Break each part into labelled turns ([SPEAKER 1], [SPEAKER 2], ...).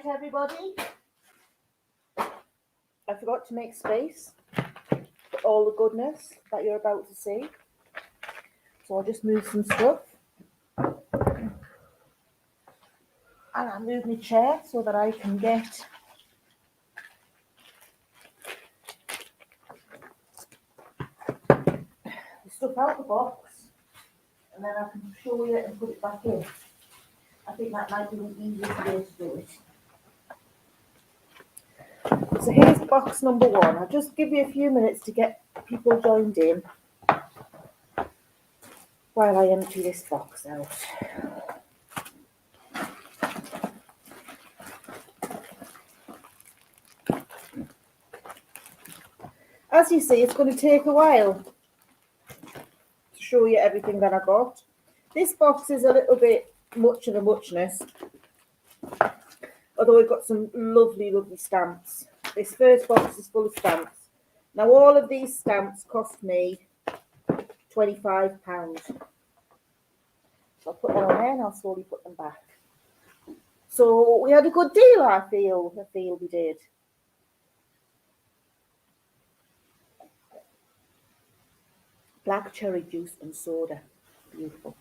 [SPEAKER 1] Right, everybody. I forgot to make space for all the goodness that you're about to see. So I'll just move some stuff. And I'll move my chair so that I can get the stuff out of the box. And then I can show you it and put it back in. I think that might be the easiest way to do it. So here's box number 1. I'll just give you a few minutes to get people joined in while I empty this box out. As you see, it's going to take a while to show you everything that I got. This box is a little bit much of a muchness, although we've got some lovely, lovely stamps. This first box is full of stamps. Now, all of these stamps cost me £25. So I'll put them on there and I'll slowly put them back. So we had a good deal, I feel we did. Black cherry juice and soda. Beautiful.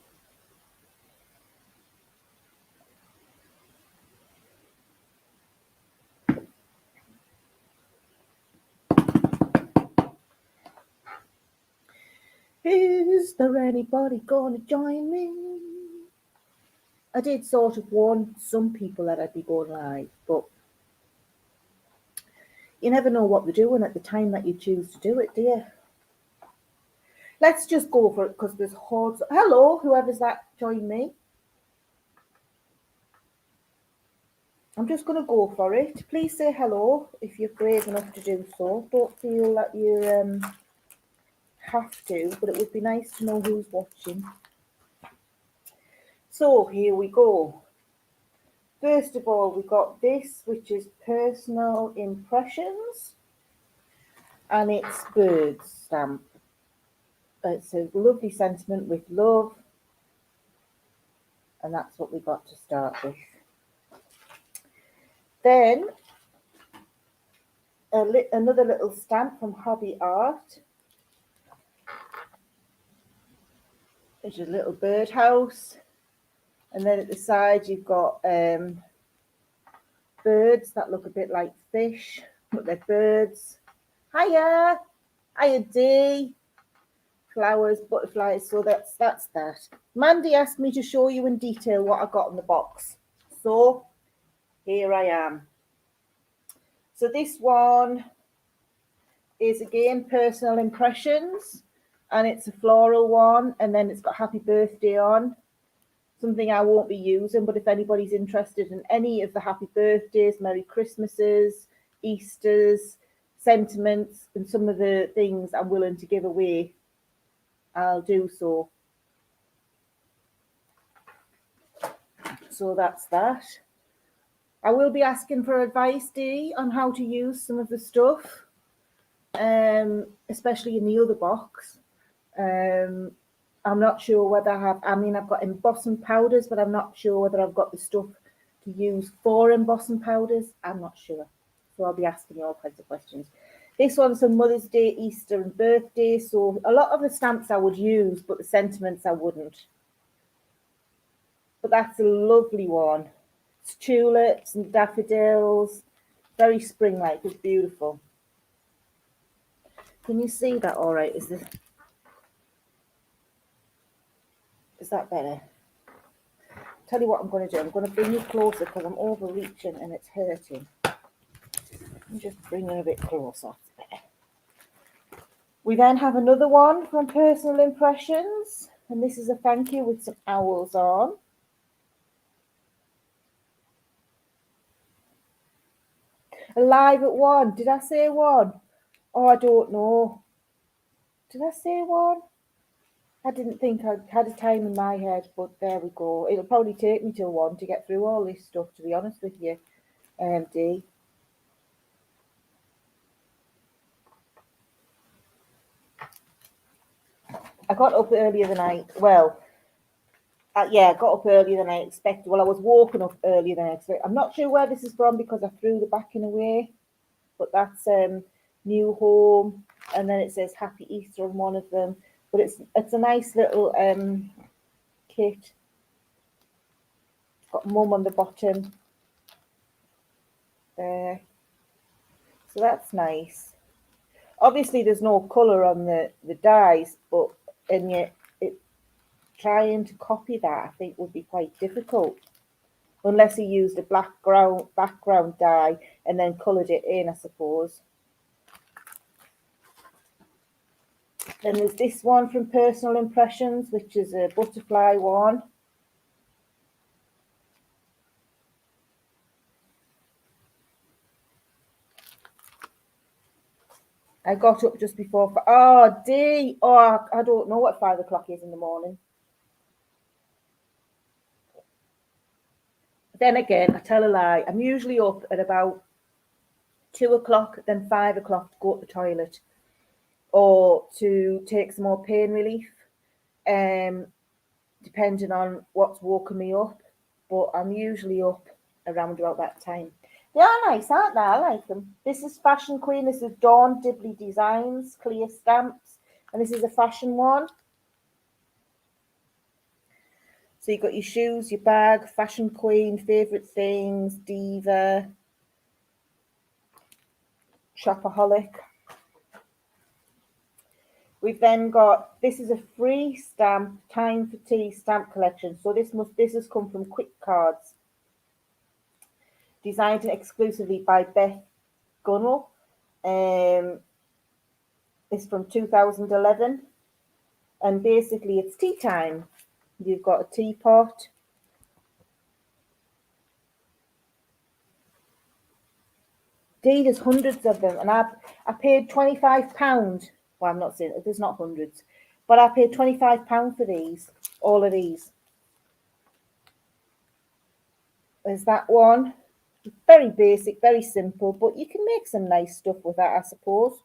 [SPEAKER 1] Is there anybody gonna join me? I did sort of warn some people that I'd be going live, but you never know what they're doing at the time that you choose to do it, do you? Let's just go for it because there's hordes. Hello, whoever's that joined me. I'm just going to go for it. Please say hello if you're brave enough to do so. Don't feel that you have to, but it would be nice to know who's watching. So here we go. First of all, we got this, which is Personal Impressions, and it's birds stamp. It's a lovely sentiment with love, and that's what we got to start with. Then another little stamp from Hobby Art. There's a little birdhouse, and then at the side you've got birds that look a bit like fish, but they're birds. Hiya Dee. Flowers, butterflies. So that's that. Mandy asked me to show you in detail what I got in the box, so here I am. So this one is again Personal Impressions, and it's a floral one, and then it's got Happy Birthday on. Something I won't be using, but if anybody's interested in any of the Happy Birthdays, Merry Christmases, Easters, sentiments, and some of the things I'm willing to give away, I'll do so. So that's that. I will be asking for advice, Dee, on how to use some of the stuff, especially in the other box. I'm not sure whether I've got embossing powders, but I'm not sure whether I've got the stuff to use for embossing powders. I'm not sure. So I'll be asking you all kinds of questions. This one's on Mother's Day, Easter and birthday. So a lot of the stamps I would use, but the sentiments I wouldn't. But that's a lovely one. It's tulips and daffodils. Very spring-like. It's beautiful. Can you see that all right? Is that better? Tell you what I'm going to do. I'm going to bring you closer because I'm overreaching and it's hurting. I'm just bringing a bit closer. We then have another one from Personal Impressions, and this is a thank you with some owls on. Live at 1. Did I say 1? Oh, I don't know. Did I say 1? I didn't think I had a time in my head, but there we go. It'll probably take me till 1 to get through all this stuff, to be honest with you, Dee. I got up earlier than well, Yeah, I got up earlier than I expected. Well, I was woken up earlier than I expected. I'm not sure where this is from because I threw the backing away, but that's New Home, and then it says Happy Easter on one of them. But it's a nice little kit. Got Mum on the bottom there, so that's nice. Obviously, there's no colour on the dies, but and yet it trying to copy that I think would be quite difficult. Unless he used a black background dye and then coloured it in, I suppose. Then there's this one from Personal Impressions, which is a butterfly one. I got up just before. Oh, D. Oh, I don't know what 5 o'clock is in the morning. Then again, I tell a lie. I'm usually up at about 2 o'clock, then 5 o'clock to go to the toilet or to take some more pain relief, depending on what's woken me up. But I'm usually up around about that time. They are nice, aren't they? I like them. This is Fashion Queen. This is Dawn Dibley Designs, clear stamps. And this is a fashion one. So you've got your shoes, your bag, Fashion Queen, favourite things, Diva, Shopaholic. We've then got, this is a free stamp, Time for Tea stamp collection. So this has come from Quick Cards. Designed exclusively by Beth Gunnell. It's from 2011. And basically it's tea time. You've got a teapot. There's hundreds of them, and I paid £25. Well, I'm not saying there's not hundreds, but I paid £25 for these, all of these. There's that one. Very basic, very simple, but you can make some nice stuff with that, I suppose.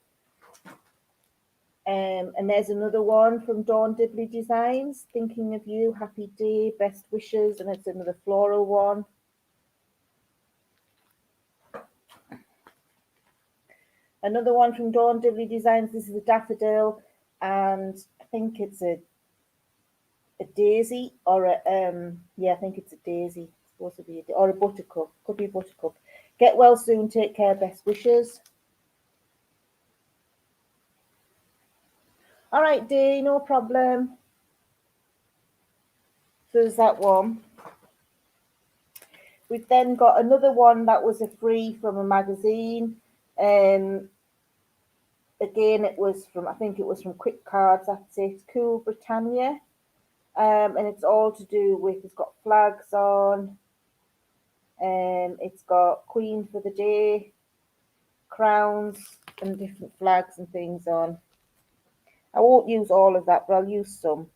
[SPEAKER 1] And there's another one from Dawn Dibley Designs, Thinking of You, Happy Day, Best Wishes, and it's another floral one. Another one from Dawn Dibley Designs, this is a daffodil, and I think it's a daisy or a yeah, I think it's a daisy. It's supposed to be or a buttercup. Could be a buttercup. Get well soon. Take care. Best wishes. All right, Dee. No problem. So there's that one. We've then got another one that was a free from a magazine. Again, it was from, I think it was from Quick Cards. That's it. Cool Britannia. And it's all to do with, it's got flags on. It's got Queen for the Day, crowns, and different flags and things on. I won't use all of that, but I'll use some.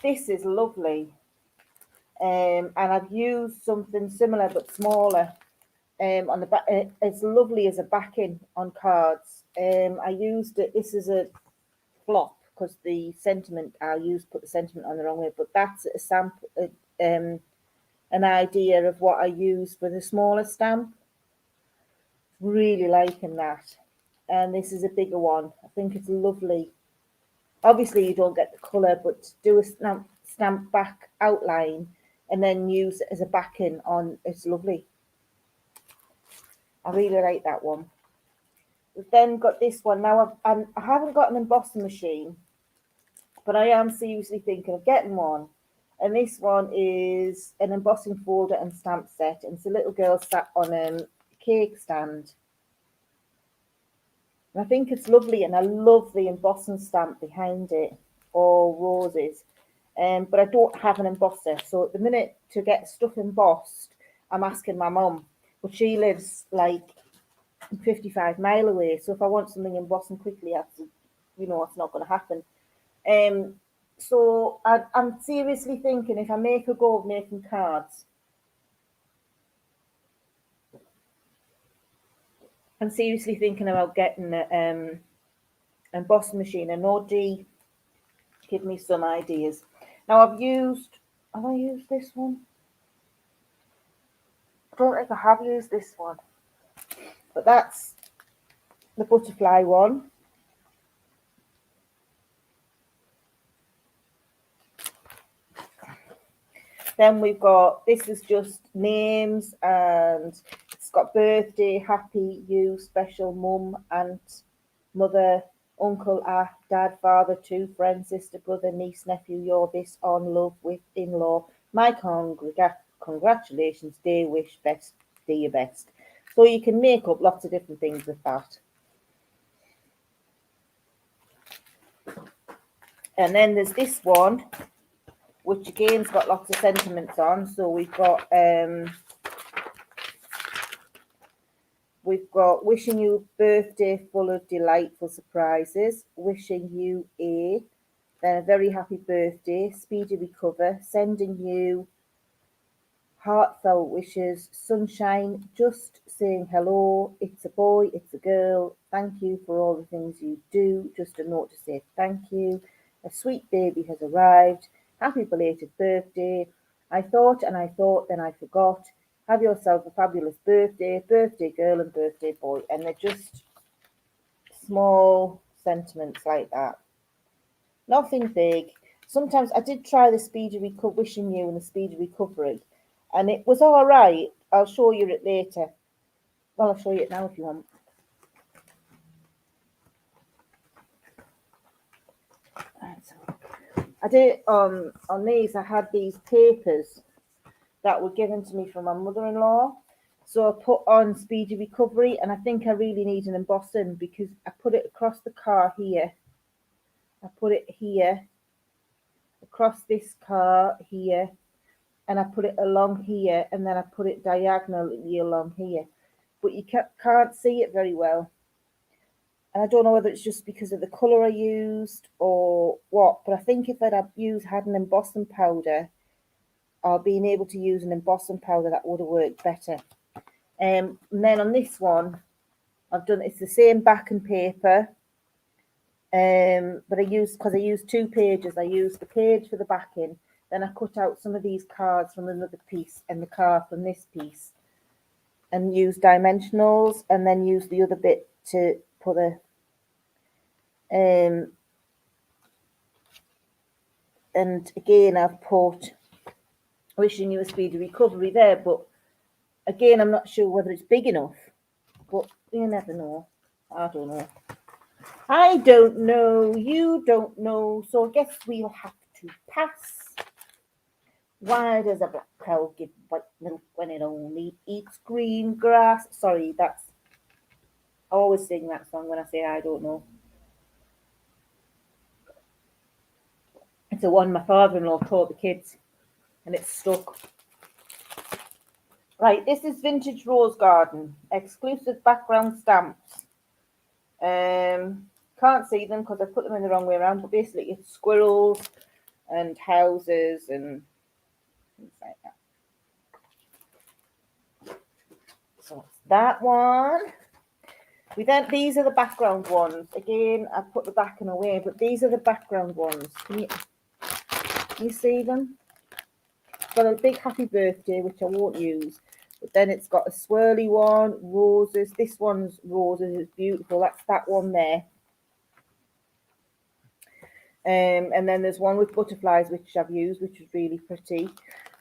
[SPEAKER 1] This is lovely. And I've used something similar but smaller on the back. It's lovely as a backing on cards. I used it. This is a flop because the sentiment put the sentiment on the wrong way, but that's a sample, an idea of what I use for the smaller stamp. Really liking that. And this is a bigger one. I think it's lovely. Obviously, you don't get the colour, but do a stamp back outline and then use it as a backing on. It's lovely. I really like that one. We've then got this one. Now, I haven't got an embossing machine, but I am seriously thinking of getting one. And this one is an embossing folder and stamp set. And it's a little girl sat on a cake stand. And I think it's lovely, and I love the embossing stamp behind it, all roses. But I don't have an embosser. So at the minute, to get stuff embossed, I'm asking my mum. But she lives like 55 miles away. So if I want something embossing quickly, it's not going to happen. So I'm seriously thinking if I make a go of making cards, I'm seriously thinking about getting an embossing machine. And Dee give me some ideas. Now have I used this one? I don't think I have used this one. But that's the butterfly one. Then we've got, this is just names, and it's got birthday, happy, you, special, mum, aunt, mother, uncle, dad, father, two friends, sister, brother, niece, nephew, you're this, on, love, with, in-law, my congratulations, dear, wish, best, do your best. So you can make up lots of different things with that. And then there's this one, which again's got lots of sentiments on. So we've got wishing you a birthday full of delightful surprises, wishing you then a very happy birthday, speedy recover, sending you heartfelt wishes, sunshine, just saying hello, it's a boy, it's a girl, thank you for all the things you do, just a note to say thank you, a sweet baby has arrived, happy belated birthday, I thought and I thought, then I forgot, have yourself a fabulous birthday, birthday girl and birthday boy. And they're just small sentiments like that. Nothing big. Sometimes I did try the speedy wishing you and the speedy recovery, and it was all right. I'll show you it later. Well, I'll show you it now if you want. I did on these. I had these papers that were given to me from my mother-in-law. So I put on speedy recovery, and I think I really need an embossing because I put it across the car here. I put it here, across this car here, and I put it along here, and then I put it diagonally along here. But you can't see it very well. And I don't know whether it's just because of the colour I used or what, but I think if I'd had an embossing powder, or being able to use an embossing powder, that would have worked better. And then on this one, it's the same backing paper, but I used 2 pages. I used the page for the backing, then I cut out some of these cards from another piece and the card from this piece, and used dimensionals, and then used the other bit to put and again I've put wishing you a speedy recovery there, but again I'm not sure whether it's big enough, but you never know. I don't know, you don't know, so I guess we'll have to pass. Why does a black cow give white milk when it only eats green grass? Sorry, I always sing that song when I say I don't know. It's the one my father-in-law taught the kids, and it's stuck. Right, this is Vintage Rose Garden, exclusive background stamps. Can't see them because I put them in the wrong way around, but basically it's squirrels and houses and things like that. So it's that one. These are the background ones. Again, I put the backing away, but these are the background ones. Can you see them? It's got a big happy birthday, which I won't use. But then it's got a swirly one, roses. This one's roses. It's beautiful. That's that one there. And then there's one with butterflies, which I've used, which is really pretty.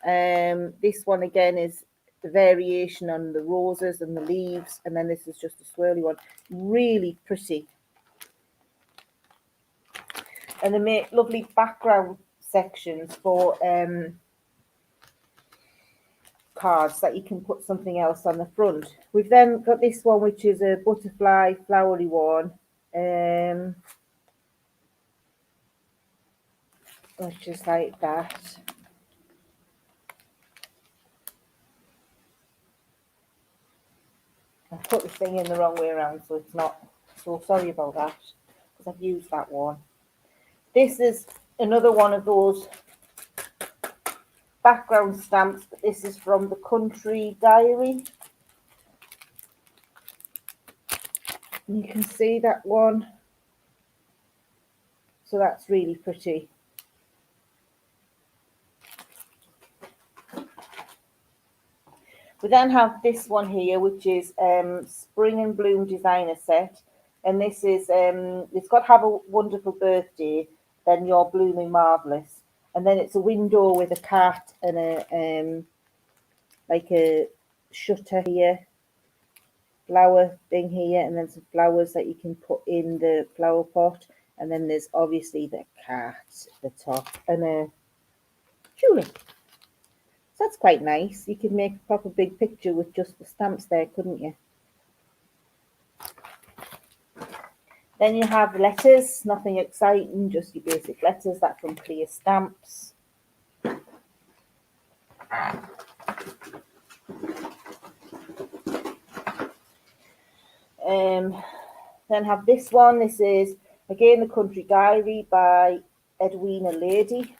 [SPEAKER 1] This one again is the variation on the roses and the leaves, and then this is just a swirly one. Really pretty. And they make lovely background sections for cards that you can put something else on the front. We've then got this one, which is a butterfly flowery one, which is like that. I put the thing in the wrong way around, so it's not, so sorry about that, because I've used that one. This is another one of those background stamps, but this is from the Country Diary. And you can see that one. So that's really pretty. We then have this one here, which is Spring and Bloom Designer Set. And this is, it's got Have a Wonderful Birthday, then You're Blooming Marvellous. And then it's a window with a cat and a, like a shutter here, flower thing here, and then some flowers that you can put in the flower pot. And then there's obviously the cat at the top and a tulip. So that's quite nice. You could make a proper big picture with just the stamps there, couldn't you? Then you have letters, nothing exciting, just your basic letters that from clear stamps. Then have this one. This is again the Country Diary by Edwina Lady.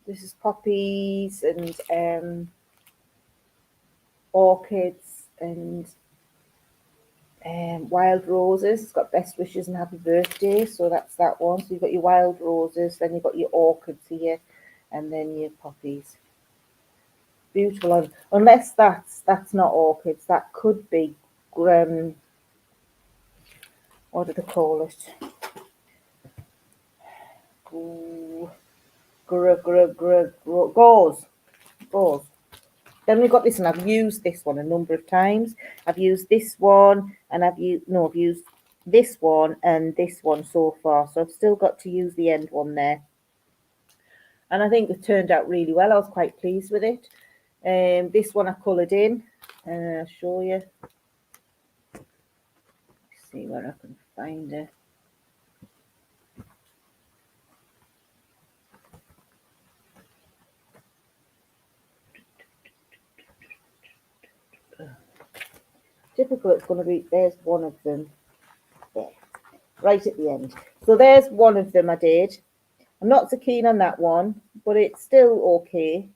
[SPEAKER 1] This is poppies and orchids and wild roses. It's got best wishes and happy birthday, so that's that one. So you've got your wild roses, then you've got your orchids here, and then your poppies. Beautiful. Unless that's not orchids, that could be what do they call it? Gauze. Then we've got this one. I've used this one a number of times. I've used this one and I've used this one and this one so far. So I've still got to use the end one there. And I think it turned out really well. I was quite pleased with it. This one I coloured in. I'll show you. Let's see where I can find it. Typical, it's going to be, there's one of them there, right at the end. So there's one of them I did. I'm not so keen on that one, but it's still okay.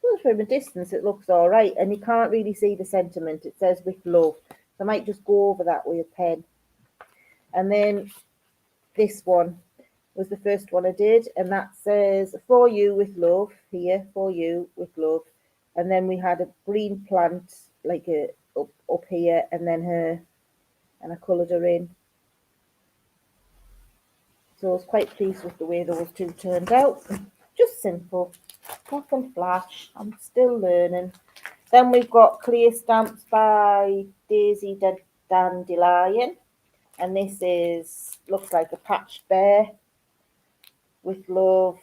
[SPEAKER 1] Well, from a distance, it looks all right, and you can't really see the sentiment. It says with love. So I might just go over that with a pen. And then this one was the first one I did, and that says for you with love here, for you with love. And then we had a green plant like a up here, and then her, and I coloured her in. So I was quite pleased with the way those two turned out. Just simple, nothing flash. I'm still learning. Then we've got clear stamps by Daisy Dandelion, and this is looks like a patched bear with love.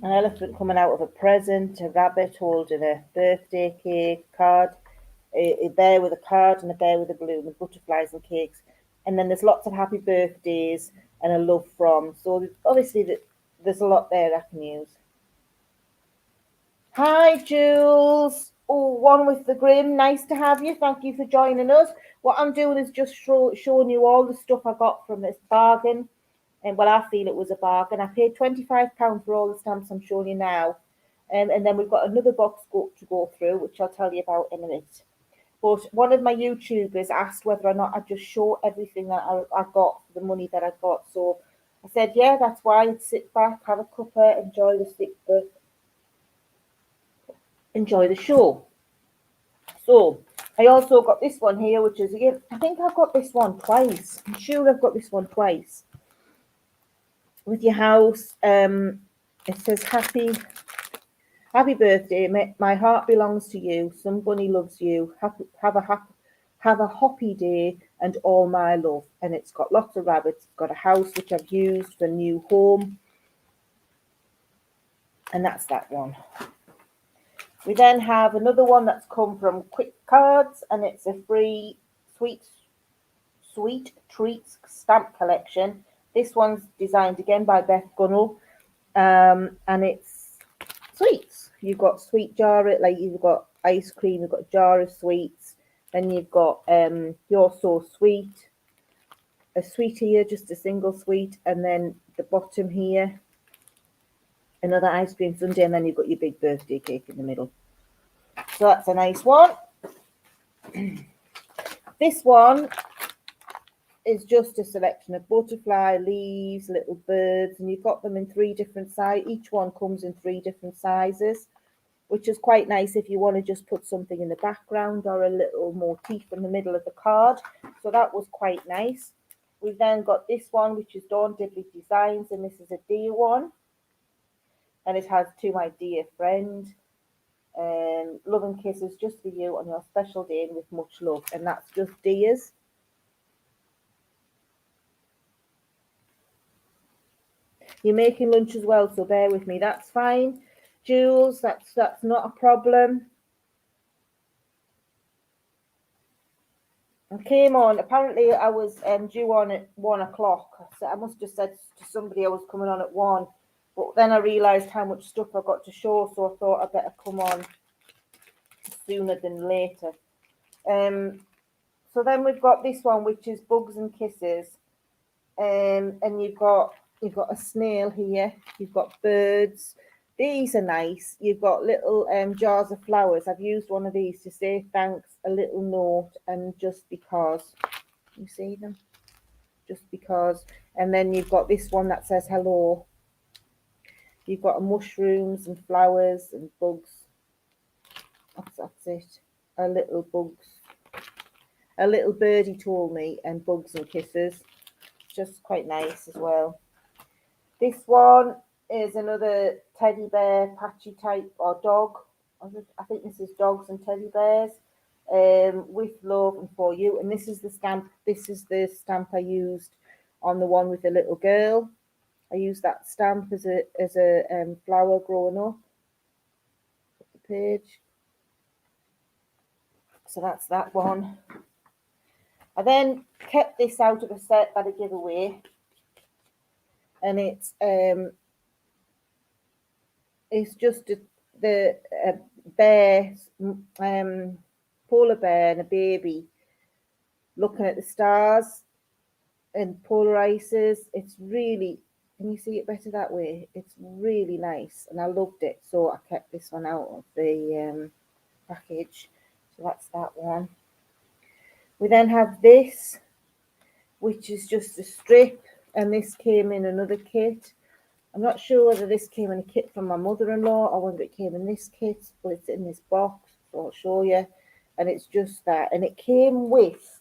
[SPEAKER 1] An elephant coming out of a present, a rabbit holding a birthday cake, card, a bear with a card and a bear with a balloon and butterflies and cakes. And then there's lots of happy birthdays and a love from. So obviously there's a lot there I can use. Hi, Jules. Oh, one with the grim. Nice to have you. Thank you for joining us. What I'm doing is just showing you all the stuff I got from this bargain. And well, I feel it was a bargain. I paid £25 for all the stamps I'm showing you now. And then we've got another box to go through, which I'll tell you about in a minute. But one of my YouTubers asked whether or not I'd just show everything that I got for the money that I got. So I said, yeah, that's why. I'd sit back, have a cuppa, enjoy the show. So I also got this one here, which is, again, I think I've got this one twice. I'm sure I've got this one twice. With your house, it says happy birthday. My heart belongs to you. Somebody loves you. Have a happy day and all my love. And it's got lots of rabbits. It's got a house which I've used for new home. And that's that one. We then have another one that's come from Quick Cards, and it's a free sweet treats stamp collection. This one's designed again by Beth Gunnell, and it's sweets. You've got sweet jar, like you've got ice cream, you've got a jar of sweets, then you've got You're So Sweet, a sweet here, just a single sweet, and then the bottom here, another ice cream sundae, and then you've got your big birthday cake in the middle. So that's a nice one. This one is just a selection of butterfly, leaves, little birds, and you've got them in 3 different sizes. Each one comes in 3 different sizes, which is quite nice if you want to just put something in the background or a little motif in the middle of the card. So that was quite nice. We've then got this one, which is Dawn Diddley Designs, and this is a dear one. And it has "To my dear friend, love and kisses just for you on your special day and with much love." And that's just dears. You're making lunch as well, so bear with me. That's fine. Jules, that's not a problem. I came on, apparently I was due on at 1 o'clock. So I must have said to somebody I was coming on at 1. But then I realised how much stuff I got to show, so I thought I'd better come on sooner than later. So then we've got this one, which is Bugs and Kisses. And you've got a snail here. You've got birds. These are nice. You've got little jars of flowers. I've used one of these to say thanks, a little note, and just because. You see them? Just because. And then you've got this one that says hello. You've got mushrooms and flowers and bugs. That's it. A little bugs. A little birdie told me, and bugs and kisses. Just quite nice as well. This one is another teddy bear patchy type, or dog. I think this is dogs and teddy bears. With love and for you. And this is the stamp. This is the stamp I used on the one with the little girl. I used that stamp as a flower growing up. The page. So that's that one. I then kept this out of a set that I give away, and it's just the bear, polar bear and a baby looking at the stars and polar ices. It's really, can you see it better that way? It's really nice, and I loved it, so I kept this one out of the package. So that's that one. We then have this, which is just a strip, and this came in another kit. I'm not sure whether this came in a kit from my mother-in-law or whether it came in this kit, but it's in this box, so I'll show you. And it's just that, and it came with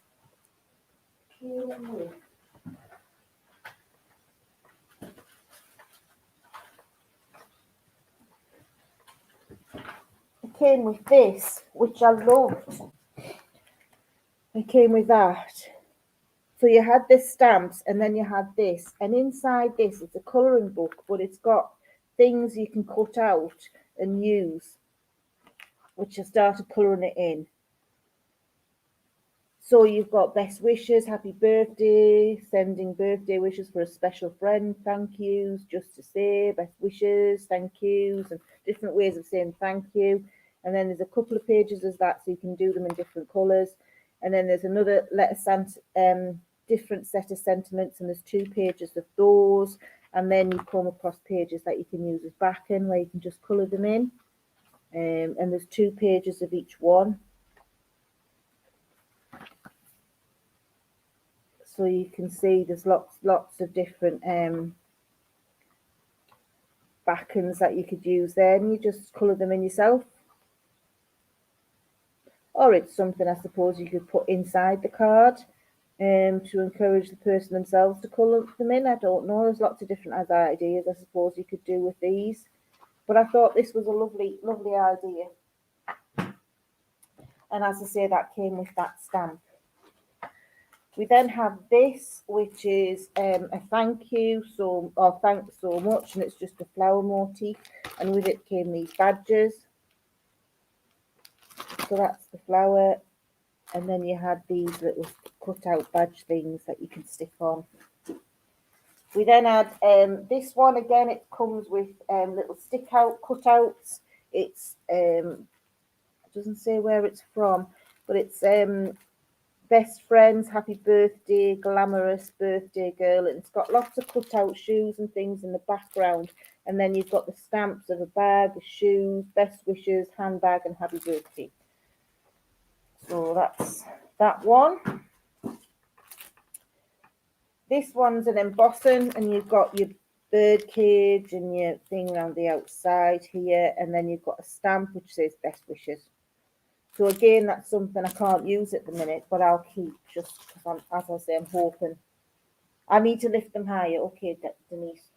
[SPEAKER 1] this, which I loved. It came with that. So you had this stamps, and then you had this, and inside this it's a colouring book, but it's got things you can cut out and use, which I started colouring it in. So you've got best wishes, happy birthday, sending birthday wishes for a special friend, thank yous, just to say, best wishes, thank yous, and different ways of saying thank you. And then there's a couple of pages of that, so you can do them in different colours. And then there's another different set of sentiments, and there's 2 pages of those. And then you come across pages that you can use as backing, where you can just colour them in. And there's 2 pages of each one. So you can see there's lots of different backings that you could use there, and you just colour them in yourself. Or it's something, I suppose, you could put inside the card to encourage the person themselves to colour them in. I don't know. There's lots of different ideas, I suppose, you could do with these. But I thought this was a lovely idea. And as I say, that came with that stamp. We then have this, which is a thank you, or thanks so much, and it's just a flower motif. And with it came these badges. So that's the flower. And then you had these little cut out badge things that you can stick on. We then had this one again. It comes with little stick out cutouts. It's it doesn't say where it's from, but it's best friends, happy birthday, glamorous birthday girl, and it's got lots of cut out shoes and things in the background. And then you've got the stamps of a bag, shoes, best wishes, handbag, and happy birthday. So that one. This one's an embossing, and you've got your bird cage and your thing around the outside here, and then you've got a stamp which says best wishes. So again, that's something I can't use at the minute, but I'll keep just because as I say, I'm hoping. I need to lift them higher. Okay, Denise.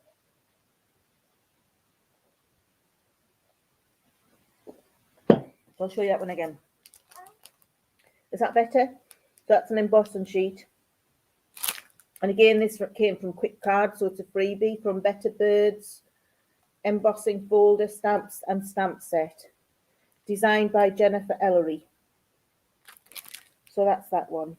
[SPEAKER 1] I'll show you that one again. Is that better? That's an embossing sheet. And again, this came from Quick Card, so it's a freebie from Better Birds. Embossing folder, stamps and stamp set. Designed by Jennifer Ellery. So that's that one.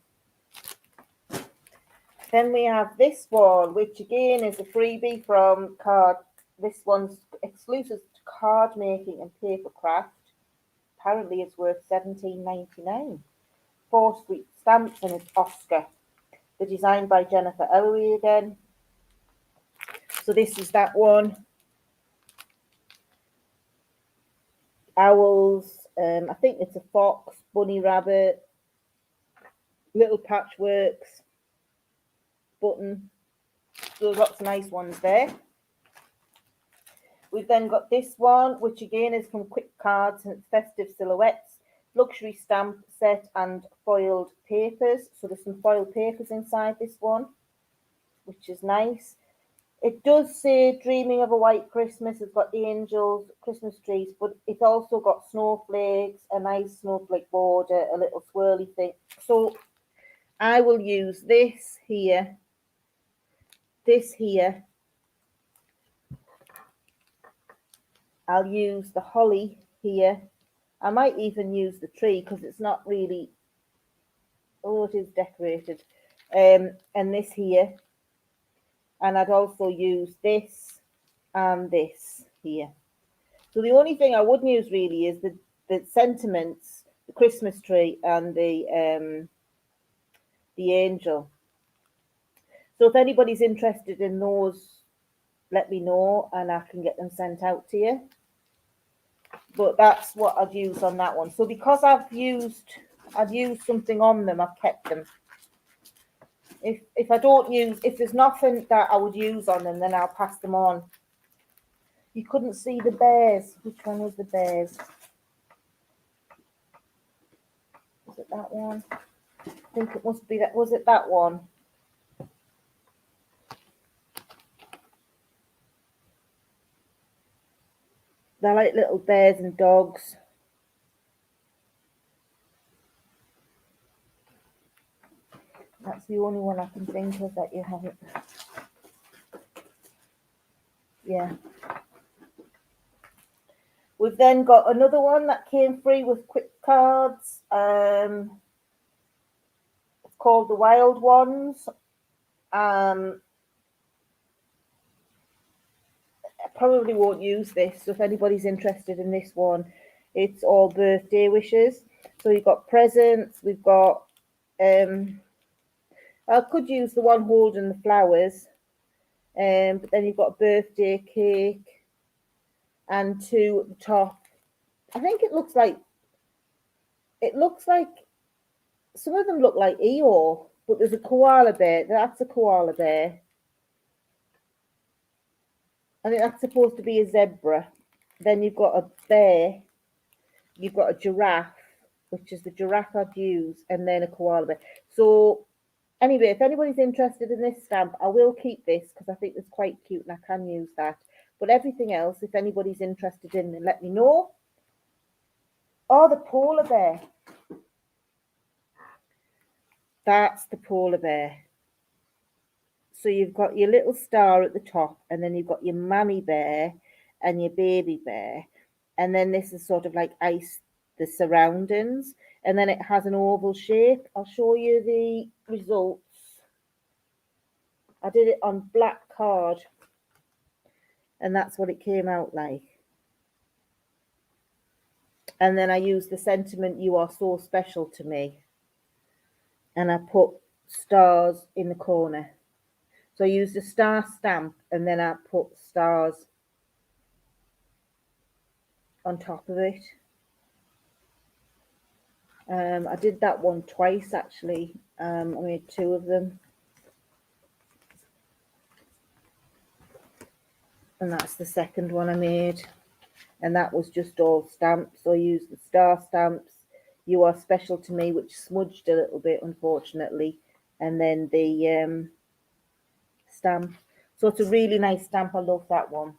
[SPEAKER 1] Then we have this one, which again is a freebie from Card. This one's exclusive to card making and paper craft. Apparently it's worth $17.99. 4 sweet stamps, and it's Oscar. They're designed by Jennifer Ellery again. So this is that one. Owls. I think it's a fox, bunny rabbit, little patchworks, button. So lots of nice ones there. We've then got this one, which again is from Quick Cards, and it's festive silhouettes, luxury stamp set and foiled papers. So there's some foiled papers inside this one, which is nice. It does say dreaming of a white Christmas. It's got angels, Christmas trees, but it's also got snowflakes, a nice snowflake border, a little swirly thing. So I will use this here, I'll use the holly here. I might even use the tree because it's not really, oh, it is decorated. And this here. And I'd also use this and this here. So the only thing I wouldn't use really is the sentiments, the Christmas tree and the angel. So if anybody's interested in those, let me know and I can get them sent out to you. But that's what I'd use on that one. So because I'd used something on them, I've kept them. If I don't use, if there's nothing that I would use on them, then I'll pass them on. You couldn't see the bears. Which one was the bears? Was it that one? I think it must be that. Was it that one? They're like little bears and dogs. That's the only one I can think of that you haven't. Yeah. We've then got another one that came free with Quick Cards. It's called the Wild Ones. I probably won't use this, so if anybody's interested in this one, it's all birthday wishes. So you've got presents, we've got I could use the one holding the flowers, but then you've got a birthday cake and 2 at the top. I think it looks like some of them look like Eeyore, but there's a koala bear. That's a koala bear. I think that's supposed to be a zebra. Then you've got a bear, you've got a giraffe, which is the giraffe I'd use, and then a koala bear. So anyway, if anybody's interested in this stamp, I will keep this because I think it's quite cute and I can use that. But everything else, if anybody's interested in it, let me know. Oh, the polar bear. That's the polar bear. So you've got your little star at the top, and then you've got your mammy bear and your baby bear. And then this is sort of like the surroundings. And then it has an oval shape. I'll show you the results. I did it on black card. And that's what it came out like. And then I used the sentiment, "You are so special to me." And I put stars in the corner. So I used a star stamp and then I put stars on top of it. I did that one twice actually. I made 2 of them. And that's the second one I made. And that was just all stamps. So I used the star stamps, You Are Special to Me, which smudged a little bit, unfortunately. And then the stamp. So it's a really nice stamp. I love that one.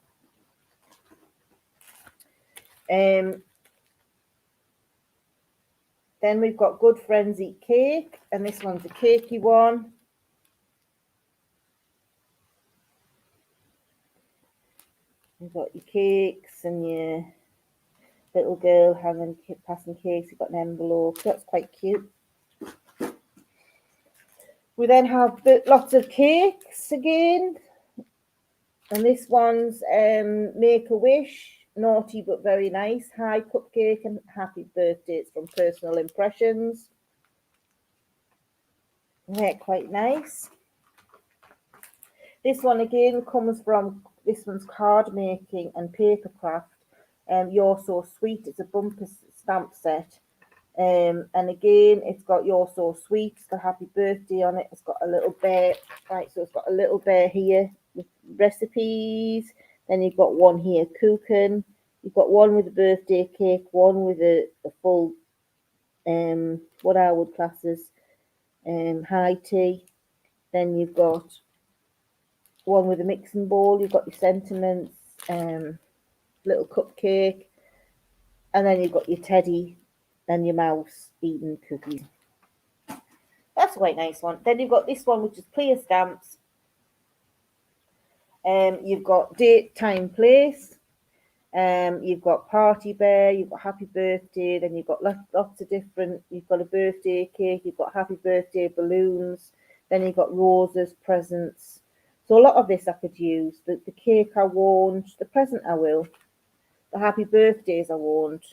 [SPEAKER 1] Then we've got Good Friends Eat Cake. And this one's a cakey one. You've got your cakes and your little girl passing cakes. You've got an envelope. That's quite cute. We then have lots of cakes again. And this one's Make a Wish. Naughty but very nice. Hi Cupcake and Happy Birthday. It's from Personal Impressions. They're quite nice. This one again comes from, this one's card making and paper craft. You're So Sweet. It's a bumper stamp set. And again, it's got You're So Sweet. It's got Happy Birthday on it. It's got a little bear. Right, so it's got a little bear here with recipes. Then you've got one here, Kuchen. You've got one with a birthday cake, one with a full, what I would class as high tea. Then you've got one with a mixing bowl. You've got your sentiments, little cupcake. And then you've got your teddy and your mouse eating cookies. That's a quite nice one. Then you've got this one, which is clear stamps. You've got date, time, place. You've got party bear. You've got happy birthday. Then you've got lots of different. You've got a birthday cake. You've got happy birthday balloons. Then you've got roses, presents. So a lot of this I could use. The cake I won't. The present I will. The happy birthdays I won't.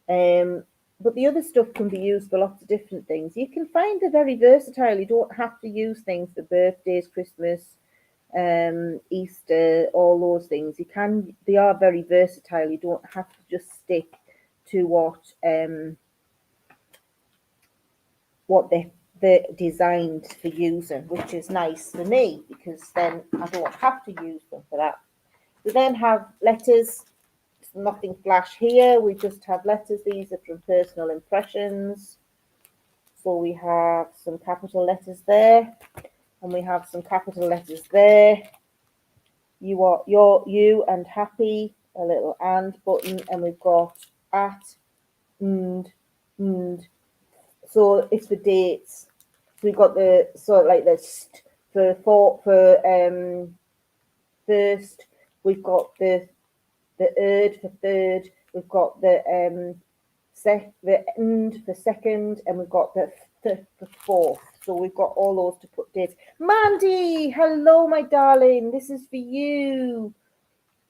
[SPEAKER 1] But the other stuff can be used for lots of different things. You can find they're very versatile. You don't have to use things for birthdays, Christmas, Easter, all those things. They are very versatile. You don't have to just stick to what they're designed for using, which is nice for me because then I don't have to use them for that. We then have letters. Nothing flash here. We just have letters. These are from Personal Impressions. So we have some capital letters there, and we have some capital letters there. You and happy, a little and button, and we've got at and. So it's for dates. We've got the like this for first. We've got the for third. We've got the end for second, and we've got the for fourth. So we've got all those to put dates. Mandy, hello, my darling. This is for you.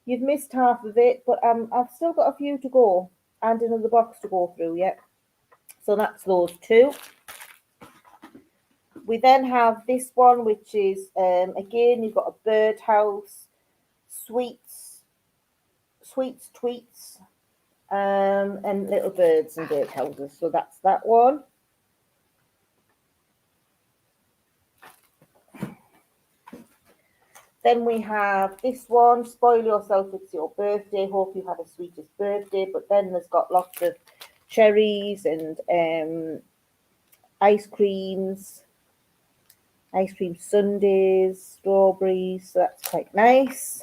[SPEAKER 1] You've missed half of it, but I've still got a few to go and another box to go through yet. So that's those 2. We then have this one, which is again, you've got a birdhouse, sweets, tweets, and little birds and birdhouses. So that's that one. Then we have this one, Spoil Yourself, It's Your Birthday. Hope you had a sweetest birthday. But then there's got lots of cherries and ice cream sundaes, strawberries. So that's quite nice.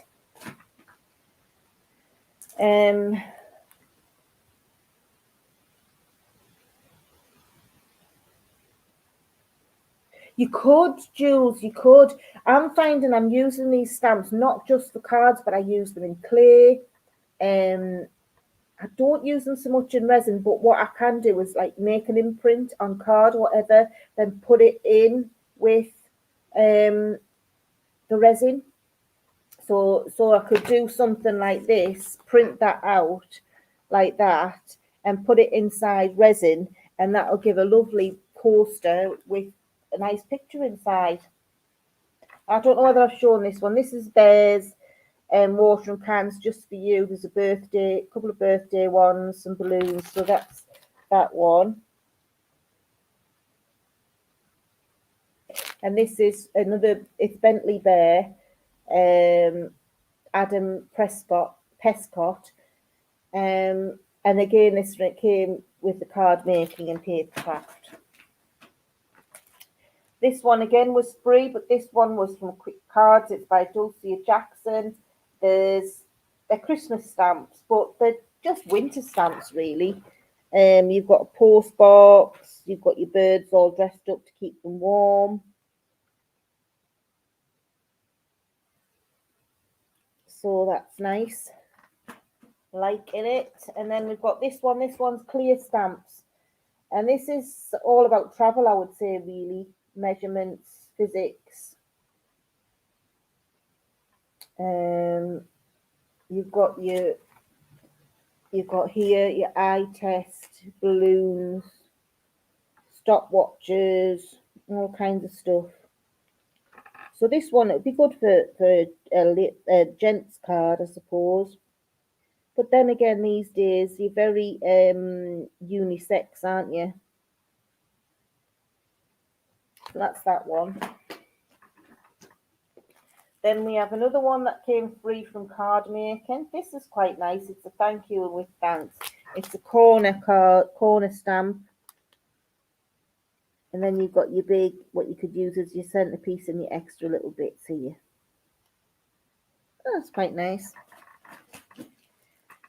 [SPEAKER 1] You could, Jules, you could. I'm finding I'm using these stamps not just for cards, but I use them in clay. I don't use them so much in resin, but what I can do is like make an imprint on card or whatever, then put it in with the resin. So I could do something like this, print that out like that, and put it inside resin, and that'll give a lovely poster with a nice picture inside. I don't know whether I've shown this one. This is bears and watering cans just for you. There's a couple of birthday ones, some balloons. So that's that one. And this is another, it's Bentley Bear, Adam Prescott. And again, this came with the card making and paper craft. This one again was free, but this one was from Quick Cards. It's by Dulcia Jackson. They're Christmas stamps, but they're just winter stamps, really. You've got a post box. You've got your birds all dressed up to keep them warm. So that's nice. Liking it. And then we've got this one. This one's clear stamps. And this is all about travel, I would say, really. Measurements, physics. You've got here your eye test, balloons, stopwatches, all kinds of stuff. So this one, it'd be good for a gents card, I suppose. But then again, these days, you're very unisex, aren't you? So that's that one. Then we have another one that came free from card making. This is quite nice. It's a thank you with thanks. It's a corner stamp. And then you've got your big, what you could use as your centerpiece and your extra little bits here. That's quite nice.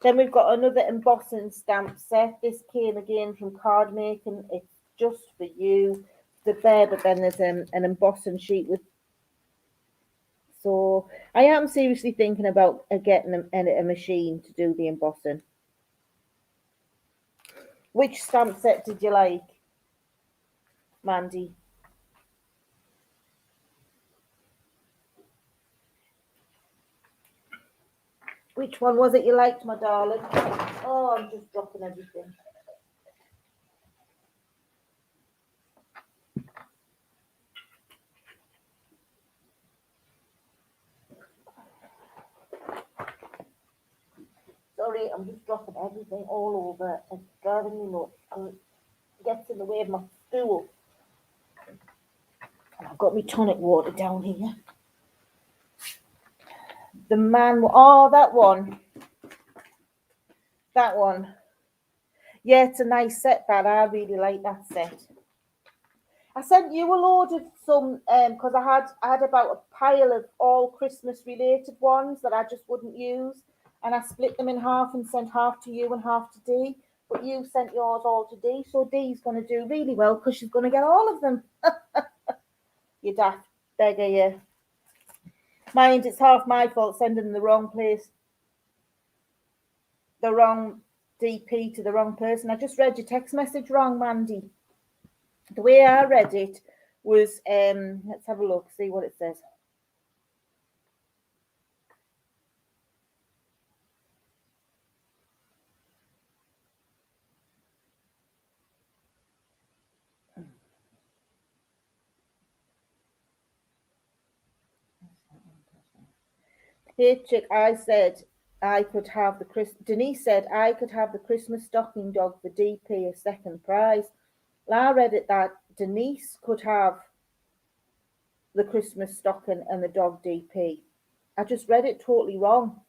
[SPEAKER 1] Then we've got another embossing stamp set. This came again from card making. It's just for you. The bear, but then there's an embossing sheet with. So I am seriously thinking about getting a machine to do the embossing. Which stamp set did you like, Mandy? Which one was it you liked, my darling? Oh, I'm just dropping everything. Sorry, I'm just dropping everything all over. It's driving me nuts. And it gets in the way of my stool. And I've got my tonic water down here. The man, oh, that one. That one. Yeah, it's a nice set, that. I really like that set. I sent you a load of some, because I had about a pile of all Christmas related ones that I just wouldn't use. And I split them in half and sent half to you and half to Dee. But you sent yours all to Dee. So Dee's going to do really well because she's going to get all of them. You daft beggar, you. Mind, it's half my fault sending them the wrong place. The wrong DP to the wrong person. I just read your text message wrong, Mandy. The way I read it was, let's have a look, see what it says. Hey, chick, I said I could have Denise said I could have the Christmas stocking dog for DP a second prize. I read it that Denise could have the Christmas stocking and the dog DP. I just read it totally wrong.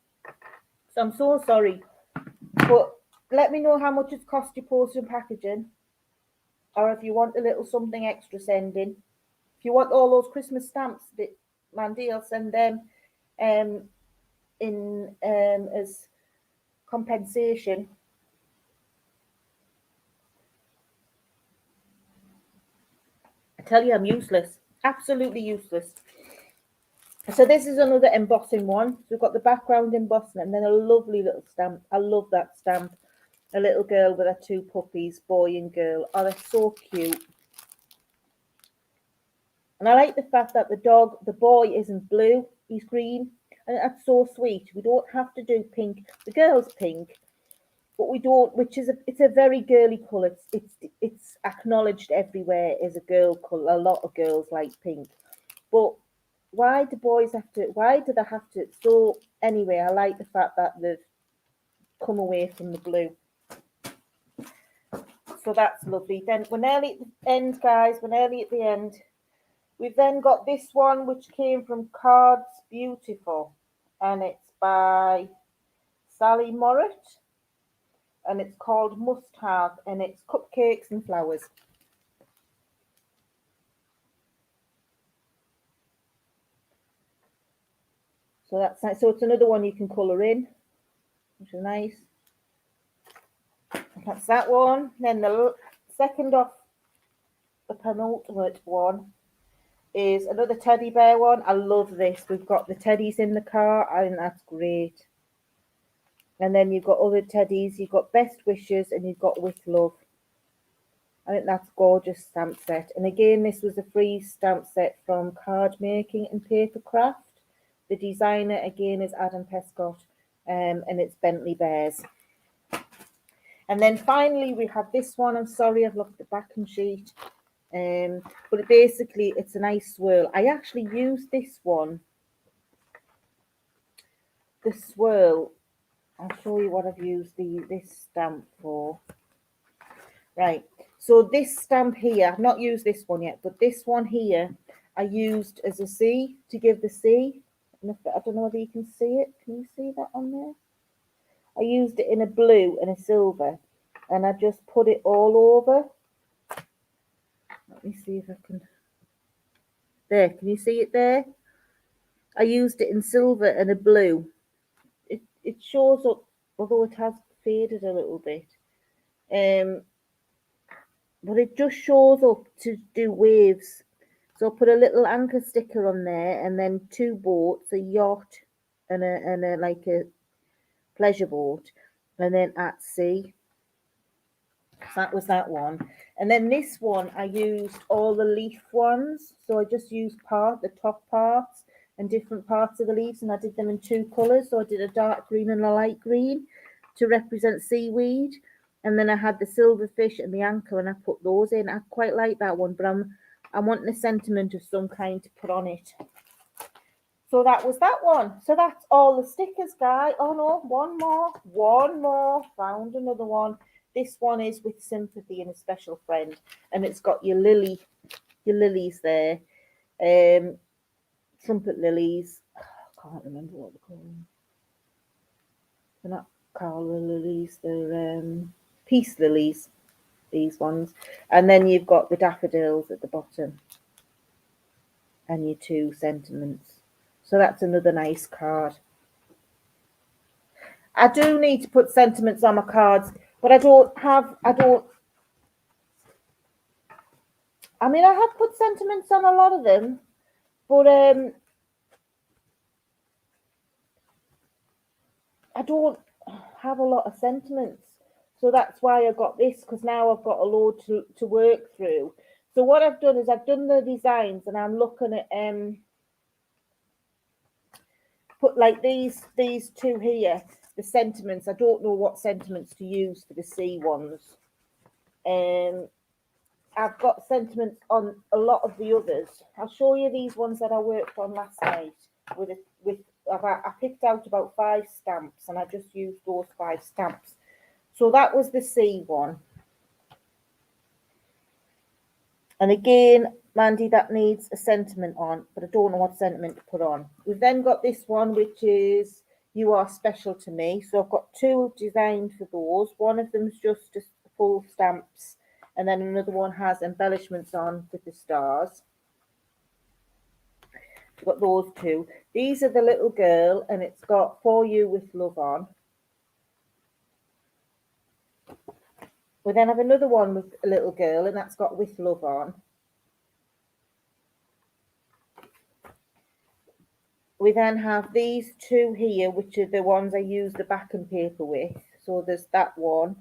[SPEAKER 1] So I'm so sorry. But let me know how much it's cost you postage and packaging. Or if you want a little something extra sending. If you want all those Christmas stamps, Mandy, I'll send them in as compensation. I tell you, I'm useless. Absolutely useless. So this is another embossing one. So we've got the background embossing and then a lovely little stamp. I love that stamp. A little girl with her two puppies, boy and girl. Oh, they're so cute. And I like the fact that the boy isn't blue, he's green. And that's so sweet. We don't have to do pink. The girl's pink, but we don't, it's a very girly colour. It's acknowledged everywhere as a girl colour. A lot of girls like pink. But why do they have to? So anyway, I like the fact that they've come away from the blue. So that's lovely. Then we're nearly at the end, guys. We're nearly at the end. We've then got this one, which came from Cards Beautiful, and it's by Sally Morritt, and it's called Must Have, and it's cupcakes and flowers. So that's nice. So it's another one you can colour in, which is nice. That's that one. Then the second off, the penultimate one, is another teddy bear one. I love this. We've got the teddies in the car. I think that's great. And then you've got other teddies. You've got Best Wishes and you've got With Love. I think that's gorgeous stamp set. And again, this was a free stamp set from Card Making and Papercraft. The designer again is Adam Pescott, and it's Bentley Bears. And then finally we have this one. I'm sorry, I've looked at the backing sheet. But basically it's a nice swirl. I actually used this one. The swirl. I'll show you what I've used this stamp for. Right. So this stamp here, I've not used this one yet, but this one here I used as a C to give the C. I don't know whether you can see it. Can you see that on there? I used it in a blue and a silver, and I just put it all over. Let me see if I can. There, can you see it there? I used it in silver and a blue. It shows up, although it has faded a little bit. But it just shows up to do waves. So I put a little anchor sticker on there, and then two boats, a yacht and a like a pleasure boat, and then at sea. So that was that one. And then this one I used all the leaf ones. So I just used the top parts and different parts of the leaves, and I did them in two colours. So I did a dark green and a light green to represent seaweed. And then I had the silverfish and the anchor, and I put those in. I quite like that one, but I'm wanting a sentiment of some kind to put on it. So that was that one. So that's all the stickers, guys. Oh no, one more. Found another one. This one is with sympathy and a special friend, and it's got your lilies there, trumpet lilies. I can't remember what they're called. They're not calla lilies. They're peace lilies. These ones, and then you've got the daffodils at the bottom, and your two sentiments. So that's another nice card. I do need to put sentiments on my cards, but I mean, I have put sentiments on a lot of them, but I don't have a lot of sentiments. So that's why I got this, because now I've got a load to work through. So what I've done is I've done the designs, and I'm looking at put like these two here, the sentiments. I don't know what sentiments to use for the C ones. I've got sentiments on a lot of the others. I'll show you these ones that I worked on last night I picked out about 5 stamps, and I just used those 5 stamps. So that was the C one. And again, Mandy, that needs a sentiment on, but I don't know what sentiment to put on. We've then got this one, which is You Are Special to Me. So I've got 2 designed for those. One of them is just full stamps, and then another one has embellishments on with the stars. We've got those 2. These are the little girl, and it's got For You With Love on. We then have another one with a little girl, and that's got With Love on. We then have these 2 here, which are the ones I use the backing paper with. So there's that one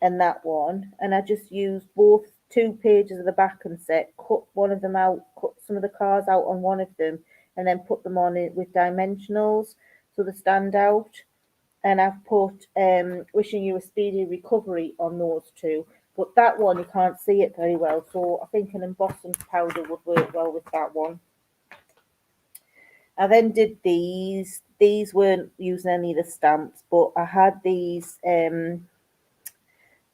[SPEAKER 1] and that one. And I just used both 2 pages of the backing set, cut one of them out, cut some of the cards out on one of them, and then put them on it with dimensionals so they stand out. And I've put Wishing You a Speedy Recovery on those 2. But that one, you can't see it very well. So I think an embossing powder would work well with that one. I then did these. These weren't using any of the stamps, but I had these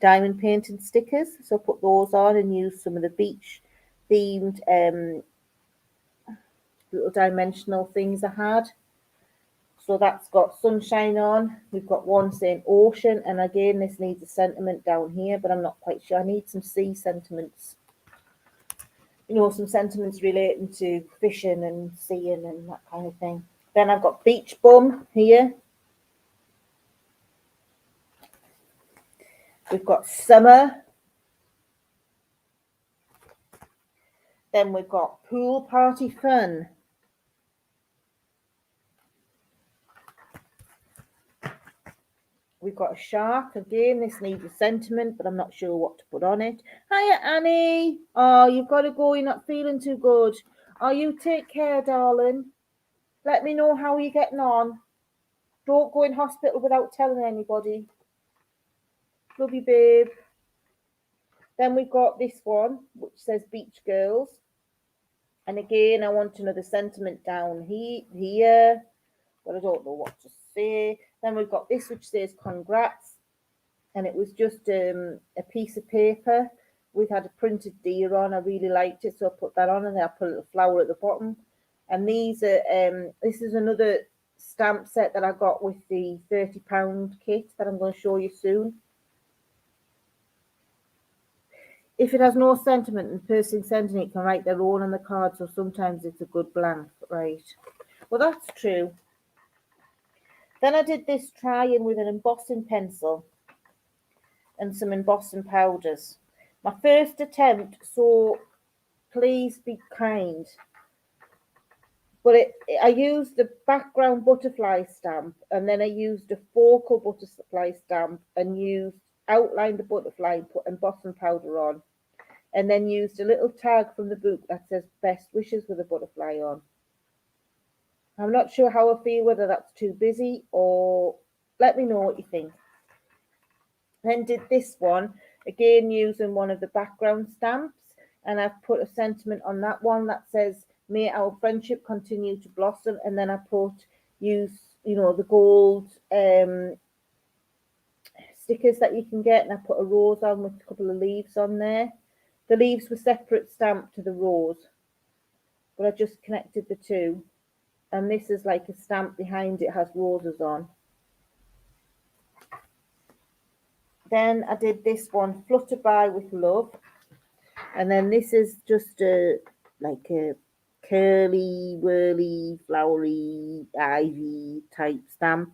[SPEAKER 1] diamond painting stickers. So put those on and use some of the beach themed little dimensional things I had. So that's got sunshine on. We've got one saying ocean, and again this needs a sentiment down here, but I'm not quite sure. I need some sea sentiments. You know, some sentiments relating to fishing and seeing and that kind of thing. Then I've got beach bum here. We've got summer. Then we've got pool party fun. We've got a shark. Again, this needs a sentiment, but I'm not sure what to put on it. Hiya, Annie. Oh, you've got to go. You're not feeling too good. Oh, you take care, darling. Let me know how you're getting on. Don't go in hospital without telling anybody. Love you, babe. Then we've got this one, which says Beach Girls. And again, I want another sentiment down here, but I don't know what to say. Then we've got this, which says congrats. And it was just a piece of paper. We had a printed deer on. I really liked it, so I put that on, and then I put a little flower at the bottom. And these are this is another stamp set that I got with the £30 kit that I'm going to show you soon. If it has no sentiment and the person sending it can write their own on the card, so sometimes it's a good blank, right? Well, that's true. Then I did this try-in with an embossing pencil and some embossing powders. My first attempt, so please be kind. But I used the background butterfly stamp, and then I used a focal butterfly stamp and outlined the butterfly and put embossing powder on, and then used a little tag from the book that says best wishes with a butterfly on. I'm not sure how I feel, whether that's too busy, or let me know what you think. Then did this one, again using one of the background stamps, and I've put a sentiment on that one that says, may our friendship continue to blossom, and then I use the gold stickers that you can get, and I put a rose on with a couple of leaves on there. The leaves were separate stamped to the rose, but I just connected the two, and this is like a stamp behind it, has roses on. Then I did this one, Flutter By with Love, and then this is just like a curly, whirly, flowery, ivy type stamp,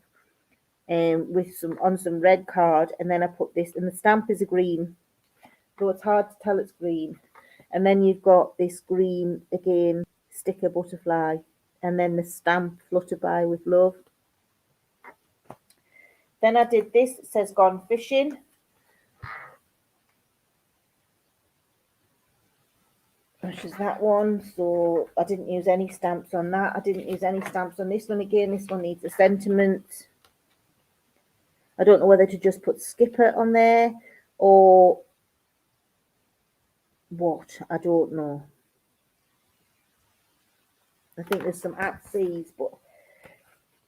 [SPEAKER 1] with some red card, and then I put this, and the stamp is a green, though it's hard to tell it's green. And then you've got this green again sticker butterfly, and then the stamp Flutter By with Love. Then I did this, it says Gone Fishing. Which is that one, so I didn't use any stamps on that. I didn't use any stamps on this one again. This one needs a sentiment. I don't know whether to just put Skipper on there or what. I don't know. I think there's some at seas, but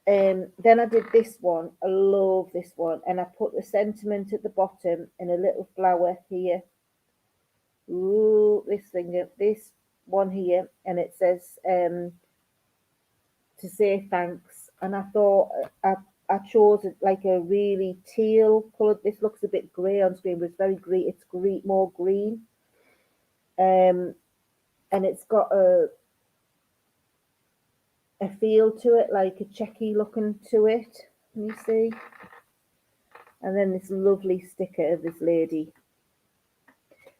[SPEAKER 1] then I did this one. I love this one, and I put the sentiment at the bottom and a little flower here. Ooh, this one here, and it says to say thanks. And I thought I chose like a really teal colour. This looks a bit grey on screen, but it's very green. It's more green, and it's got a feel to it, like a checky looking to it. Can you see? And then this lovely sticker of this lady.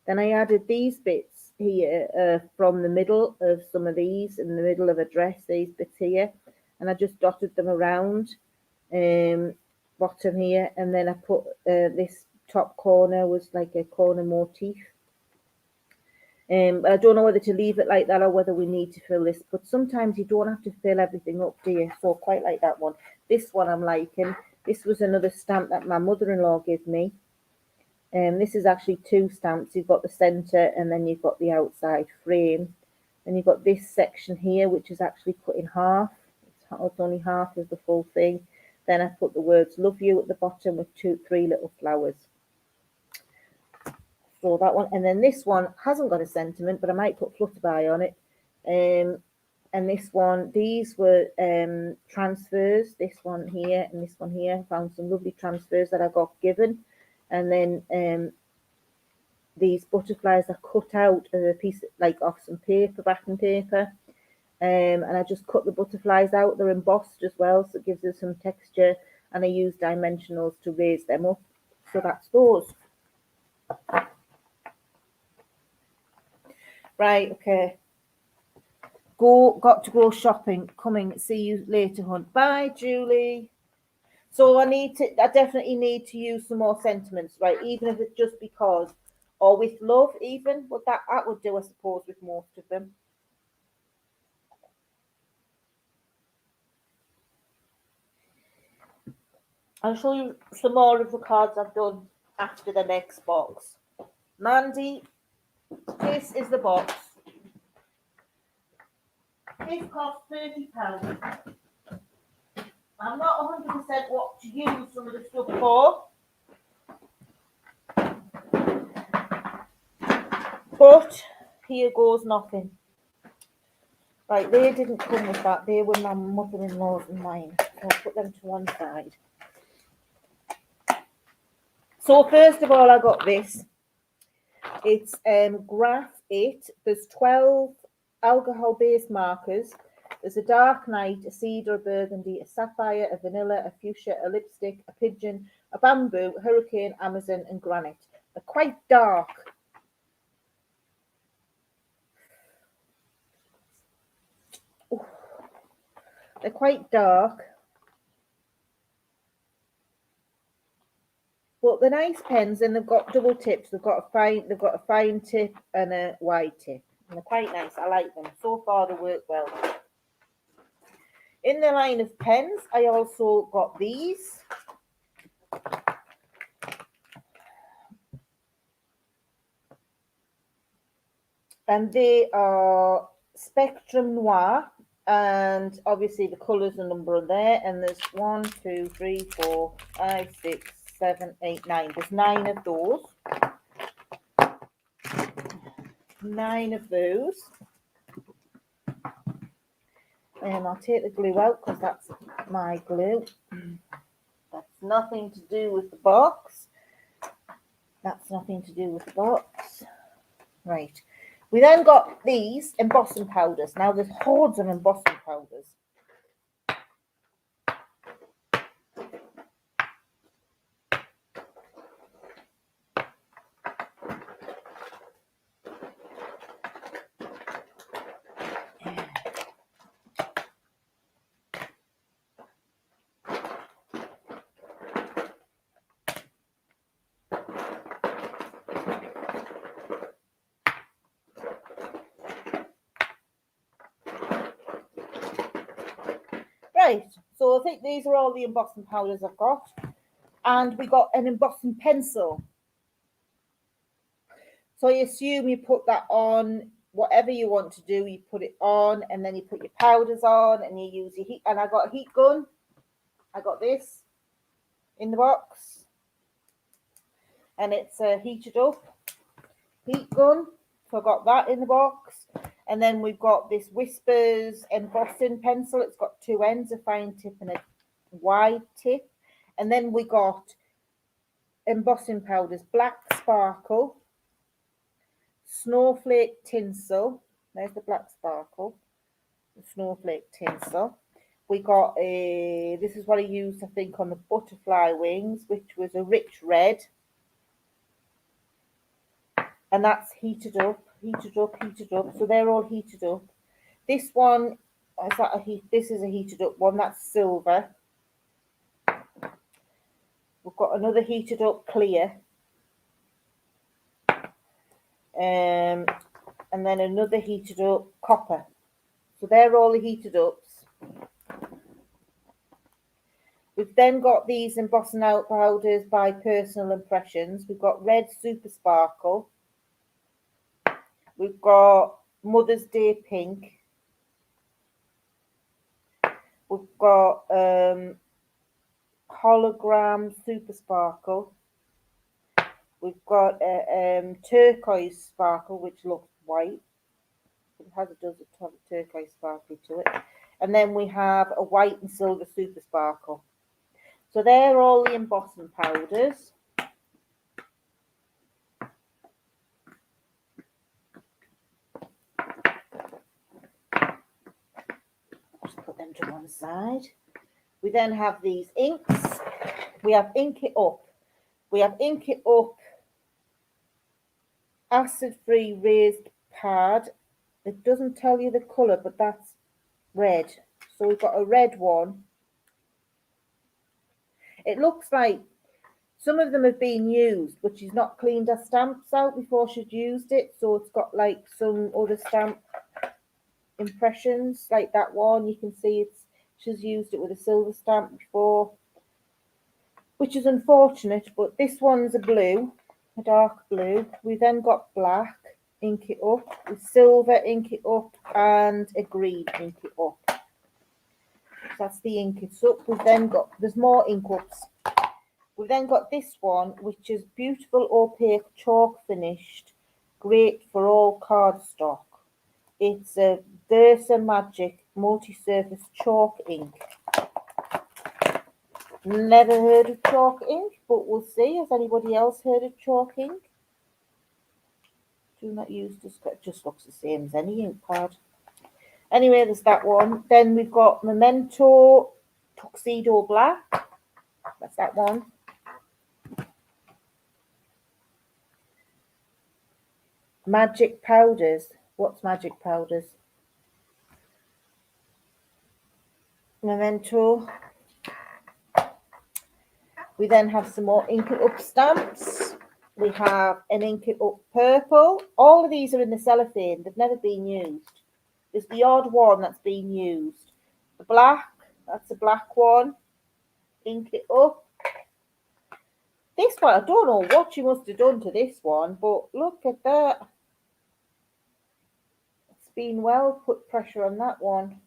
[SPEAKER 1] Then I added these bits here from the middle of some of these, in the middle of a dress, these bits here, and I just dotted them around bottom here, and then I put this top corner was like a corner motif. But I don't know whether to leave it like that or whether we need to fill this, but sometimes you don't have to fill everything up, do you? So quite like that one. This one I'm liking. This was another stamp that my mother-in-law gave me. This is actually two stamps. You've got the center and then you've got the outside frame. And you've got this section here, which is actually cut in half. It's only half of the full thing. Then I put the words love you at the bottom with three little flowers. So that one, and then this one hasn't got a sentiment, but I might put Flutterby on it. And this one, these were transfers, this one here and this one here. Found some lovely transfers that I got given. And then these butterflies are cut out of a piece, like off some paper, backing paper. And I just cut the butterflies out. They're embossed as well, so it gives us some texture. And I use dimensionals to raise them up. So that's those. Right, okay. Got to go shopping. Coming. See you later, hon. Bye, Julie. So I definitely need to use some more sentiments, right? Even if it's just because, or with love, even that would do, I suppose, with most of them. I'll show you some more of the cards I've done after the next box. Mandy, this is the box. This cost £30. I'm not 100% what to use some of the stuff for. But here goes nothing. Right, they didn't come with that. They were my mother-in-law's and mine. So I'll put them to one side. So first of all, I got this. It's Graph It. There's 12 alcohol-based markers. There's a dark night, a cedar, a burgundy, a sapphire, a vanilla, a fuchsia, a lipstick, a pigeon, a bamboo, hurricane, Amazon, and granite. They're quite dark. Ooh. They're quite dark. But they're nice pens, and they've got double tips. They've got a fine tip and a wide tip. And they're quite nice. I like them. So far they work well. In the line of pens, I also got these. And they are Spectrum Noir. And obviously the colours and number are there. And there's 1, 2, 3, 4, 5, 6, 7, 8, 9. There's 9 of those. 9 of those. And I'll take the glue out because that's my glue. That's nothing to do with the box. That's nothing to do with the box. Right. We then got these embossing powders. Now there's hordes of embossing powders. Right, so I think these are all the embossing powders I've got. And we got an embossing pencil. So I assume you put that on, whatever you want to do, you put it on, and then you put your powders on, and you use your heat. And I got a heat gun. I got this in the box. And it's a heated up heat gun. So I got that in the box. And then we've got this Whispers embossing pencil. It's got 2 ends, a fine tip and a wide tip. And then we got embossing powders, Black Sparkle, Snowflake Tinsel. There's the Black Sparkle, the Snowflake Tinsel. We got this is what I used, I think, on the butterfly wings, which was a rich red. And that's heated up. So they're all heated up. This one, this is a heated up one. That's silver. We've got another heated up clear. And then another heated up copper. So they're all the heated ups. We've then got these embossing out powders by Personal Impressions. We've got Red Super Sparkle. We've got Mother's Day Pink. We've got Hologram Super Sparkle. We've got a turquoise sparkle, which looks white. It does have a turquoise sparkle to it. And then we have a white and silver super sparkle. So they're all the embossing powders. Just put them to one side. We then have these inks. We have Ink It Up. We have Ink It Up acid-free raised pad. It doesn't tell you the colour, but that's red. So we've got a red one. It looks like some of them have been used, but she's not cleaned her stamps out before she'd used it. So it's got like some other stamp impressions, like that one. You can see she's used it with a silver stamp before, which is unfortunate, but this one's a blue, a dark blue. We then got black, Ink It Up, with silver, Ink It Up, and a green, Ink It Up. That's the Ink It Up. We've then got, there's more ink ups. We've then got this one, which is beautiful opaque chalk finished, great for all cardstock. It's a Versa Magic multi-surface chalk ink. Never heard of chalk ink, but we'll see. Has anybody else heard of chalk ink? Do not use this. It just looks the same as any ink pad. Anyway, there's that one. Then we've got Memento Tuxedo Black. That's that one. Magic Powders. What's Magic Powders? Memento. We then have some more Ink It Up stamps. We have an Ink It Up purple. All of these are in the cellophane. They've never been used. There's the odd one that's been used. The black, that's a black one. Ink It Up. This one, I don't know what you must have done to this one, but look at that. It's been well put pressure on that one.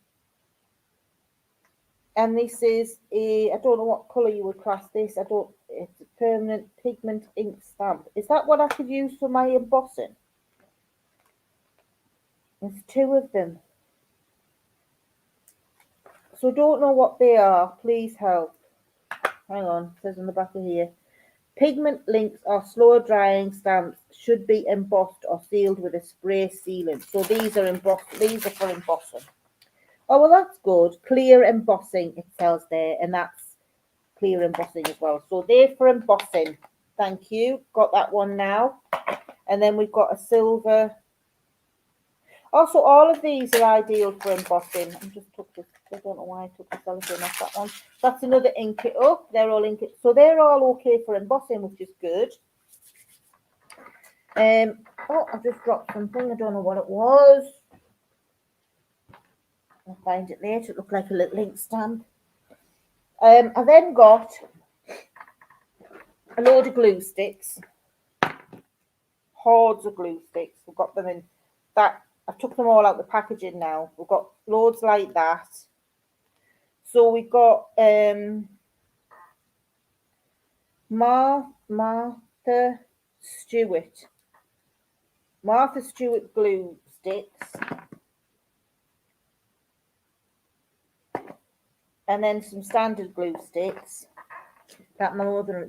[SPEAKER 1] And this is I don't know what colour you would class this. It's a permanent pigment ink stamp. Is that what I could use for my embossing? There's two of them. So don't know what they are. Please help. Hang on, it says on the back of here. Pigment links are slower drying stamps, should be embossed or sealed with a spray sealant. So these are for embossing. Oh, well, that's good. Clear embossing, it tells there, and that's clear embossing as well. So they're for embossing. Thank you. Got that one now. And then we've got a silver. Also, all of these are ideal for embossing. I just took this. I don't know why I took the cellophane off that one. That's another Ink It Up. They're all Ink It. So they're all okay for embossing, which is good. Oh, I just dropped something. I don't know what it was. I'll find it later. It looked like a little ink stamp. I then got a load of glue sticks. Hordes of glue sticks. We've got them in that. I've took them all out the packaging now. We've got loads like that. So we've got Martha Stewart glue sticks. And then some standard glue sticks that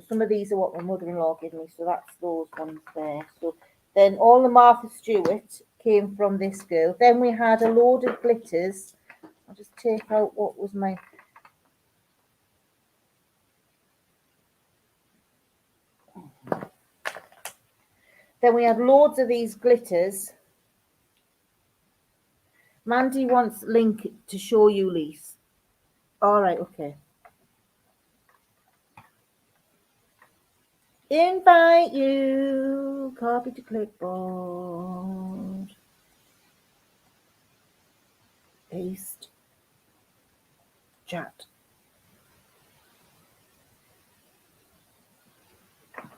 [SPEAKER 1] some of these are what my mother-in-law gave me, so that's those ones there. So then all the Martha Stewart came from this girl. Then we had a load of glitters. I'll just take out what was my... Then we had loads of these glitters. Mandy wants link to show you, Lise. All right, okay. Invite you. Copy to clipboard. Paste. Chat.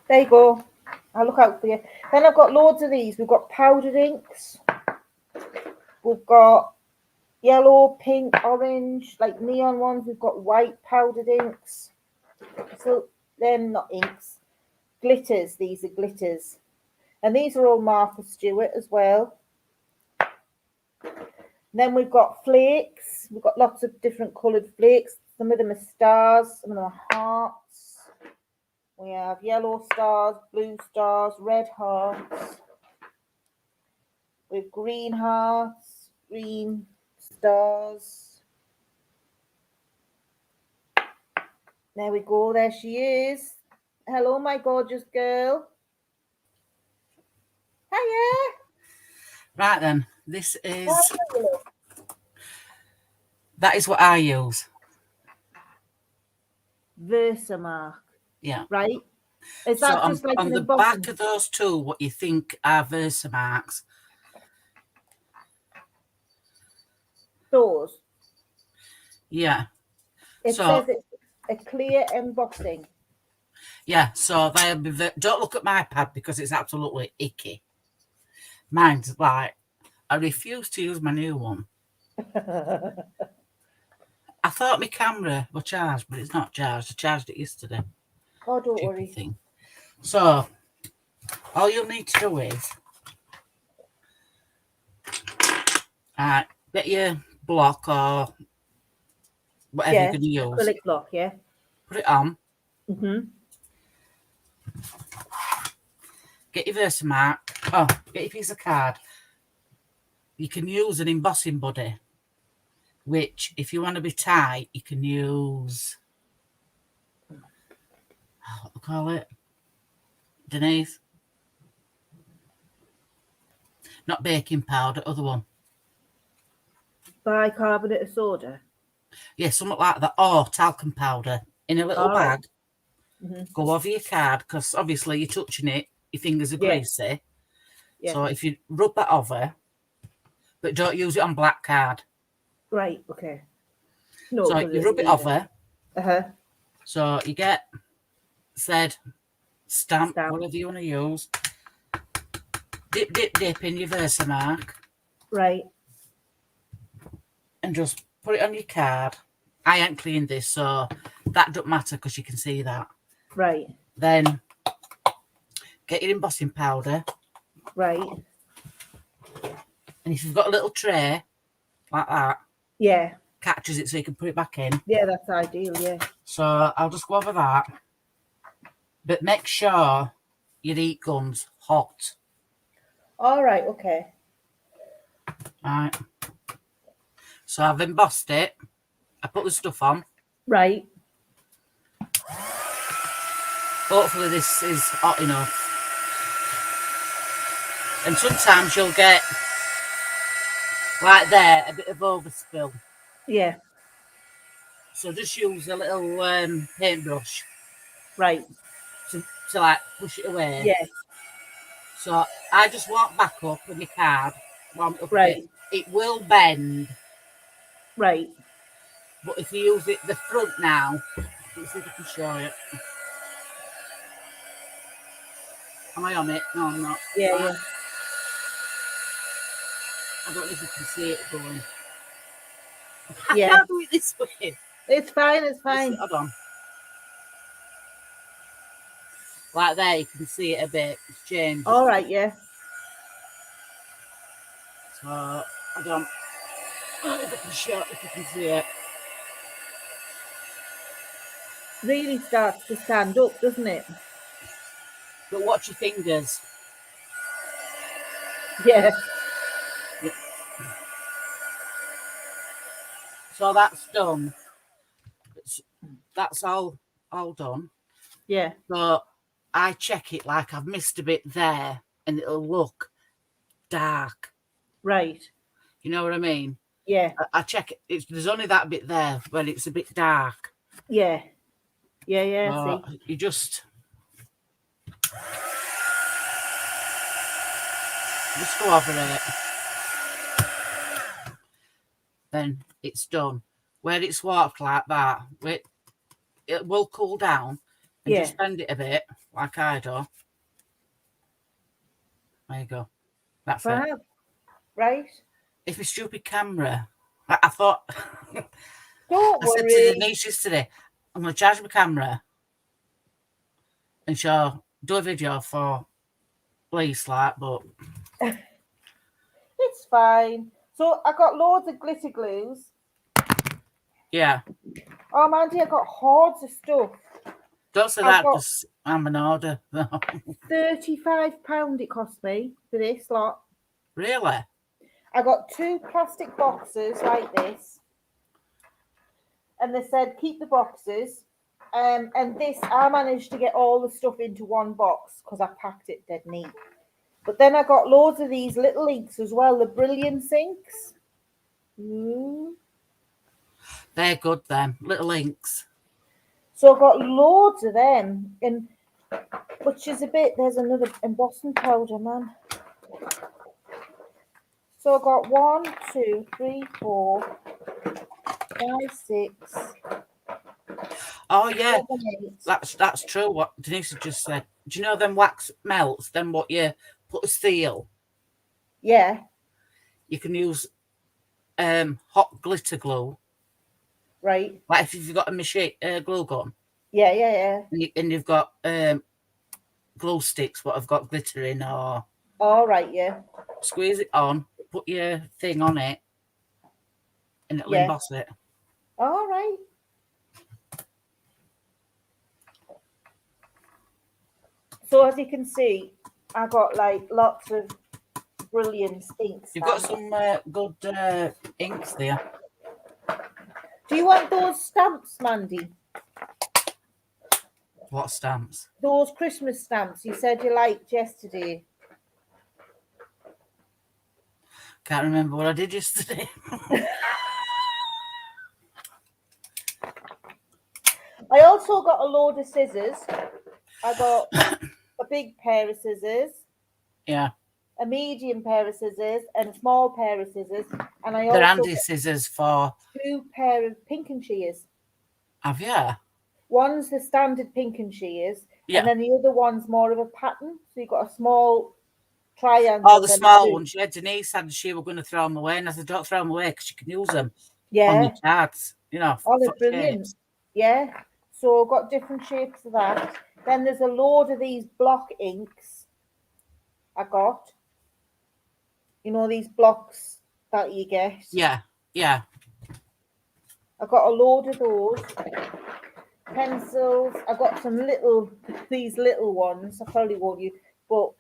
[SPEAKER 1] There you go. I'll look out for you. Then I've got loads of these. We've got powdered inks. We've got yellow, pink, orange, like neon ones. We've got white powdered inks. So they're not inks. glitters. These are glitters. And these are all Martha Stewart as well. Then we've got flakes. We've got lots of different coloured flakes. Some of them are stars, some of them are hearts. We have yellow stars, blue stars, red hearts. With green hearts, green stars. There we go, there she is. Hello, my gorgeous girl. Hiya.
[SPEAKER 2] Right then, this is, that is what I use.
[SPEAKER 1] Versamark.
[SPEAKER 2] Yeah.
[SPEAKER 1] Right? Is that
[SPEAKER 2] so
[SPEAKER 1] just like
[SPEAKER 2] on
[SPEAKER 1] an
[SPEAKER 2] the
[SPEAKER 1] embossing?
[SPEAKER 2] back of those two, what you think are Versamarks?
[SPEAKER 1] Those.
[SPEAKER 2] Yeah.
[SPEAKER 1] It says it's a clear embossing.
[SPEAKER 2] Yeah, so they'll be. Don't look at my pad because it's absolutely icky. Mine's like, I refuse to use my new one. I thought my camera was charged, but it's not charged. I charged it yesterday.
[SPEAKER 1] Oh, don't worry.
[SPEAKER 2] Thing. So, all you'll need to do is get your block or whatever you're going to use.
[SPEAKER 1] Acrylic block, yeah.
[SPEAKER 2] Put it on.
[SPEAKER 1] Mm-hmm.
[SPEAKER 2] Get your Versamark. Oh, get your piece of card. You can use an embossing buddy, which, if you want to be tight, you can use, what do I call it? Denise? Not baking powder, other one.
[SPEAKER 1] Bicarbonate of soda?
[SPEAKER 2] Yeah, something like that. Or talcum powder in a little bag.
[SPEAKER 1] Mm-hmm.
[SPEAKER 2] Go over your card, because obviously you're touching it, your fingers are greasy. Yeah. So if you rub that over, but don't use it on black card.
[SPEAKER 1] Right, okay. No,
[SPEAKER 2] so you rub it over. So you get said stamp, whatever you want to use. Dip, dip, dip in your Versamark.
[SPEAKER 1] Right.
[SPEAKER 2] And just put it on your card. I ain't cleaned this, so that doesn't matter because you can see that.
[SPEAKER 1] Right.
[SPEAKER 2] Then get your embossing powder.
[SPEAKER 1] Right.
[SPEAKER 2] And if you've got a little tray like that,
[SPEAKER 1] yeah,
[SPEAKER 2] catches it so you can put it back in.
[SPEAKER 1] Yeah, that's ideal, yeah.
[SPEAKER 2] So I'll just go over that. But make sure your heat gun's hot.
[SPEAKER 1] All right, okay.
[SPEAKER 2] Right. So I've embossed it. I put the stuff on.
[SPEAKER 1] Right.
[SPEAKER 2] Hopefully this is hot enough. And sometimes you'll get, like there, a bit of overspill.
[SPEAKER 1] Yeah.
[SPEAKER 2] So just use a little paintbrush.
[SPEAKER 1] Right.
[SPEAKER 2] To like push it away.
[SPEAKER 1] Yeah.
[SPEAKER 2] So I just walk back up with my card.
[SPEAKER 1] Right.
[SPEAKER 2] It will bend.
[SPEAKER 1] Right.
[SPEAKER 2] But if you use it the front now, let's see if I can show you. Am I on it? No, I'm not.
[SPEAKER 1] Yeah, yeah.
[SPEAKER 2] I don't know if you can see it going.
[SPEAKER 1] Yeah.
[SPEAKER 2] I can't do it this way.
[SPEAKER 1] It's fine, it's fine.
[SPEAKER 2] Hold on. Like there, you can see it a bit. It's changed.
[SPEAKER 1] All right, yeah.
[SPEAKER 2] So, I don't know if I can show if you can see it.
[SPEAKER 1] Really starts to stand up, doesn't it?
[SPEAKER 2] But watch your fingers.
[SPEAKER 1] Yeah.
[SPEAKER 2] So that's done. That's all done.
[SPEAKER 1] Yeah.
[SPEAKER 2] So I check it like I've missed a bit there and it'll look dark.
[SPEAKER 1] Right.
[SPEAKER 2] You know what I mean?
[SPEAKER 1] Yeah.
[SPEAKER 2] I check it. There's only that bit there where it's a bit dark.
[SPEAKER 1] Yeah. Yeah, yeah, see.
[SPEAKER 2] You just go over it. Then it's done. Where it's warped like that, it will cool down and just bend it a bit, like I do. There you go. That's it.
[SPEAKER 1] Right.
[SPEAKER 2] If my stupid camera, I thought,
[SPEAKER 1] don't
[SPEAKER 2] I
[SPEAKER 1] worry.
[SPEAKER 2] said to Denise yesterday, I'm going to charge my camera and show do a video for police, like, but
[SPEAKER 1] It's fine. So I got loads of glitter glues.
[SPEAKER 2] yeah.
[SPEAKER 1] Oh, Mandy, I got hordes of stuff.
[SPEAKER 2] Don't say
[SPEAKER 1] I've
[SPEAKER 2] that
[SPEAKER 1] got
[SPEAKER 2] because I'm an order.
[SPEAKER 1] £35 it cost me for this lot.
[SPEAKER 2] Really?
[SPEAKER 1] I got 2 plastic boxes like this. And they said, keep the boxes. And this, I managed to get all the stuff into one box because I packed it dead neat. But then I got loads of these little inks as well, the Brilliance inks.
[SPEAKER 2] They're good, them. Little inks.
[SPEAKER 1] So I got loads of them. And which is a bit, there's another embossing powder, man. So I got 1, 2, 3, 4, 5, 6.
[SPEAKER 2] Oh, yeah.
[SPEAKER 1] 7, 8.
[SPEAKER 2] That's true, what Denise had just said. Do you know them wax melts? Then what you put a seal?
[SPEAKER 1] Yeah.
[SPEAKER 2] You can use hot glitter glue.
[SPEAKER 1] Right.
[SPEAKER 2] Like if you've got a machine glue gun.
[SPEAKER 1] Yeah.
[SPEAKER 2] And you've got glue sticks what have got glitter in, or
[SPEAKER 1] All right, yeah.
[SPEAKER 2] squeeze it on, put your thing on it, and it'll
[SPEAKER 1] Yeah.
[SPEAKER 2] emboss it.
[SPEAKER 1] All right. So as you can see, I got like lots of brilliant inks.
[SPEAKER 2] You've got some good inks there.
[SPEAKER 1] Do you want those stamps, Mandy?
[SPEAKER 2] What stamps?
[SPEAKER 1] Those Christmas stamps you said you liked yesterday.
[SPEAKER 2] Can't remember what I did yesterday.
[SPEAKER 1] I also got a load of scissors. I got a big pair of scissors.
[SPEAKER 2] Yeah.
[SPEAKER 1] A medium pair of scissors and a small pair of scissors. And I
[SPEAKER 2] They're
[SPEAKER 1] also
[SPEAKER 2] handy scissors for...
[SPEAKER 1] 2 pair of pink and shears.
[SPEAKER 2] Have you?
[SPEAKER 1] One's the standard pink and shears,
[SPEAKER 2] Yeah.
[SPEAKER 1] and then the other one's more of a pattern. So you've got a small triangle.
[SPEAKER 2] Oh, the small ones. Yeah, Denise said she were going to throw them away, and I said, don't throw them away because you can use them on your cards, you know.
[SPEAKER 1] Oh, they're brilliant.
[SPEAKER 2] Shapes.
[SPEAKER 1] Yeah. So I've got different shapes of that. Then there's a load of these block inks I got. You know, these blocks that you get.
[SPEAKER 2] Yeah.
[SPEAKER 1] I got a load of those. Pencils. I got some these little ones. I probably won't use, but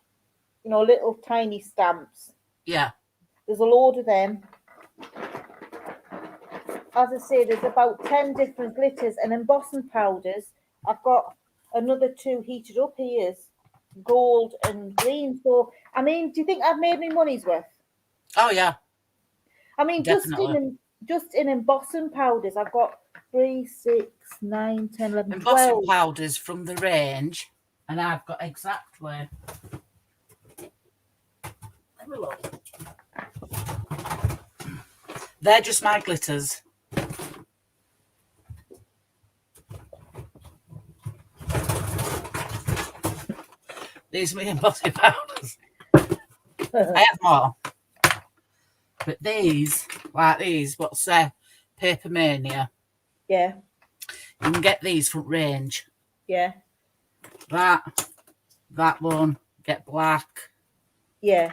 [SPEAKER 1] you know, little tiny stamps.
[SPEAKER 2] Yeah.
[SPEAKER 1] There's a load of them. As I say, there's about 10 different glitters and embossing powders. I've got another 2 heated up here, gold and green. So, I mean, do you think I've made my money's worth?
[SPEAKER 2] Oh, yeah.
[SPEAKER 1] I mean,
[SPEAKER 2] definitely.
[SPEAKER 1] just in embossing powders, I've got 3, 6, 9, 10, 11,
[SPEAKER 2] Embossing
[SPEAKER 1] 12.
[SPEAKER 2] powders from the range, and I've got exactly... Let me look. They're just my glitters. These are my embossing powders. I have more. But these, like these, what's Paper Mania?
[SPEAKER 1] Yeah.
[SPEAKER 2] You can get these from range.
[SPEAKER 1] Yeah.
[SPEAKER 2] That one, get black.
[SPEAKER 1] Yeah.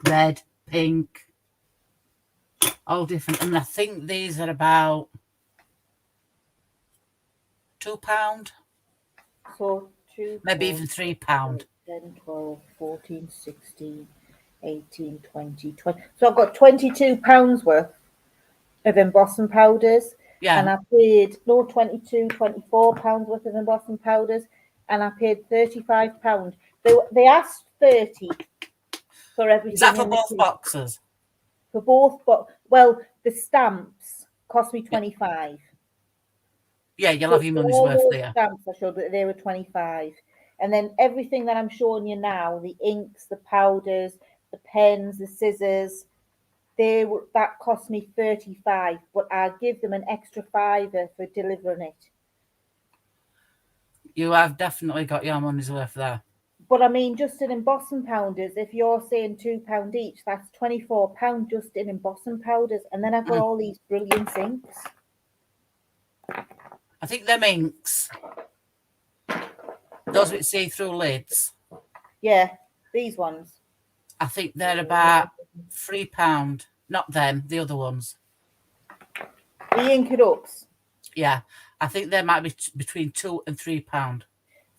[SPEAKER 2] Red, pink. All different. And I think these are about £2.
[SPEAKER 1] So 2,
[SPEAKER 2] Maybe even £3.
[SPEAKER 1] 10, 12, 14, 16, 18, 20, 20. So I've got £22 worth of embossing powders.
[SPEAKER 2] Yeah.
[SPEAKER 1] And I paid, no, 22, £24 worth of embossing powders. And I paid £35. They asked 30 for everything.
[SPEAKER 2] Is that for both boxes?
[SPEAKER 1] For both, but well, the stamps cost me 25.
[SPEAKER 2] Yeah, you'll have your money's worth there.
[SPEAKER 1] Stamps I showed, but they were 25. And then everything that I'm showing you now, the inks, the powders, the pens, the scissors, that cost me 35, but I give them an extra £5 for delivering it.
[SPEAKER 2] You have definitely got your money's worth there.
[SPEAKER 1] But I mean, just in embossing powders, if you're saying £2 each, that's £24 just in embossing powders. And then I've got all these brilliant inks.
[SPEAKER 2] I think them inks Those with see-through lids,
[SPEAKER 1] Yeah, these ones.
[SPEAKER 2] I think they're about £3. Not them, the other ones.
[SPEAKER 1] The Ink It Ups.
[SPEAKER 2] Yeah, I think they might be between £2 and £3.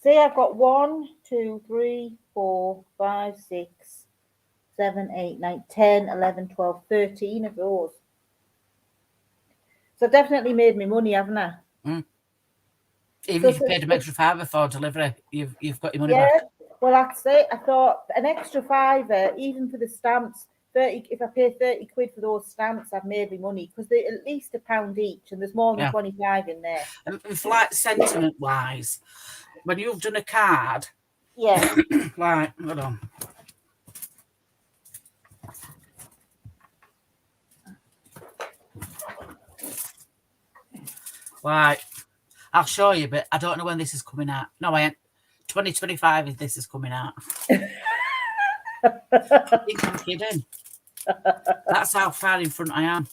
[SPEAKER 1] See, I've got 1, 2, 3, 4, 5, 6, 7, 8, 9, 10, 11, 12, 13 of those. So I've definitely made me money, haven't I?
[SPEAKER 2] Even if you paid an extra £5 for delivery, you've got your money back.
[SPEAKER 1] Well, that's it. I thought an extra £5, even for the stamps, 30. If I pay 30 quid for those stamps, I've made me money because they're at least £1 each, and there's more than 25 in there.
[SPEAKER 2] And for like sentiment wise, when you've done a card, like hold on. Like, I'll show you, but I don't know when this is coming out. No, I ain't. 2025 is this is coming out. I think I'm kidding. That's how far in front I am.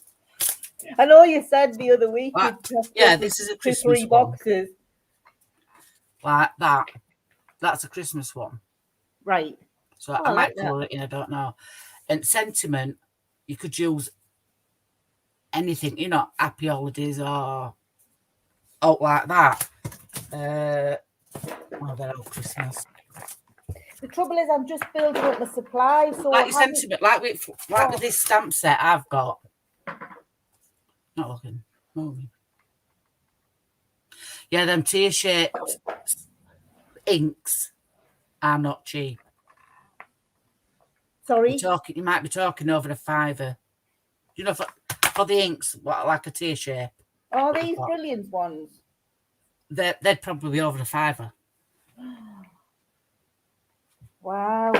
[SPEAKER 1] I know you said the other week.
[SPEAKER 2] This is a Christmas
[SPEAKER 1] 3 boxes.
[SPEAKER 2] Like that. That's a Christmas one.
[SPEAKER 1] Right.
[SPEAKER 2] So I might colour it in, I don't know. And sentiment, you could use anything, you know, happy holidays or like that. They're all Christmas.
[SPEAKER 1] The trouble is, I'm just building up my supply. So
[SPEAKER 2] like your sentiment, like with this stamp set I've got. Not looking. Moving. Yeah, them tear-shaped inks are not cheap.
[SPEAKER 1] Sorry?
[SPEAKER 2] You might be talking over a £5. You know, for the inks, like a tear shape.
[SPEAKER 1] Are these Brilliance ones?
[SPEAKER 2] They'd probably be over a £5.
[SPEAKER 1] Wow.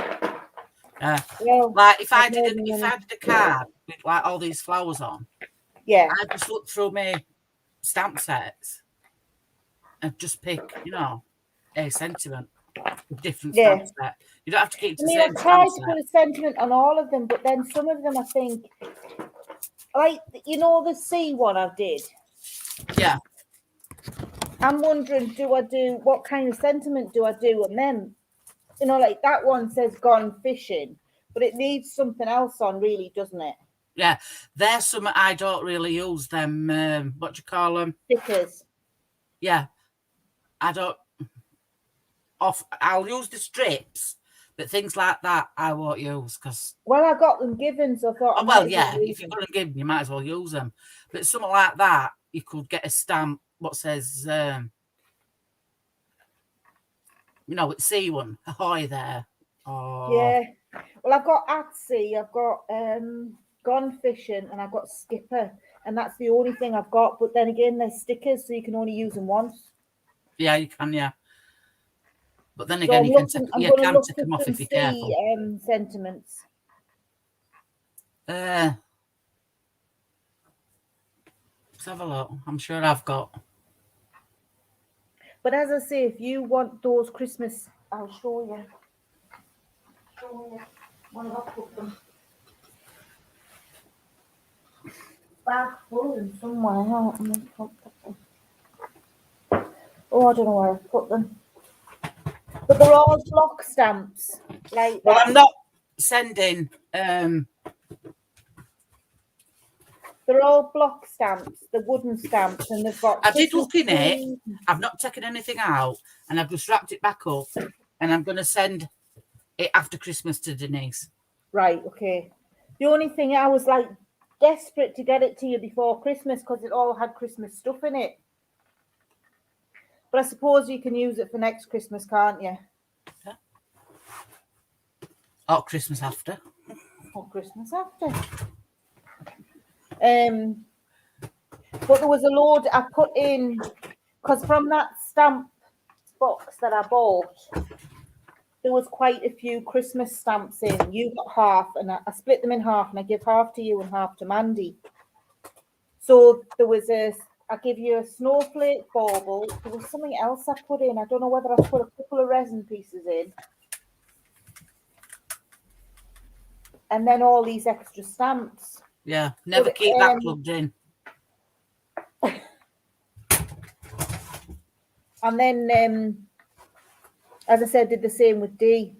[SPEAKER 2] Well, like if I did a card with like all these flowers on, I'd just look through my stamp sets and just pick, you know, a sentiment with different stamp set. You don't have to keep the same
[SPEAKER 1] I tried to put a sentiment on all of them, but then some of them I think, like, you know, the C one I did.
[SPEAKER 2] Yeah.
[SPEAKER 1] I'm wondering, what kind of sentiment do I do? And then, you know, like that one says gone fishing, but it needs something else on, really, doesn't it?
[SPEAKER 2] Yeah, there's some I don't really use them. What do you call them?
[SPEAKER 1] Stickers.
[SPEAKER 2] Yeah, I don't. I'll use the strips, but things like that I won't use because.
[SPEAKER 1] Well, I got them given, so I thought.
[SPEAKER 2] If you've got them given, you might as well use them. But something like that, you could get a stamp what says, you know, it's C1, ahoy there.
[SPEAKER 1] Yeah. Well, I've got at sea, I've got gone fishing, and I've got skipper, and that's the only thing I've got. But then again, they're stickers, so you can only use them once.
[SPEAKER 2] Yeah, you can, yeah. But then again, you can take them off if you're careful.
[SPEAKER 1] Sentiments.
[SPEAKER 2] Let's have a look. I'm sure I've got.
[SPEAKER 1] But as I say, if you want those Christmas, I'll show you. Where have I put them? Back full them somewhere. Oh, I don't know where I put them. But they're all block stamps. Like
[SPEAKER 2] well, I'm not sending.
[SPEAKER 1] They're all block stamps, the wooden stamps, and they've got.
[SPEAKER 2] I did look in it. I've not taken anything out, and I've just wrapped it back up, and I'm going to send it after Christmas to Denise.
[SPEAKER 1] Right. Okay. The only thing I was like desperate to get it to you before Christmas because it all had Christmas stuff in it. But I suppose you can use it for next Christmas, can't you?
[SPEAKER 2] Yeah. Or Christmas after.
[SPEAKER 1] Or Christmas after. But there was a load I put in because from that stamp box that I bought, there was quite a few Christmas stamps in. You got half, and I split them in half, and I give half to you and half to Mandy. So there was I give you a snowflake bauble. There was something else I put in. I don't know whether I put a couple of resin pieces in. And then all these extra stamps.
[SPEAKER 2] Yeah, never keep that plugged in.
[SPEAKER 1] And then as I said, did the same with Dee.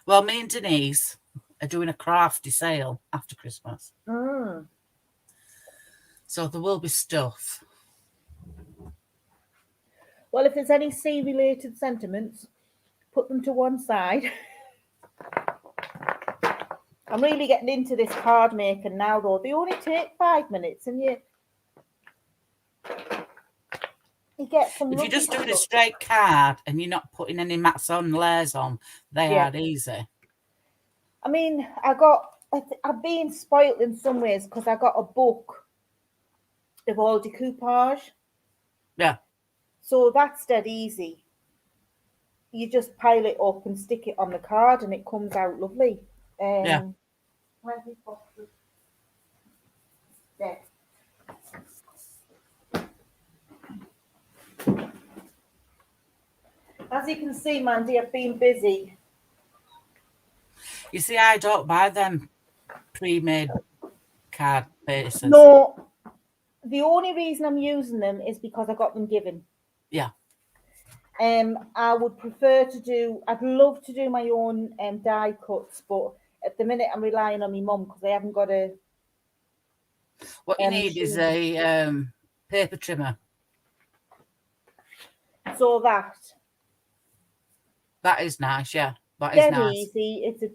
[SPEAKER 2] Well, me and Denise are doing a crafty sale after Christmas. So there will be stuff.
[SPEAKER 1] Well, if there's any sea-related sentiments, put them to one side. I'm really getting into this card making now, though. They only take 5 minutes, and you get some.
[SPEAKER 2] If you're just doing a straight card and you're not putting any mats on, layers on, they are easy.
[SPEAKER 1] I mean, I've been spoilt in some ways because I got a book of all decoupage.
[SPEAKER 2] Yeah.
[SPEAKER 1] So that's dead easy. You just pile it up and stick it on the card, and it comes out lovely.
[SPEAKER 2] Yeah.
[SPEAKER 1] Where's this box? There. As you can see, Mandy, I've been busy.
[SPEAKER 2] You see, I don't buy them pre-made card bases.
[SPEAKER 1] No, the only reason I'm using them is because I got them given.
[SPEAKER 2] Yeah.
[SPEAKER 1] I would prefer to do. I'd love to do my own die cuts, but at the minute I'm relying on my mum because I haven't got a.
[SPEAKER 2] What you need is a paper trimmer.
[SPEAKER 1] So that
[SPEAKER 2] is nice, yeah. That
[SPEAKER 1] is
[SPEAKER 2] nice.
[SPEAKER 1] Easy. It's a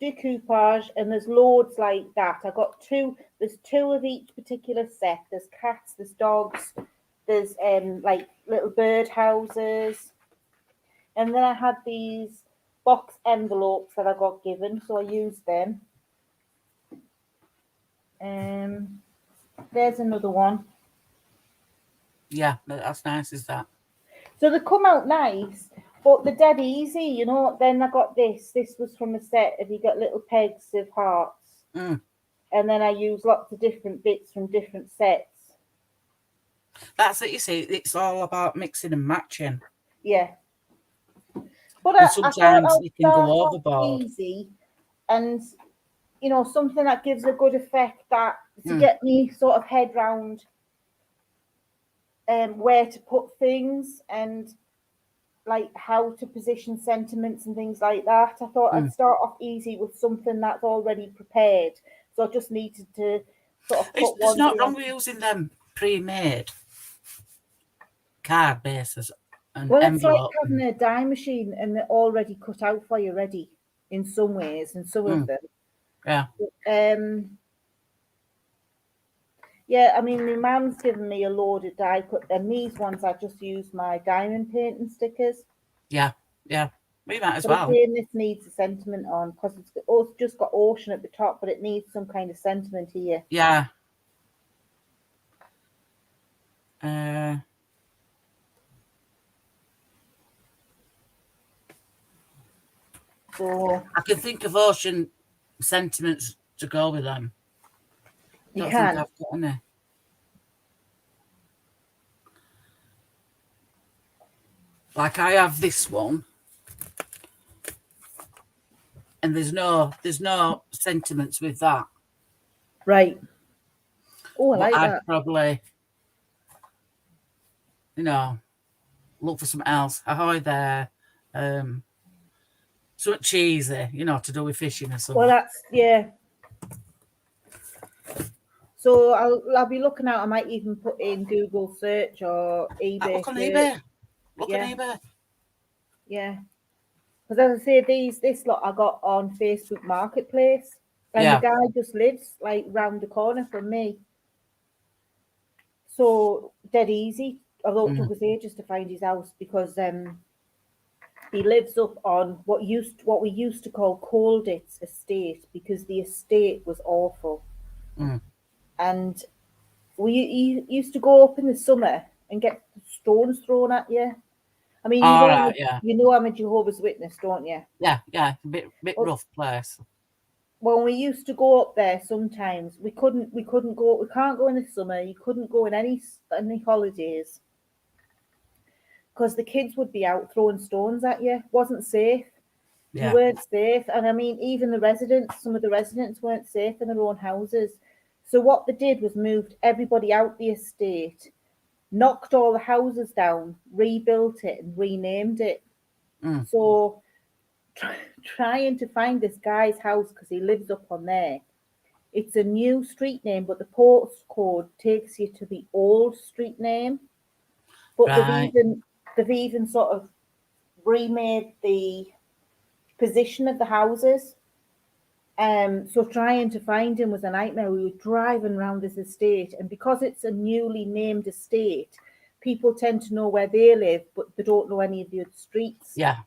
[SPEAKER 1] decoupage, and there's loads like that. I got two. There's 2 of each particular set. There's cats. There's dogs. There's like little bird houses, and then I had these box envelopes that I got given, so I used them. There's another one.
[SPEAKER 2] Yeah, that's nice, is that?
[SPEAKER 1] So they come out nice, but they're dead easy, you know. Then I got this. This was from a set of, you got little pegs of hearts. And then I use lots of different bits from different sets.
[SPEAKER 2] That's it, you see. It's all about mixing and matching.
[SPEAKER 1] Yeah. But
[SPEAKER 2] sometimes you can go overboard.
[SPEAKER 1] Easy, and you know, something that gives a good effect, that to get me sort of head round where to put things and like how to position sentiments and things like that. I thought I'd start off easy with something that's already prepared. So I just needed to sort of put
[SPEAKER 2] It's not wrong with using them pre-made card bases.
[SPEAKER 1] Well, it's like having a die machine, and they're already cut out for you, ready in some ways, and some of them.
[SPEAKER 2] Yeah.
[SPEAKER 1] Yeah, I mean, my mum's given me a load of die cut, and these ones I just use my diamond painting stickers.
[SPEAKER 2] Yeah, yeah. We might as well.
[SPEAKER 1] Again, this needs a sentiment on because it's just got ocean at the top, but it needs some kind of sentiment here.
[SPEAKER 2] Yeah.
[SPEAKER 1] So
[SPEAKER 2] I can think of ocean sentiments to go with them.
[SPEAKER 1] You can.
[SPEAKER 2] Think I've got any. Like I have this one, and there's no sentiments with that.
[SPEAKER 1] Right. Oh, I like
[SPEAKER 2] I'd
[SPEAKER 1] that.
[SPEAKER 2] probably, look for something else. Ahoy there. Something cheesy, to do with fishing or something.
[SPEAKER 1] Well, that's, yeah. So I'll be looking out. I might even put in Google search or eBay.
[SPEAKER 2] Look on eBay. Look on eBay.
[SPEAKER 1] Yeah. Because as I say, this lot I got on Facebook Marketplace. And the guy just lives like round the corner from me. So dead easy. Although it took us ages to find his house because he lives up on what we used to call Colditz Estate, because the estate was awful. And we used to go up in the summer and get stones thrown at you. I mean, you know I'm a Jehovah's Witness, don't you?
[SPEAKER 2] Yeah, a bit rough place.
[SPEAKER 1] Well, we used to go up there sometimes. We can't go in the summer. You couldn't go in any holidays because the kids would be out throwing stones at you. It wasn't safe. Yeah. You weren't safe. And I mean, even some of the residents weren't safe in their own houses. So what they did was moved everybody out the estate, knocked all the houses down, rebuilt it and renamed it. So trying to find this guy's house because he lives up on there. It's a new street name, but the postcode takes you to the old street name. But they've even sort of remade the position of the houses. So trying to find him was a nightmare. We were driving around this estate, and because it's a newly named estate, people tend to know where they live, but they don't know any of the other streets.
[SPEAKER 2] Yeah.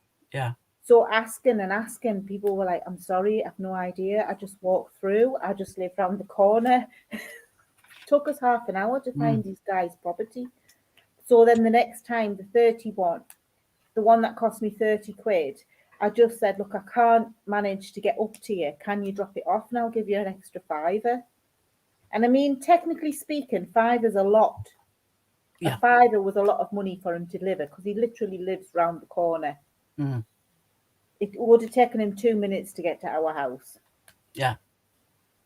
[SPEAKER 1] So asking, people were like, I'm sorry, I've no idea. I just walked through. I just live round the corner. Took us half an hour to find this guy's property. So then the next time, the 31, the one that cost me 30 quid, I just said, look, I can't manage to get up to you. Can you drop it off and I'll give you an extra £5? And I mean, technically speaking, £5 is a lot.
[SPEAKER 2] Yeah.
[SPEAKER 1] A £5 was a lot of money for him to deliver because he literally lives round the corner. It would have taken him 2 minutes to get to our house.
[SPEAKER 2] Yeah.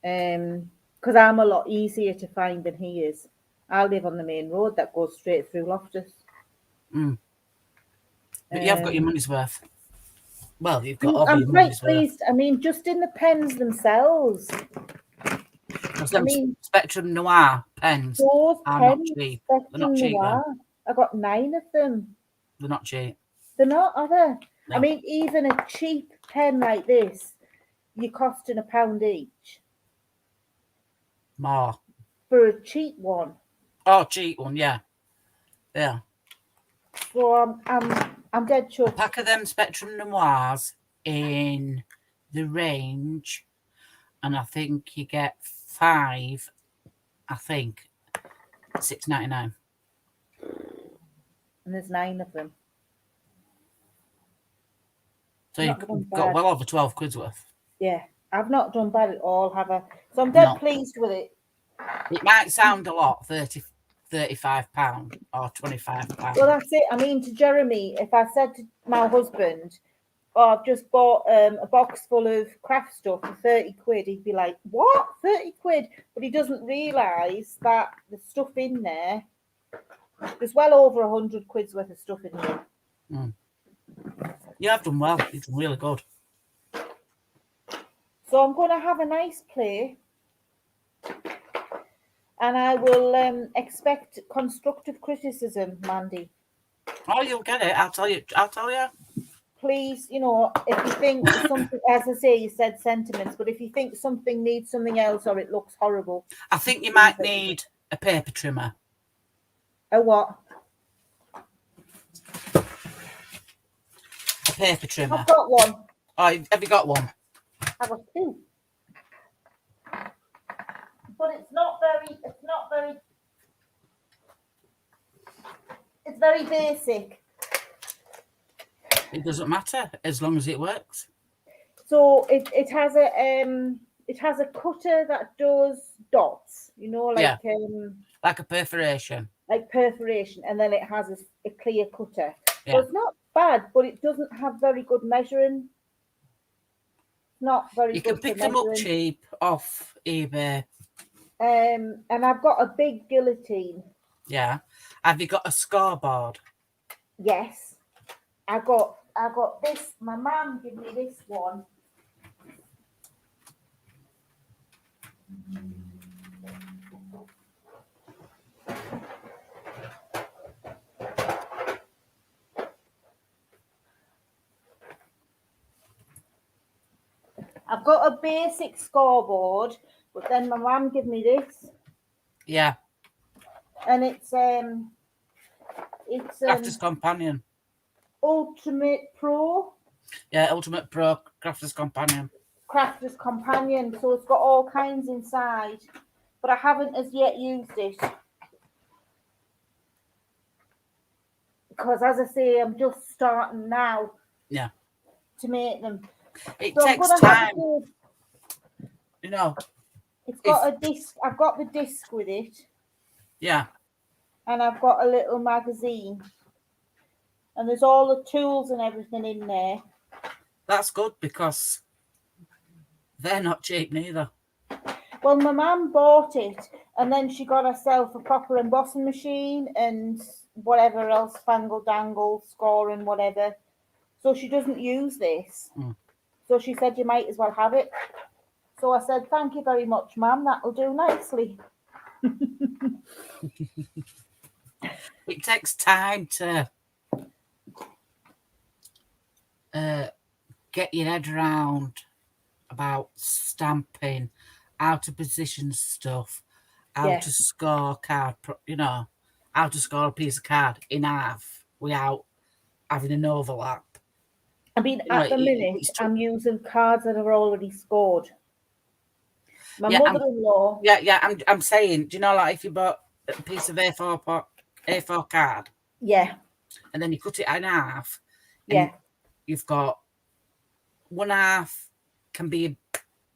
[SPEAKER 1] Because I'm a lot easier to find than he is. I live on the main road that goes straight through Loftus.
[SPEAKER 2] But you have got your money's worth. Well, you've got all
[SPEAKER 1] I'm
[SPEAKER 2] your
[SPEAKER 1] quite
[SPEAKER 2] money's
[SPEAKER 1] pleased.
[SPEAKER 2] worth.
[SPEAKER 1] I mean, just in the pens themselves.
[SPEAKER 2] I mean, Spectrum Noir pens
[SPEAKER 1] those
[SPEAKER 2] are
[SPEAKER 1] pens,
[SPEAKER 2] not cheap.
[SPEAKER 1] Spectrum
[SPEAKER 2] They're not cheap.
[SPEAKER 1] Noir, I got 9 of them.
[SPEAKER 2] They're not cheap.
[SPEAKER 1] They're not, are they?
[SPEAKER 2] No.
[SPEAKER 1] I mean, even a cheap pen like this, you're costing £1 each.
[SPEAKER 2] More.
[SPEAKER 1] For a cheap one.
[SPEAKER 2] Oh, cheap one, yeah. Yeah.
[SPEAKER 1] So I'm dead sure.
[SPEAKER 2] A pack of them Spectrum Noirs in the range, and I think you get 5, I think, $6.99.
[SPEAKER 1] And there's 9 of them.
[SPEAKER 2] So you've got well over 12 quid's worth.
[SPEAKER 1] Yeah, I've not done bad at all, have I? So I'm dead pleased with it.
[SPEAKER 2] It might sound a lot, £35 or £25.
[SPEAKER 1] Well, that's it. I mean, to Jeremy, if I said to my husband, oh, I've just bought a box full of craft stuff for 30 quid, he'd be like, what? 30 quid? But he doesn't realise that the stuff in there, there's well over 100 quid's worth of stuff in here.
[SPEAKER 2] You have done well. You've done really good.
[SPEAKER 1] So I'm going to have a nice play. And I will expect constructive criticism, Mandy.
[SPEAKER 2] Oh, you'll get it. I'll tell you.
[SPEAKER 1] Please, if you think something, as I say, you said sentiments, but if you think something needs something else or it looks horrible.
[SPEAKER 2] I think you might need a paper trimmer.
[SPEAKER 1] A what?
[SPEAKER 2] A paper trimmer.
[SPEAKER 1] I've got one.
[SPEAKER 2] Oh, have you got one?
[SPEAKER 1] I've got 2. But it's very basic.
[SPEAKER 2] It doesn't matter as long as it works.
[SPEAKER 1] So it has a cutter that does dots,
[SPEAKER 2] like a perforation.
[SPEAKER 1] Like perforation, and then it has a clear cutter.
[SPEAKER 2] Yeah.
[SPEAKER 1] So it's not bad, but it doesn't have very good measuring. Not very good.
[SPEAKER 2] You can pick them up cheap off eBay.
[SPEAKER 1] And I've got a big guillotine.
[SPEAKER 2] Yeah. Have you got a scoreboard?
[SPEAKER 1] Yes. I got this. My mum gave me this one. I've got a basic scoreboard, but then my mum gave me this.
[SPEAKER 2] Yeah.
[SPEAKER 1] And it's
[SPEAKER 2] Crafter's Companion.
[SPEAKER 1] Ultimate Pro.
[SPEAKER 2] Yeah, Ultimate Pro Crafter's Companion.
[SPEAKER 1] Crafter's Companion. So it's got all kinds inside, but I haven't as yet used it. Because as I say, I'm just starting now.
[SPEAKER 2] Yeah.
[SPEAKER 1] To make them.
[SPEAKER 2] It takes time.
[SPEAKER 1] It's got a disc. I've got the disc with it.
[SPEAKER 2] Yeah.
[SPEAKER 1] And I've got a little magazine. And there's all the tools and everything in there.
[SPEAKER 2] That's good because they're not cheap neither.
[SPEAKER 1] Well, my mum bought it and then she got herself a proper embossing machine and whatever else, fangle dangle, scoring, whatever. So she doesn't use this. So she said, you might as well have it. So I said, thank you very much, ma'am. That'll do nicely.
[SPEAKER 2] It takes time to get your head around about stamping, how to position stuff, how to score card, you know, how to score a piece of card in half without having an overlap.
[SPEAKER 1] I mean, at the minute, I'm using cards that are already scored. My mother-in-law.
[SPEAKER 2] I'm saying, do you know, like if you bought a piece of A4 card, and then you cut it in half, and you've got one half can be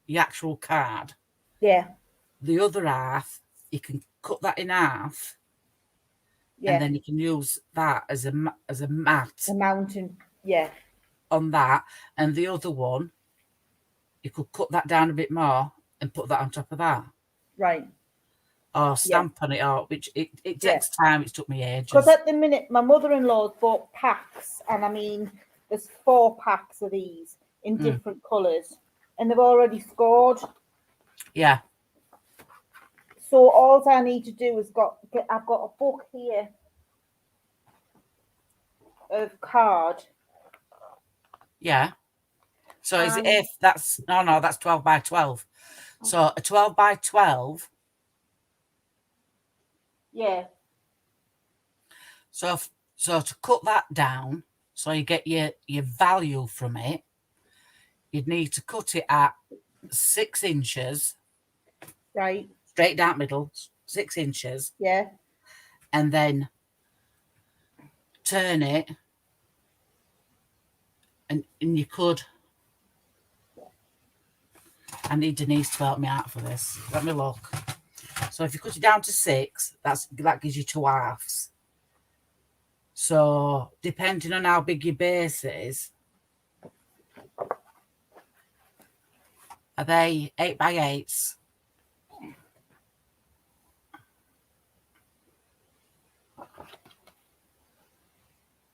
[SPEAKER 2] the actual card, the other half you can cut that in half, and then you can use that as a mat,
[SPEAKER 1] a mountain,
[SPEAKER 2] on that, and the other one you could cut that down a bit more and put that on top of that,
[SPEAKER 1] right,
[SPEAKER 2] or stamp on it, or which it takes time. It took me ages.
[SPEAKER 1] Because at the minute, my mother-in-law's bought packs, and I mean, there's 4 packs of these in different colours, and they've already scored.
[SPEAKER 2] Yeah.
[SPEAKER 1] So all I need to do is I've got a book here of card.
[SPEAKER 2] Yeah. So is it if that's no, that's 12 by 12. So a 12 by 12.
[SPEAKER 1] Yeah.
[SPEAKER 2] So to cut that down, so you get your value from it, you'd need to cut it at 6 inches.
[SPEAKER 1] Right.
[SPEAKER 2] Straight down middle, 6 inches.
[SPEAKER 1] Yeah.
[SPEAKER 2] And then turn it, and you could. I need Denise to help me out for this. Let me look. So if you cut it down to 6, that gives you 2 halves. So depending on how big your base is, are they 8 by 8s?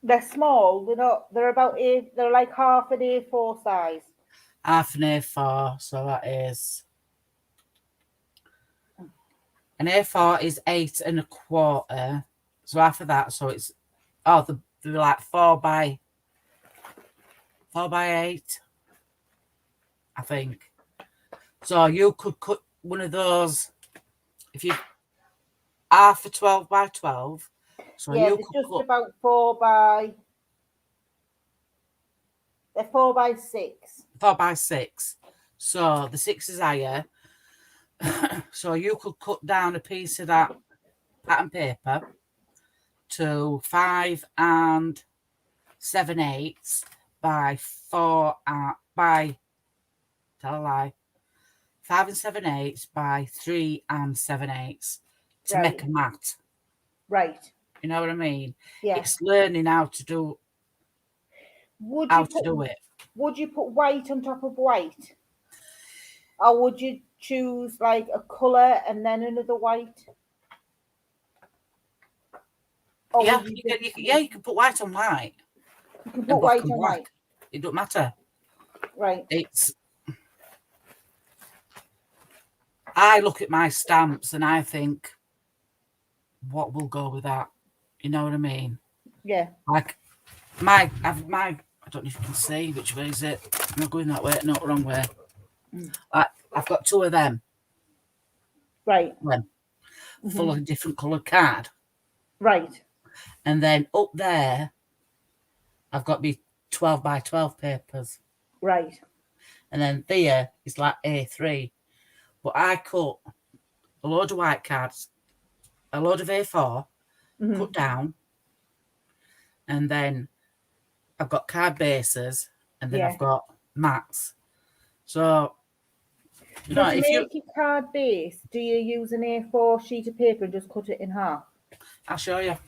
[SPEAKER 1] They're small. They're not. They're about they're like half an A4 size.
[SPEAKER 2] Half an A4, so that is an A4 is 8 1/4. So after that, so it's they're like 4 by 8, I think. So you could cut one of those if you half a 12 by 12. So
[SPEAKER 1] yeah,
[SPEAKER 2] you
[SPEAKER 1] it's
[SPEAKER 2] could
[SPEAKER 1] just
[SPEAKER 2] cut
[SPEAKER 1] about 4 by. They're 4 by 6.
[SPEAKER 2] 4 by 6. So the 6 is higher. So you could cut down a piece of that pattern paper to 5 7/8 by 4 by, tell a lie, 5 7/8 by 3 7/8 to make a mat.
[SPEAKER 1] Right.
[SPEAKER 2] You know what I mean?
[SPEAKER 1] Yeah.
[SPEAKER 2] It's learning how to do it.
[SPEAKER 1] Would you put white on top of white? Or would you choose like a colour and then another white? Or
[SPEAKER 2] Yeah, you can put white on white.
[SPEAKER 1] You can put white on white.
[SPEAKER 2] It don't matter.
[SPEAKER 1] Right.
[SPEAKER 2] I look at my stamps and I think, what will go with that? You know what I mean?
[SPEAKER 1] Yeah.
[SPEAKER 2] Like I don't know if you can see which way is it. I'm not going that way, not the wrong way. I've got 2 of them.
[SPEAKER 1] Right.
[SPEAKER 2] Full of different coloured card.
[SPEAKER 1] Right.
[SPEAKER 2] And then up there, I've got me 12 by 12 papers.
[SPEAKER 1] Right.
[SPEAKER 2] And then there is like A3. But I cut a load of white cards, a load of A4, cut down, and then I've got card bases, and then I've got mats. So,
[SPEAKER 1] you know, if you make your card base, do you use an A4 sheet of paper and just cut it in half?
[SPEAKER 2] I'll show you.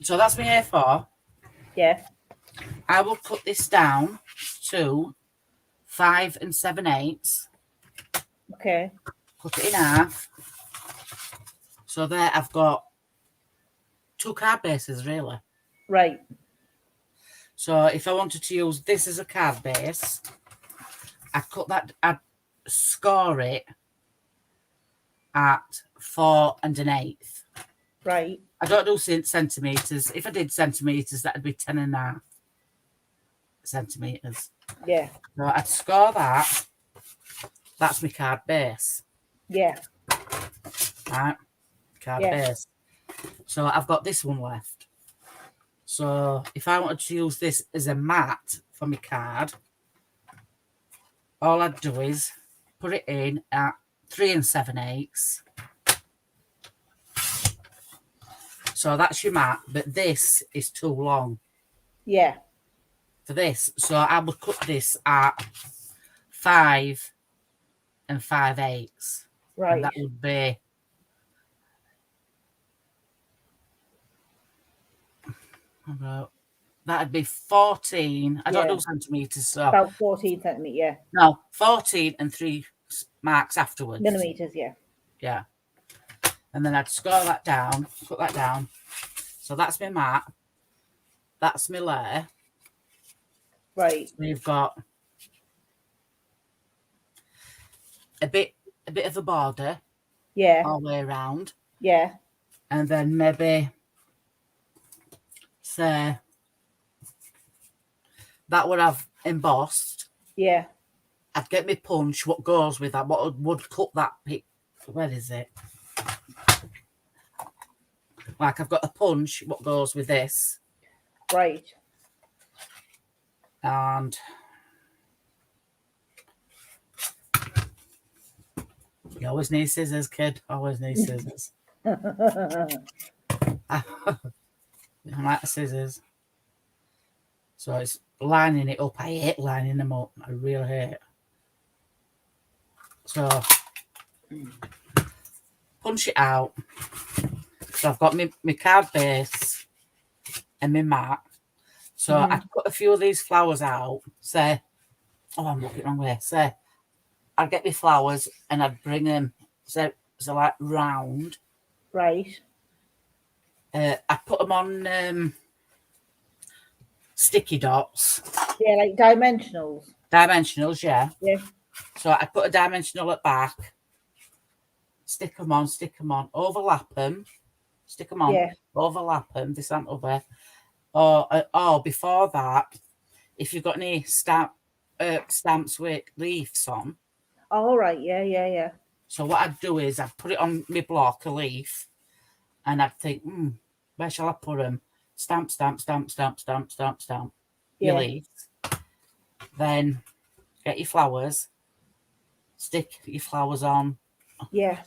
[SPEAKER 2] So that's my A4.
[SPEAKER 1] Yeah.
[SPEAKER 2] I will cut this down to 5 7/8.
[SPEAKER 1] Okay.
[SPEAKER 2] cut it in half. So there I've got 2 card bases, really.
[SPEAKER 1] Right.
[SPEAKER 2] So if I wanted to use this as a card base, I'd score it at 4 1/8.
[SPEAKER 1] Right.
[SPEAKER 2] I don't do centimetres. If I did centimetres, that'd be 10.5 centimetres.
[SPEAKER 1] Yeah.
[SPEAKER 2] So I'd score that. That's my card base.
[SPEAKER 1] Yeah.
[SPEAKER 2] Right. Card base. So I've got this one left. So if I wanted to use this as a mat for my card, all I'd do is put it in at 3 7/8. So that's your mat, but this is too long.
[SPEAKER 1] Yeah.
[SPEAKER 2] For this. So I would cut this at 5 5/8.
[SPEAKER 1] Right.
[SPEAKER 2] And that would be that'd be 14. I don't know centimetres, so
[SPEAKER 1] about 14 centimetres, yeah.
[SPEAKER 2] No, 14 and 3 marks afterwards.
[SPEAKER 1] Millimetres, yeah.
[SPEAKER 2] Yeah. And then I'd score that down, put that down. So that's my mat. That's my layer.
[SPEAKER 1] Right.
[SPEAKER 2] We've got a bit of a border.
[SPEAKER 1] Yeah.
[SPEAKER 2] All the way around.
[SPEAKER 1] Yeah.
[SPEAKER 2] And then maybe say that would have embossed.
[SPEAKER 1] Yeah.
[SPEAKER 2] I'd get my punch, what goes with that, what would cut that pic. Where is it? Like I've got a punch, what goes with this.
[SPEAKER 1] Right.
[SPEAKER 2] And you always need scissors, kid. Always need scissors. I like scissors. So it's lining it up. I hate lining them up. I really hate it. So punch it out. So I've got my card base and my mat. So I'd cut a few of these flowers out. Say, oh, I'm looking the wrong way. Say, I'd get my flowers and I'd bring them so like round.
[SPEAKER 1] Right.
[SPEAKER 2] I put them on sticky dots.
[SPEAKER 1] Yeah, like dimensionals.
[SPEAKER 2] Dimensionals, yeah.
[SPEAKER 1] Yeah.
[SPEAKER 2] So I put a dimensional at back. Stick them on, overlap them. Stick them on, overlap them, this and other. Or before that, if you've got any stamps with leaves on.
[SPEAKER 1] All right, yeah.
[SPEAKER 2] So what I'd do is I'd put it on my block, a leaf, and I'd think, where shall I put them? Stamp. Your leaves. Then get your flowers. Stick your flowers on.
[SPEAKER 1] Yeah.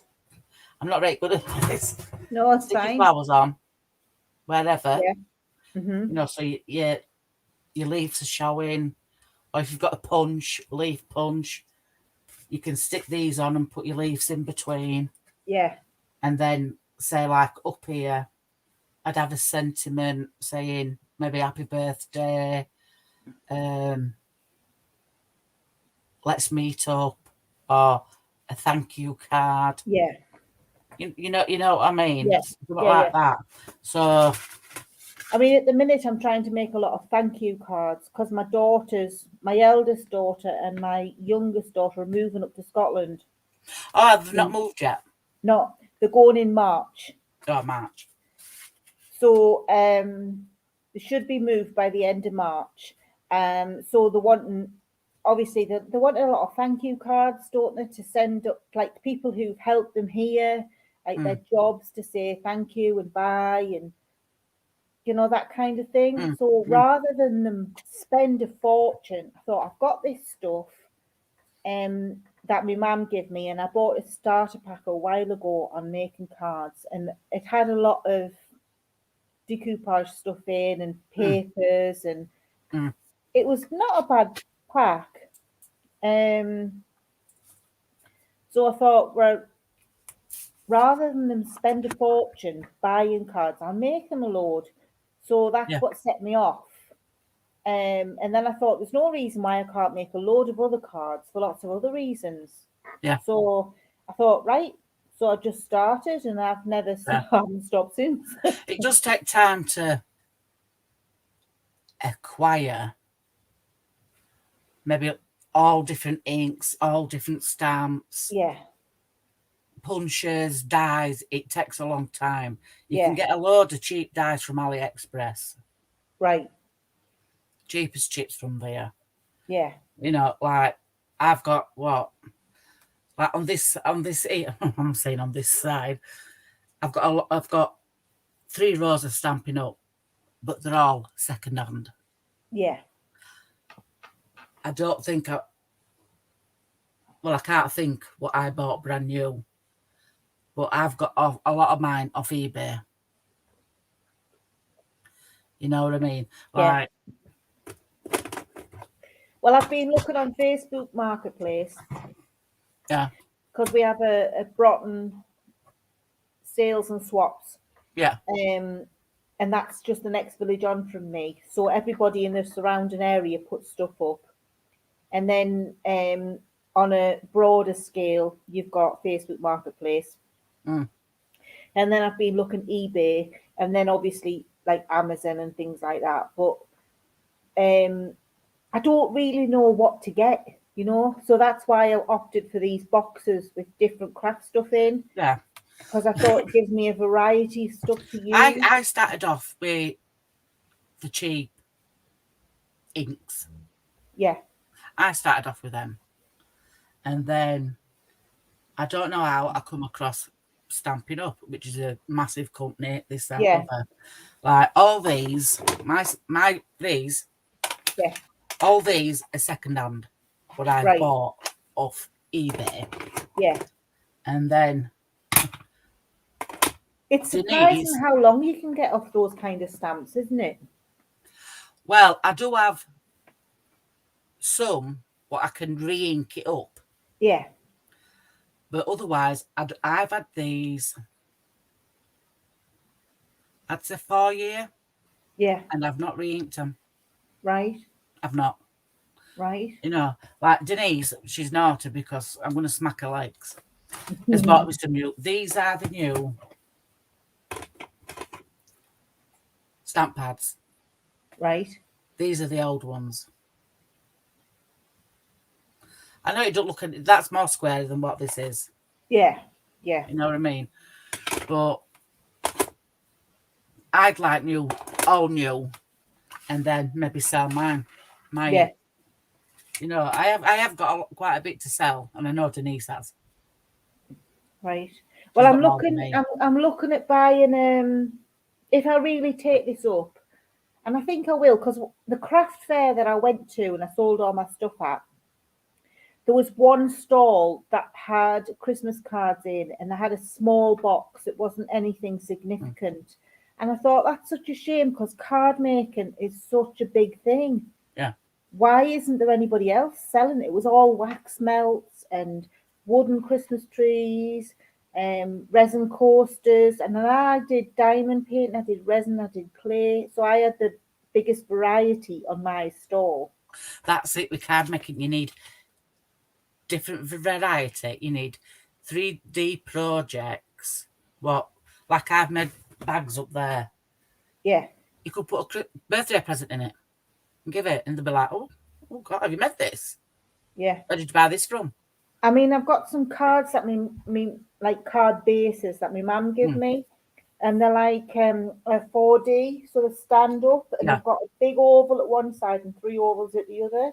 [SPEAKER 2] I'm not very good at this.
[SPEAKER 1] No, it's
[SPEAKER 2] Stick
[SPEAKER 1] fine.
[SPEAKER 2] your flowers on. Wherever.
[SPEAKER 1] Yeah.
[SPEAKER 2] You know, so your leaves are showing. Or if you've got a leaf punch, you can stick these on and put your leaves in between.
[SPEAKER 1] Yeah.
[SPEAKER 2] And then say like up here, I'd have a sentiment saying maybe happy birthday, let's meet up, or a thank you card.
[SPEAKER 1] Yeah.
[SPEAKER 2] You know what I mean?
[SPEAKER 1] Yeah.
[SPEAKER 2] Like that. So
[SPEAKER 1] I mean, at the minute, I'm trying to make a lot of thank you cards because my eldest daughter and my youngest daughter are moving up to Scotland.
[SPEAKER 2] Oh, they've not moved yet?
[SPEAKER 1] No, they're going in March.
[SPEAKER 2] Oh, March.
[SPEAKER 1] So they should be moved by the end of March. So they're wanting, obviously, they're wanting a lot of thank you cards, don't they, to send up, like people who've helped them here, like their jobs, to say thank you and bye and, you know, that kind of thing. So rather than them spend a fortune, I thought, I've got this stuff that my mum gave me, and I bought a starter pack a while ago on making cards, and it had a lot of decoupage stuff in and papers, and it was not a bad pack. So I thought, well, rather than them spend a fortune buying cards, I'll make them a load. So that's what set me off. And then I thought, there's no reason why I can't make a load of other cards for lots of other reasons.
[SPEAKER 2] Yeah.
[SPEAKER 1] So I thought, right, so I just started and I've never haven't stopped since.
[SPEAKER 2] It does take time to acquire maybe all different inks, all different stamps.
[SPEAKER 1] Yeah.
[SPEAKER 2] Punches, dyes. It takes a long time. You can get a load of cheap dyes from AliExpress.
[SPEAKER 1] Right.
[SPEAKER 2] Cheap as chips from there.
[SPEAKER 1] Yeah.
[SPEAKER 2] You know, like I've got what? Like on this I'm saying on this side, I've got 3 rows of Stampin' Up, but they're all second hand.
[SPEAKER 1] Yeah.
[SPEAKER 2] I don't think I can't think what I bought brand new, but I've got a lot of mine off eBay. You know what I mean? Like,
[SPEAKER 1] well, I've been looking on Facebook Marketplace.
[SPEAKER 2] Yeah.
[SPEAKER 1] Because we have a Broughton sales and swaps.
[SPEAKER 2] Yeah.
[SPEAKER 1] And that's just the next village on from me. So everybody in the surrounding area puts stuff up. And then on a broader scale, you've got Facebook Marketplace.
[SPEAKER 2] Mm.
[SPEAKER 1] And then I've been looking eBay, and then obviously like Amazon and things like that. But I don't really know what to get, you know. So that's why I opted for these boxes with different craft stuff in.
[SPEAKER 2] Yeah.
[SPEAKER 1] Because I thought it gives me a variety of stuff to use.
[SPEAKER 2] I started off with the cheap inks.
[SPEAKER 1] Yeah.
[SPEAKER 2] I started off with them. And then I don't know how I come across Stampin' Up, which is a massive company, this, that, other. Like all these, these, all these are second hand, what I bought off eBay.
[SPEAKER 1] Yeah.
[SPEAKER 2] And then
[SPEAKER 1] it's surprising how long you can get off those kind of stamps, isn't it?
[SPEAKER 2] Well, I do have some, but I can re-ink it up.
[SPEAKER 1] Yeah.
[SPEAKER 2] But otherwise, I've had these, I'd say 4 years.
[SPEAKER 1] Yeah.
[SPEAKER 2] And I've not re-inked them.
[SPEAKER 1] Right.
[SPEAKER 2] I've not.
[SPEAKER 1] Right.
[SPEAKER 2] You know, like Denise, she's naughty because I'm going to smack her legs. Has bought me some new. These are the new stamp pads.
[SPEAKER 1] Right.
[SPEAKER 2] These are the old ones. I know it don't look at that's more square than what this is.
[SPEAKER 1] Yeah. Yeah.
[SPEAKER 2] You know what I mean? But I'd like new, all new, and then maybe sell mine.
[SPEAKER 1] Yeah.
[SPEAKER 2] You know, I have got quite a bit to sell, and I know Denise has.
[SPEAKER 1] Right. Well, I'm looking at buying. If I really take this up, and I think I will, because the craft fair that I went to and I sold all my stuff at, there was one stall that had Christmas cards in, and they had a small box. It wasn't anything significant. And I thought that's such a shame because card making is such a big thing.
[SPEAKER 2] Yeah.
[SPEAKER 1] Why isn't there anybody else selling it? It was all wax melts and wooden Christmas trees, resin coasters. And then I did diamond paint, I did resin, I did clay. So I had the biggest variety on my stall.
[SPEAKER 2] That's it with card making. You need different variety. You need 3D projects. What, like I've made bags up there.
[SPEAKER 1] Yeah.
[SPEAKER 2] You could put a birthday present in it and give it, and they'll be like, oh God, have you made this?
[SPEAKER 1] Yeah.
[SPEAKER 2] Where did you buy this from?
[SPEAKER 1] I mean, I've got some cards that like card bases that my mum gave me, and they're like a 4D, so they stand up, and I've got a big oval at one side and 3 ovals at the other.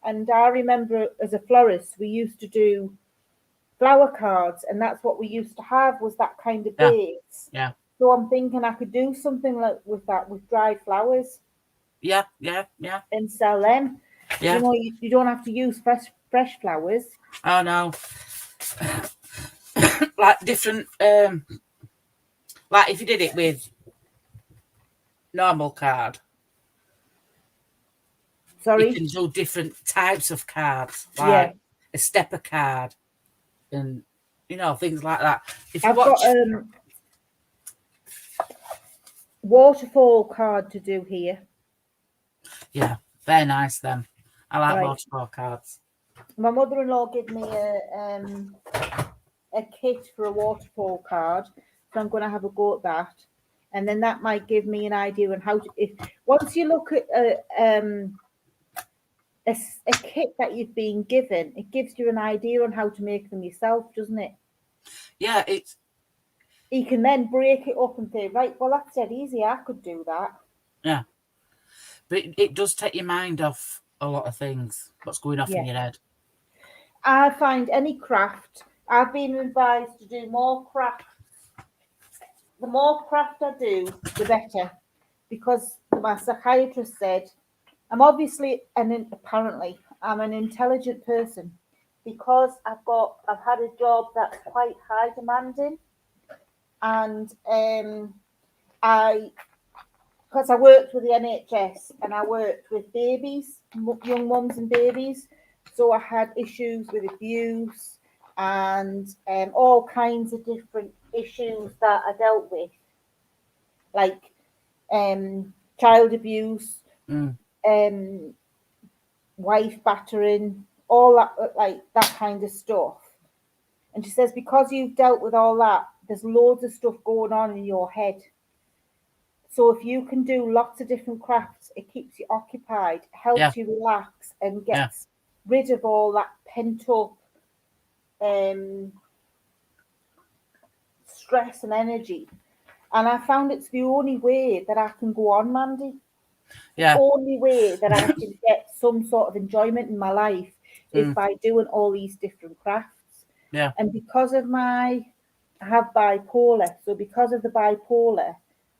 [SPEAKER 1] And I remember as a florist, we used to do flower cards, and that's what we used to have was that kind of base.
[SPEAKER 2] Yeah.
[SPEAKER 1] So I'm thinking I could do something like with that, with dried flowers.
[SPEAKER 2] Yeah.
[SPEAKER 1] And sell them.
[SPEAKER 2] Yeah.
[SPEAKER 1] You know, you don't have to use fresh flowers.
[SPEAKER 2] Oh no. Like different, like if you did it with normal card.
[SPEAKER 1] Sorry?
[SPEAKER 2] You can do different types of cards, like a stepper card and, you know, things like that. If you
[SPEAKER 1] I've got waterfall card to do here.
[SPEAKER 2] Yeah, very nice then. I like waterfall cards.
[SPEAKER 1] My mother-in-law gave me a kit for a waterfall card, so I'm going to have a go at that, and then that might give me an idea on how to. Once you look at a kit that you've been given, it gives you an idea on how to make them yourself, doesn't it?
[SPEAKER 2] Yeah,
[SPEAKER 1] you can then break it up and say, right, well, that's dead easy. I could do that.
[SPEAKER 2] Yeah. But it does take your mind off a lot of things, what's going off in your head.
[SPEAKER 1] I find any craft, I've been advised to do more crafts. The more craft I do, the better. Because my psychiatrist said, I'm apparently, I'm an intelligent person. Because I've had a job that's quite high demanding. And because I worked with the NHS and I worked with babies, young mums and babies. So I had issues with abuse and all kinds of different issues that I dealt with, like child abuse, wife battering, all that, like that kind of stuff. And she says, because you've dealt with all that, there's loads of stuff going on in your head. So if you can do lots of different crafts, it keeps you occupied, helps you relax, and gets rid of all that pent up stress and energy. And I found it's the only way that I can go on, Mandy.
[SPEAKER 2] Yeah.
[SPEAKER 1] The only way that I can get some sort of enjoyment in my life is by doing all these different crafts.
[SPEAKER 2] Yeah.
[SPEAKER 1] And because of I have bipolar, so because of the bipolar,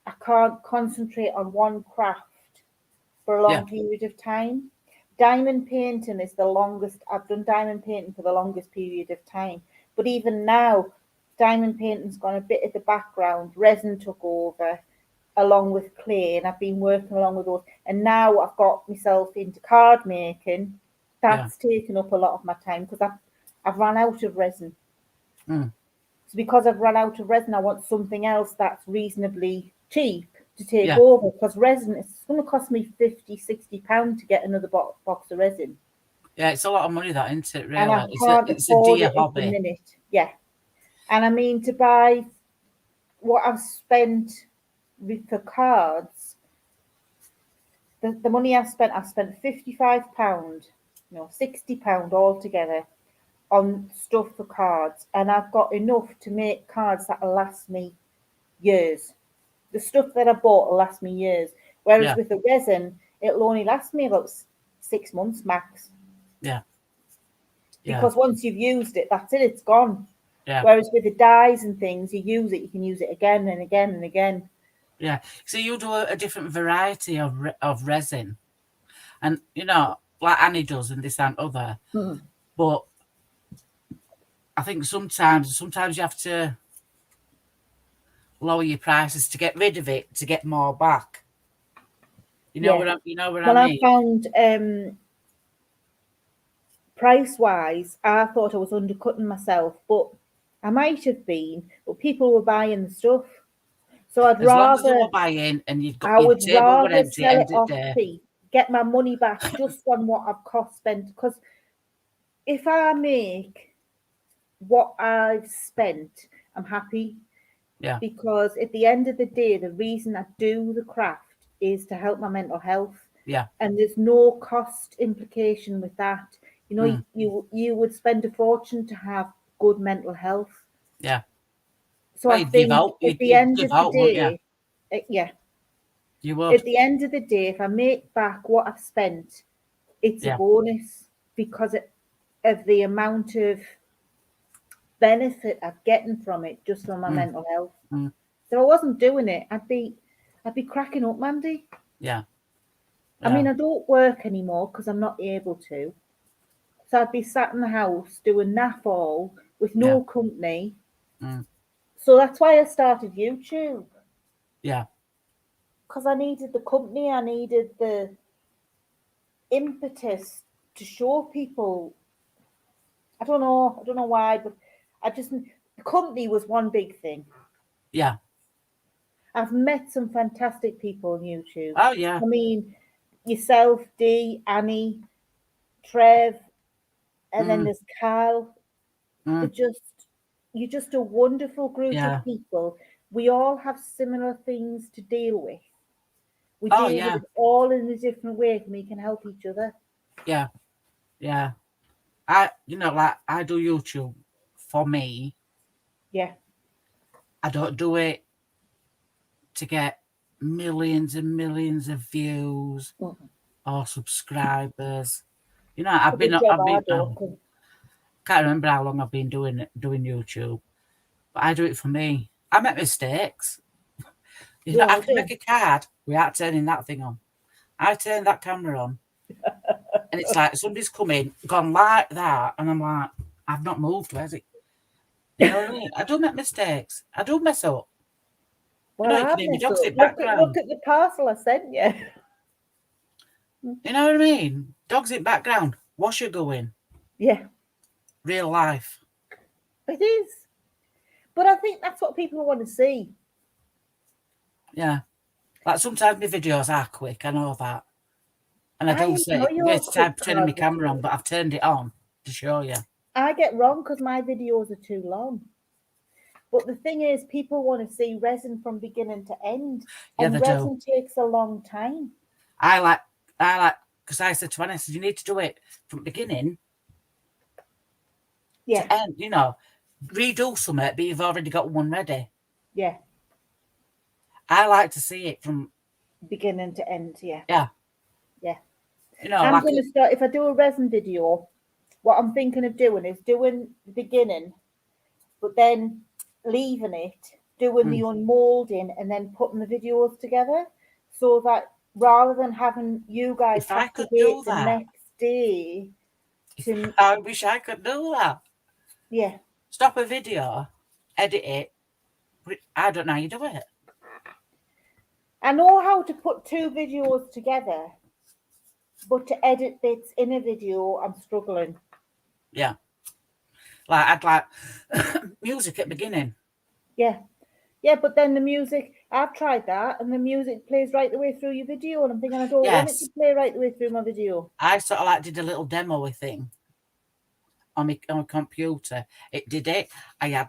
[SPEAKER 1] I can't concentrate on one craft for a long period of time. Diamond painting is the longest. I've done diamond painting for the longest period of time. But even now, diamond painting's gone a bit at the background. Resin took over along with clay, and I've been working along with those. And now I've got myself into card making. That's taken up a lot of my time because I've run out of resin. So because I've run out of resin, I want something else that's reasonably cheap to take over, because resin, it's going to cost me £50-60 to get another box of resin.
[SPEAKER 2] Yeah, it's a lot of money, that, isn't it, really?
[SPEAKER 1] And I can't afford it at the minute. Yeah. And I mean, to buy what I've spent for cards, the money I've spent £55, £60 altogether on stuff for cards, and I've got enough to make cards that'll last me years. The stuff that I bought will last me years, whereas with the resin, it'll only last me about 6 months max. Because once you've used it, that's it, it's gone. Whereas with the dyes and things, you use it, you can use it again and again and again.
[SPEAKER 2] Yeah, so you do a different variety of resin, and like Annie does, and this and other. But I think sometimes you have to lower your prices to get rid of it to get more back. You know what I mean?
[SPEAKER 1] I found price wise, I thought I was undercutting myself, but I might have been. But people were buying the stuff, so I'd rather.
[SPEAKER 2] Long as they were buying, and you've got your table would empty
[SPEAKER 1] sell it off cheap, get my money back just on what I've cost spent. Because if I make what I've spent, I'm happy.
[SPEAKER 2] Yeah.
[SPEAKER 1] Because at the end of the day, the reason I do the craft is to help my mental health.
[SPEAKER 2] Yeah.
[SPEAKER 1] And there's no cost implication with that. You would spend a fortune to have good mental health.
[SPEAKER 2] Yeah.
[SPEAKER 1] So I think at the end of the day,
[SPEAKER 2] you would.
[SPEAKER 1] At the end of the day, if I make back what I've spent, it's a bonus because of the amount of benefit I'm getting from it just on my mental health. So if I wasn't doing it, I'd be cracking up, Mandy.
[SPEAKER 2] Yeah.
[SPEAKER 1] I mean, I don't work anymore because I'm not able to. So I'd be sat in the house doing naff all with no company. So that's why I started YouTube.
[SPEAKER 2] Yeah.
[SPEAKER 1] Because I needed the company, I needed the impetus to show people. I don't know why, but the company was one big thing.
[SPEAKER 2] Yeah.
[SPEAKER 1] I've met some fantastic people on YouTube.
[SPEAKER 2] Oh, yeah.
[SPEAKER 1] I mean, yourself, Dee, Annie, Trev, and then there's Carl. They're just you're just a wonderful group of people. We all have similar things to deal with. We deal with it all in a different way, and we can help each other.
[SPEAKER 2] Yeah. I do YouTube for me.
[SPEAKER 1] Yeah.
[SPEAKER 2] I don't do it to get millions and millions of views or subscribers. I've been can't remember how long I've been doing YouTube, but I do it for me. I make mistakes. I can make a card without turning that thing on. I turn that camera on, and it's like somebody's come in, gone like that, and I'm like, I've not moved, where's it? You know what I mean? I do make mistakes. I do mess up.
[SPEAKER 1] Well,
[SPEAKER 2] you can hear me dogs in
[SPEAKER 1] look at the parcel I sent you.
[SPEAKER 2] You know what I mean? Dogs in background. Washer going.
[SPEAKER 1] Yeah.
[SPEAKER 2] Real life.
[SPEAKER 1] It is. But I think that's what people want to see.
[SPEAKER 2] Yeah. Like sometimes my videos are quick, I know that. And I do say, it's time turning my camera on, but I've turned it on to show you.
[SPEAKER 1] I get wrong because my videos are too long. But the thing is, people want to see resin from beginning to end. And resin takes a long time.
[SPEAKER 2] I like, because I said to Anna, I said, you need to do it from beginning to end, redo something, but you've already got one ready.
[SPEAKER 1] Yeah.
[SPEAKER 2] I like to see it from
[SPEAKER 1] beginning to end, Yeah.
[SPEAKER 2] I'm
[SPEAKER 1] going to start, if I do a resin video, what I'm thinking of doing is doing the beginning, but then leaving it, doing the unmolding, and then putting the videos together, so that rather than having you guys have to wait the next day.
[SPEAKER 2] I wish I could do that.
[SPEAKER 1] Yeah.
[SPEAKER 2] Stop a video, edit it. I don't know how you do it.
[SPEAKER 1] I know how to put two videos together, but to edit bits in a video, I'm struggling.
[SPEAKER 2] Yeah. Like, I'd like music at the beginning.
[SPEAKER 1] Yeah. Yeah, but then the music, I've tried that, and the music plays right the way through your video, and I'm thinking, I don't want it to play right the way through my video.
[SPEAKER 2] I sort of did a little demo thing on my computer. It did it. I had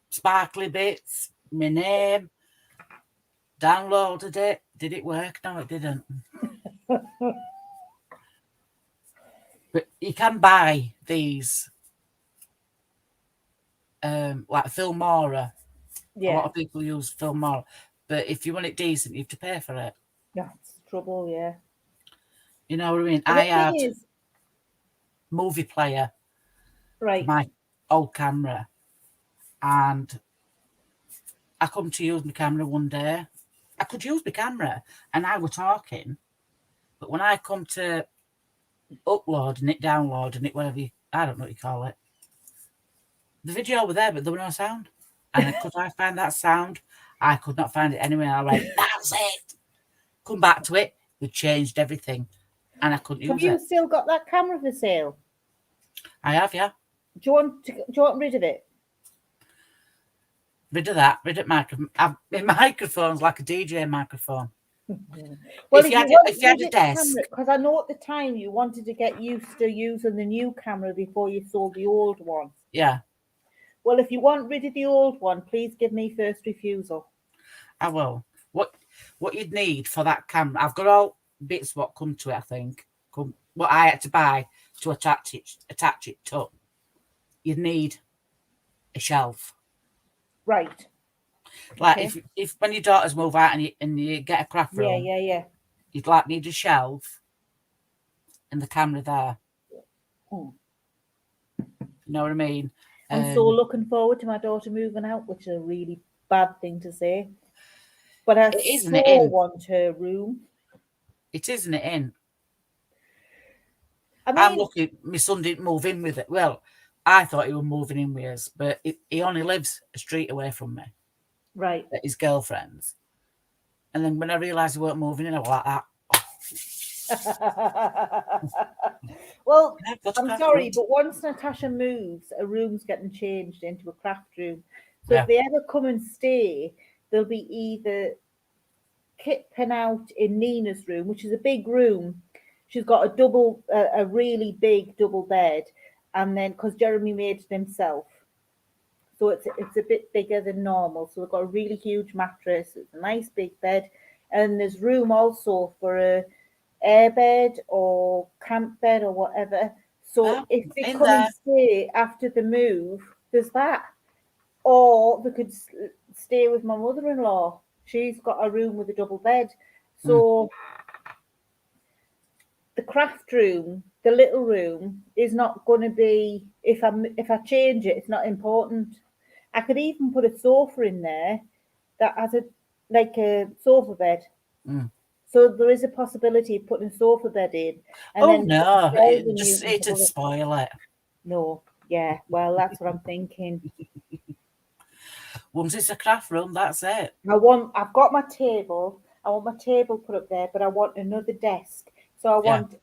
[SPEAKER 2] sparkly bits, my name, downloaded it. Did it work? No, it didn't. But you can buy these, like Filmora. Yeah. A lot of people use Filmora, but if you want it decent, you have to pay for it.
[SPEAKER 1] That's trouble, yeah.
[SPEAKER 2] You know what I mean? I had movie player,
[SPEAKER 1] right,
[SPEAKER 2] my old camera, and I come to use my camera one day. I could use my camera, and I were talking, but when I come to uploading it, downloading it, whatever I don't know what you call it, the video were there, but there was no sound. And could I find that sound? I could not find it anywhere. I went, that's it. Come back to it. We changed everything, and I couldn't use it.
[SPEAKER 1] Have you still got that camera for sale?
[SPEAKER 2] I have, yeah.
[SPEAKER 1] Do you want rid of it?
[SPEAKER 2] Rid of that. Rid of microphone. My microphone's like a DJ microphone.
[SPEAKER 1] Well, if you had a desk, because I know at the time you wanted to get used to using the new camera before you sold the old one.
[SPEAKER 2] Yeah.
[SPEAKER 1] Well, if you want rid of the old one, please give me first refusal.
[SPEAKER 2] I will. What you'd need for that camera, I've got all bits what come to it, I think. What I had to buy to attach it to. You'd need a shelf.
[SPEAKER 1] Right.
[SPEAKER 2] Like if when your daughters move out and you get a craft room.
[SPEAKER 1] Yeah.
[SPEAKER 2] You'd need a shelf and the camera there.
[SPEAKER 1] Oh.
[SPEAKER 2] You know what I mean?
[SPEAKER 1] I'm so looking forward to my daughter moving out, which is a really bad thing to say. But I want her room.
[SPEAKER 2] It isn't it in.
[SPEAKER 1] I mean,
[SPEAKER 2] I'm lucky my son didn't move in with it. Well, I thought he was moving in with us, but he only lives a street away from me.
[SPEAKER 1] Right.
[SPEAKER 2] At his girlfriend's. And then when I realised he weren't moving in, I was like that.
[SPEAKER 1] Well, I'm sorry, but once Natasha moves, a room's getting changed into a craft room. So if they ever come and stay, they'll be either kipping out in Nina's room, which is a big room. She's got a really big double bed, and then because Jeremy made it himself, so it's a bit bigger than normal. So we've got a really huge mattress. It's a nice big bed, and there's room also for a airbed or camp bed or whatever. So if they come and stay after the move, there's that. Or they could stay with my mother-in-law. She's got a room with a double bed. So the craft room, the little room, is not going to be, if I change it, it's not important. I could even put a sofa in there that has a sofa bed. So there is a possibility of putting a sofa bed in.
[SPEAKER 2] And it'd spoil it.
[SPEAKER 1] No, yeah, well, that's what I'm thinking.
[SPEAKER 2] Once it's a craft room, that's it.
[SPEAKER 1] I've got my table. I want my table put up there, but I want another desk. So I want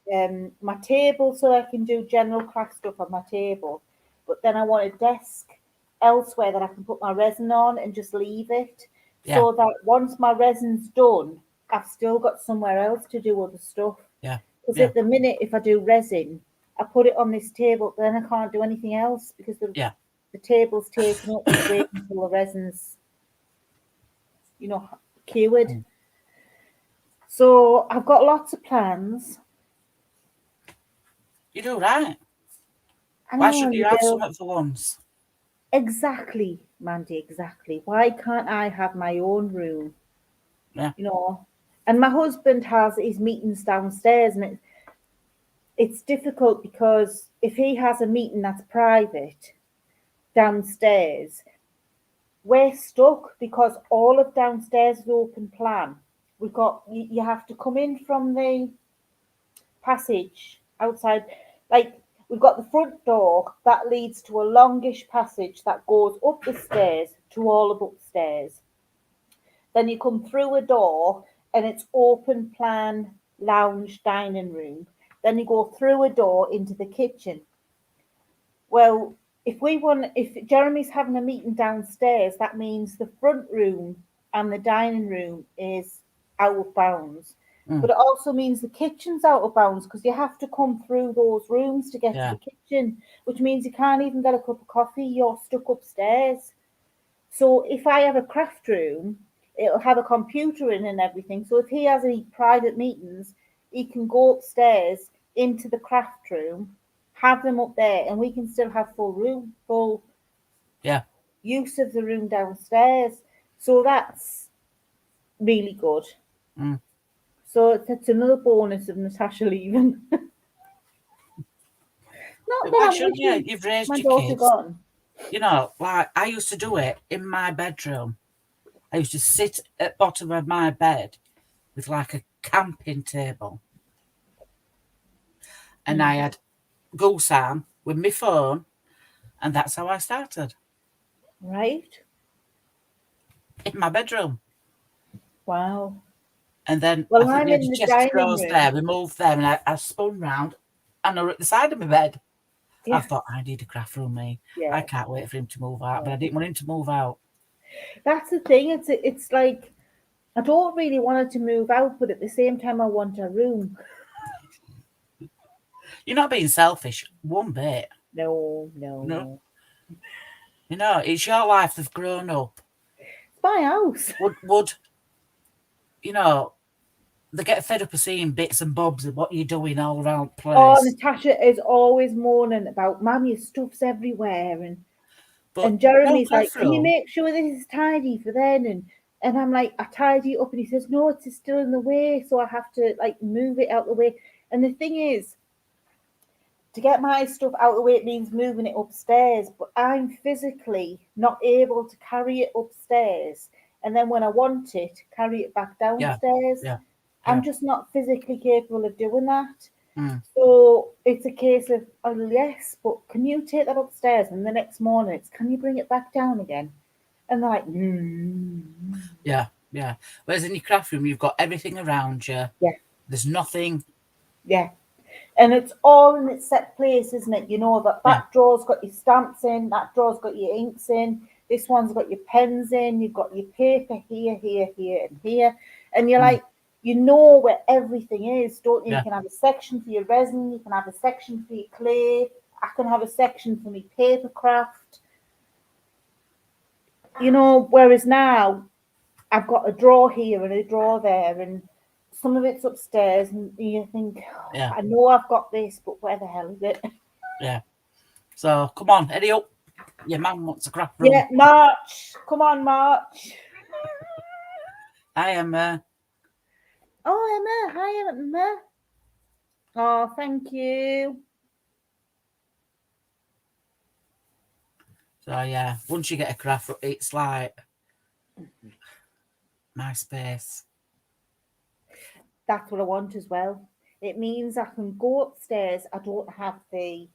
[SPEAKER 1] my table so I can do general craft stuff on my table. But then I want a desk elsewhere that I can put my resin on and just leave it. Yeah. So that once my resin's done, I've still got somewhere else to do other stuff.
[SPEAKER 2] Yeah.
[SPEAKER 1] Because at the minute, if I do resin, I put it on this table, then I can't do anything else because the table's taken up and waiting until the resin's, cured. So I've got lots of plans.
[SPEAKER 2] You do right. Why shouldn't you have something for once?
[SPEAKER 1] Exactly, Mandy, exactly. Why can't I have my own room?
[SPEAKER 2] Yeah.
[SPEAKER 1] And my husband has his meetings downstairs, and it's difficult because if he has a meeting that's private downstairs, we're stuck because all of downstairs is open plan. You have to come in from the passage outside, we've got the front door that leads to a longish passage that goes up the stairs to all of upstairs. Then you come through a door and it's open plan lounge dining room. Then you go through a door into the kitchen. Well, if Jeremy's having a meeting downstairs, that means the front room and the dining room is out of bounds. But it also means the kitchen's out of bounds because you have to come through those rooms to get to the kitchen, which means you can't even get a cup of coffee. You're stuck upstairs. So if I have a craft room, it'll have a computer in and everything. So if he has any private meetings, he can go upstairs into the craft room, have them up there, and we can still have full use of the room downstairs. So that's really good. So that's another bonus of Natasha leaving.
[SPEAKER 2] Why shouldn't you? You've raised your kids. Gone. I used to do it in my bedroom. I used to sit at the bottom of my bed with a camping table. And I had goose arm with my phone, and that's how I started.
[SPEAKER 1] Right.
[SPEAKER 2] In my bedroom.
[SPEAKER 1] Wow.
[SPEAKER 2] And then I'm in the dining room. There, we moved there, and I spun round, and they were at the side of my bed. Yeah. I thought, I need a craft room, me. Yeah. I can't wait for him to move out, but I didn't want him to move out.
[SPEAKER 1] That's the thing. It's like I don't really want her to move out, but at the same time, I want a room.
[SPEAKER 2] You're not being selfish one bit.
[SPEAKER 1] No.
[SPEAKER 2] It's your life. They've grown up.
[SPEAKER 1] It's my house.
[SPEAKER 2] Would they get fed up of seeing bits and bobs of what you're doing all around the place.
[SPEAKER 1] Oh, Natasha is always moaning about, Mum, your stuff's everywhere. And Jeremy's like, can you make sure this is tidy for then? And I'm like, I tidy it up. And he says, no, it's still in the way. So I have to move it out the way. And the thing is, to get my stuff out of the way, it means moving it upstairs. But I'm physically not able to carry it upstairs. And then when I want it, carry it back downstairs.
[SPEAKER 2] Yeah.
[SPEAKER 1] I'm just not physically capable of doing that. So it's a case of, oh, yes, but can you take that upstairs? And the next morning, can you bring it back down again? And they're like,
[SPEAKER 2] Yeah. Whereas in your craft room, you've got everything around you.
[SPEAKER 1] Yeah.
[SPEAKER 2] There's nothing.
[SPEAKER 1] Yeah. And it's all in its set place, isn't it? That drawer's got your stamps in, that drawer's got your inks in, this one's got your pens in, you've got your paper here, and here. And you're like, where everything is, don't you? Yeah. You can have a section for your resin, you can have a section for your clay. I can have a section for me paper craft. You know, whereas now I've got a drawer here and a drawer there, and some of it's upstairs, and you think, I know I've got this, but where the hell is it?
[SPEAKER 2] Yeah. So come on, Eddie up. Your mum wants a craft room.
[SPEAKER 1] Yeah, March. Come on, March.
[SPEAKER 2] Hi, Emma.
[SPEAKER 1] Oh, Emma. Hi, Emma. Oh, thank you.
[SPEAKER 2] So yeah, once you get a craft room, it's like my space.
[SPEAKER 1] That's what I want as well. It means I can go upstairs. I don't have the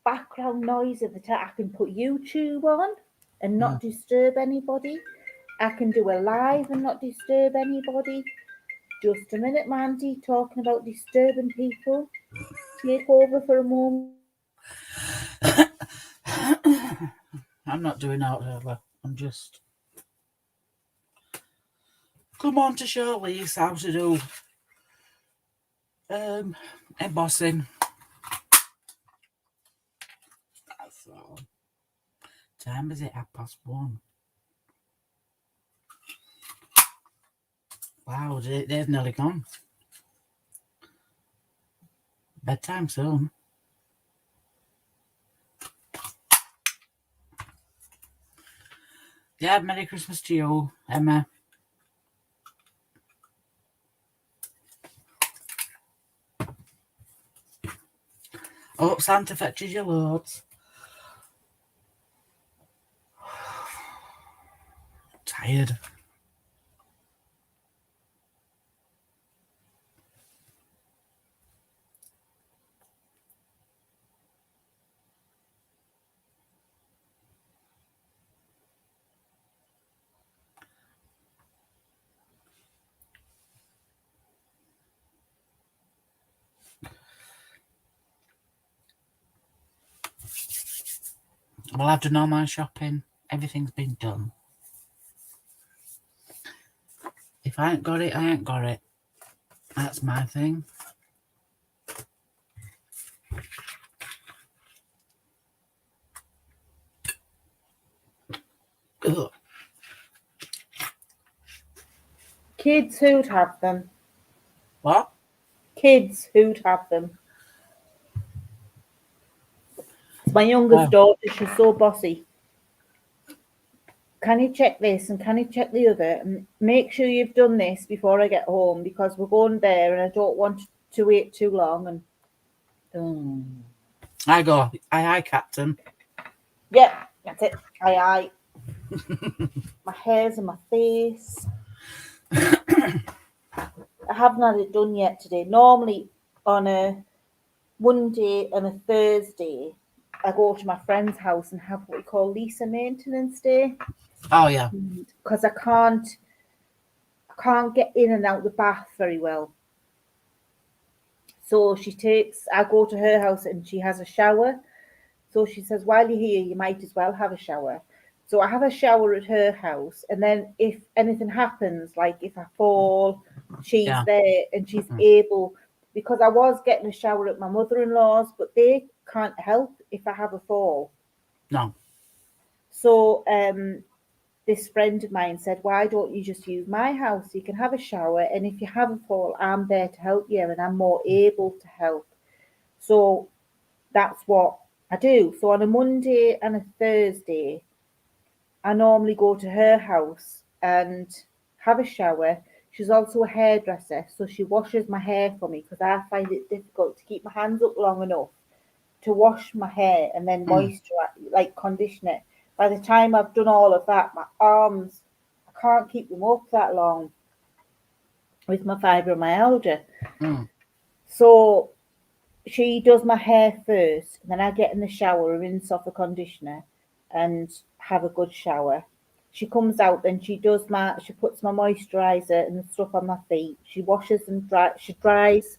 [SPEAKER 1] background noise of the time. I can put YouTube on and not disturb anybody. I can do a live and not disturb anybody. Just a minute, Mandy, talking about disturbing people. Take over for a moment.
[SPEAKER 2] I'm not doing out early. I'm just come on to show Lisa how to do embossing. That's all. Time is it? 1:30. Wow, they've nearly gone. Bedtime soon. Yeah, Merry Christmas to you, Emma. Oh, Santa fetches your loads. Tired. Well, I've done all my shopping. Everything's been done. If I ain't got it, I ain't got it. That's my thing. Ugh.
[SPEAKER 1] Kids who'd have them.
[SPEAKER 2] What?
[SPEAKER 1] Kids who'd have them. My youngest daughter, she's so bossy. Can you check this and can you check the other? And make sure you've done this before I get home because we're going there and I don't want to wait too long. And
[SPEAKER 2] I go, aye, Captain.
[SPEAKER 1] Yeah, that's it. Aye. My hair's in my face. I haven't had it done yet today. Normally on a Monday and a Thursday, I go to my friend's house and have what we call Lisa Maintenance Day.
[SPEAKER 2] Oh yeah.
[SPEAKER 1] Because I can't get in and out the bath very well. So I go to her house and she has a shower. So she says, while you're here, you might as well have a shower. So I have a shower at her house. And then if anything happens, like if I fall, she's there and she's able, because I was getting a shower at my mother-in-law's, but they can't help if I have a fall.
[SPEAKER 2] No.
[SPEAKER 1] So this friend of mine said, why don't you just use my house? You can have a shower. And if you have a fall, I'm there to help you and I'm more able to help. So that's what I do. So on a Monday and a Thursday, I normally go to her house and have a shower. She's also a hairdresser, so she washes my hair for me because I find it difficult to keep my hands up long enough to wash my hair and then moisturize, like condition it. By the time I've done all of that, my arms, I can't keep them up that long with my fibromyalgia. So she does my hair first, and then I get in the shower, rinse off the conditioner, and have a good shower. She comes out, then she puts my moisturizer and stuff on my feet. She washes and she dries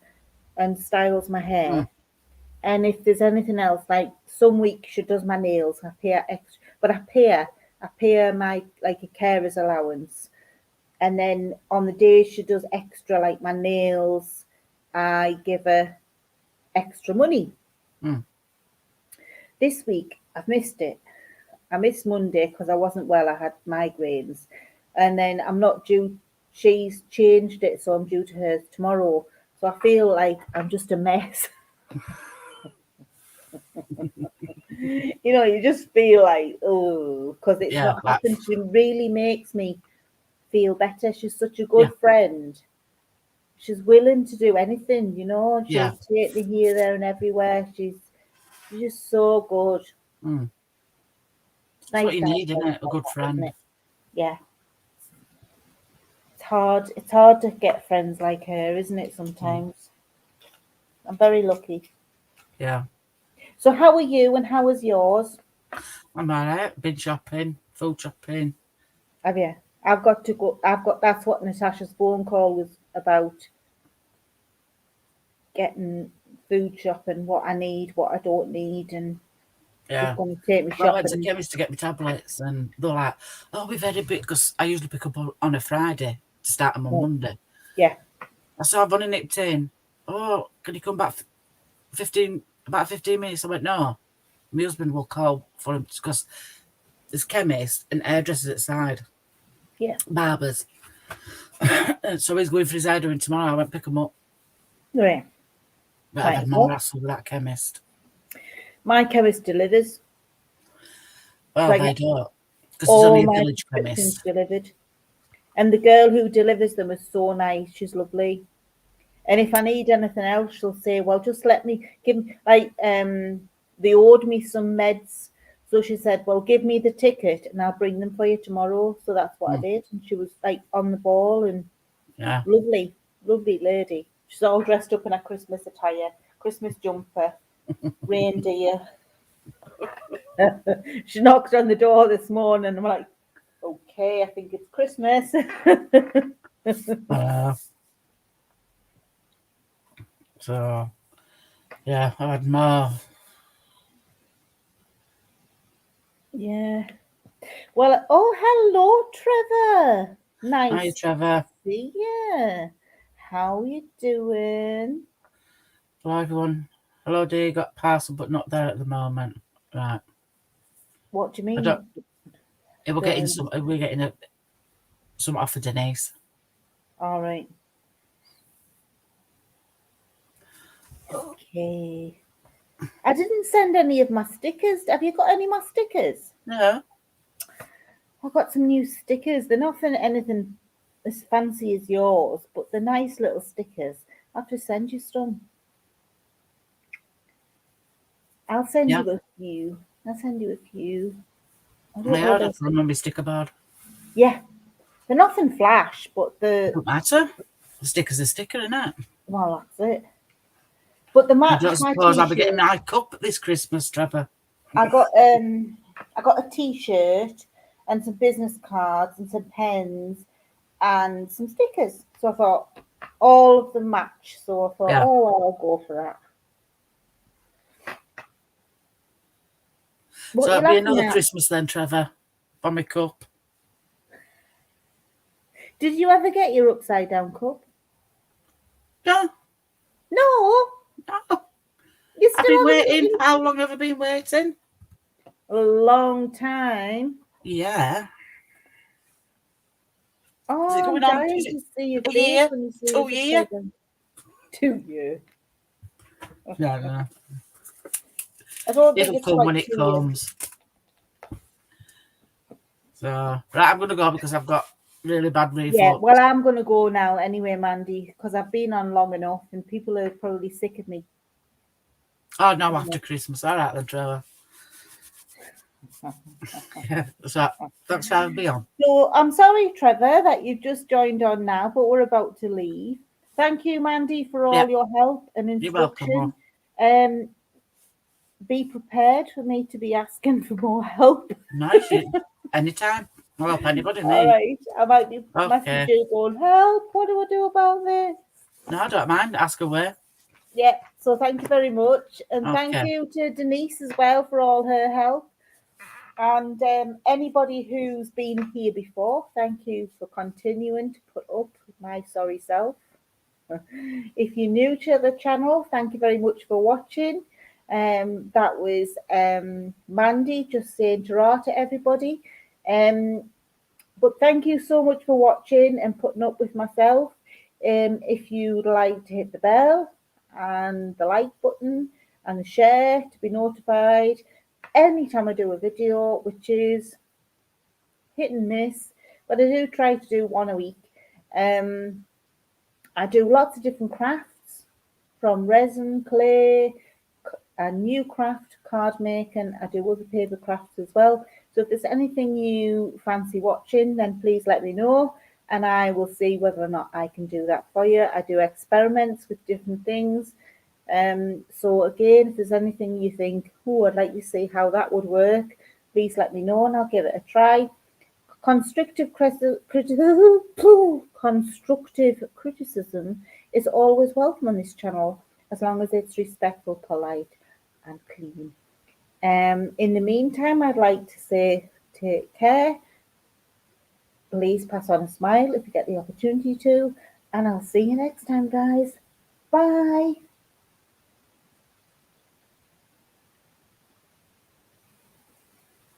[SPEAKER 1] and styles my hair. And if there's anything else, like some weeks she does my nails, I pay her extra, but I pay her my like a carer's allowance. And then on the days she does extra, like my nails, I give her extra money. This week, I've missed it. I missed Monday because I wasn't well. I had migraines. And then I'm not due. She's changed it, so I'm due to hers tomorrow. So I feel like I'm just a mess. You just feel like, oh, because it's not happened. She really makes me feel better. She's such a good friend. She's willing to do anything, She'll take me here, there, and everywhere. She's just so good.
[SPEAKER 2] It's nice what you need, isn't it? A good friend.
[SPEAKER 1] Yeah. It's hard to get friends like her, isn't it, sometimes? I'm very lucky.
[SPEAKER 2] Yeah.
[SPEAKER 1] So how are you and how was yours?
[SPEAKER 2] I'm all right. Been shopping, food shopping.
[SPEAKER 1] Have you? I've got to go. That's what Natasha's phone call was about. Getting food shopping, what I need, what I don't need, and she's going to take me shopping.
[SPEAKER 2] I went to the chemist to get my tablets, and they're like, "Oh, we've had a bit," because I usually pick up on a Friday to start them on Monday.
[SPEAKER 1] Yeah.
[SPEAKER 2] So I've only nipped in. Oh, can you come back? About 15 minutes. I went, no. My husband will call for him because there's chemists and hairdressers outside.
[SPEAKER 1] Yeah.
[SPEAKER 2] Barbers. So he's going for his hair doing tomorrow. I went pick him up.
[SPEAKER 1] Right.
[SPEAKER 2] But I've had more hassle with that chemist.
[SPEAKER 1] My chemist delivers.
[SPEAKER 2] Well, they don't. Because it's only a village chemist.
[SPEAKER 1] Delivered. And the girl who delivers them is so nice. She's lovely. And if I need anything else, she'll say, well, just let me give me, they owed me some meds. So she said, well, give me the ticket and I'll bring them for you tomorrow. So that's what I did. And she was on the ball and lovely lady. She's all dressed up in a Christmas attire, Christmas jumper, reindeer. She knocked on the door this morning and I'm like, okay, I think it's Christmas.
[SPEAKER 2] So, yeah, I had more.
[SPEAKER 1] Yeah. Well, hello, Trevor. Nice.
[SPEAKER 2] Hi, Trevor.
[SPEAKER 1] See ya. How are you doing?
[SPEAKER 2] Hello, everyone. Hello, dear. Got parcel, but not there at the moment. Right.
[SPEAKER 1] What do you mean?
[SPEAKER 2] We're getting some off for Denise.
[SPEAKER 1] All right. Okay. I didn't send any of my stickers. Have you got any of my stickers?
[SPEAKER 2] No.
[SPEAKER 1] I've got some new stickers. They're not anything as fancy as yours, but they're nice little stickers. I'll have to send you some. I'll send you a few.
[SPEAKER 2] I don't remember my sticker board.
[SPEAKER 1] Yeah. They're nothing flash, but
[SPEAKER 2] Doesn't matter. The sticker's a sticker, isn't it?
[SPEAKER 1] Well, that's it. But the match.
[SPEAKER 2] I don't suppose I'll be getting my cup this Christmas, Trevor.
[SPEAKER 1] I got a t-shirt and some business cards and some pens and some stickers. So I thought all of them match. So I thought, I'll go for that.
[SPEAKER 2] So it'll be another Christmas then, Trevor. For my cup.
[SPEAKER 1] Did you ever get your upside down cup?
[SPEAKER 2] No.
[SPEAKER 1] No.
[SPEAKER 2] I've been waiting. How long have I been waiting?
[SPEAKER 1] A long time.
[SPEAKER 2] Yeah.
[SPEAKER 1] Oh, I'm dying to see your face when you see
[SPEAKER 2] 2 years.
[SPEAKER 1] 2 years.
[SPEAKER 2] No.
[SPEAKER 1] I don't think
[SPEAKER 2] it'll come when it comes. So, right, I'm going to go because I've got really bad reflux.
[SPEAKER 1] Yeah, well, I'm going to go now anyway, Mandy, because I've been on long enough and people are probably sick of me.
[SPEAKER 2] Oh, no, after Christmas. All right then, Trevor. Yeah, so that's how I'll be on.
[SPEAKER 1] So I'm sorry, Trevor, that you've just joined on now, but we're about to leave. Thank you, Mandy, for all your help and instruction.
[SPEAKER 2] You're welcome.
[SPEAKER 1] Be prepared for me to be asking for more help.
[SPEAKER 2] Nice. Anytime. I'll help anybody.
[SPEAKER 1] All right. I might be messaging you going, help, what do I do about this?
[SPEAKER 2] No, I don't mind. Ask away.
[SPEAKER 1] Yeah, so thank you very much. And thank you to Denise as well for all her help. And anybody who's been here before, thank you for continuing to put up with my sorry self. If you're new to the channel, thank you very much for watching. That was Mandy just saying ta-ra to everybody. But thank you so much for watching and putting up with myself. If you'd like to hit the bell and the like button and the share to be notified anytime I do a video, which is hit and miss, but I do try to do one a week. I do lots of different crafts, from resin, clay, and new craft, card making. I do other paper crafts as well. So if there's anything you fancy watching, then please let me know, and I will see whether or not I can do that for you. I do experiments with different things. So again, if there's anything you think, oh, I'd like to see how that would work, please let me know and I'll give it a try. Constructive criticism is always welcome on this channel, as long as it's respectful, polite, and clean. In the meantime, I'd like to say take care. Please pass on a smile if you get the opportunity to, and I'll see you next time, guys. Bye.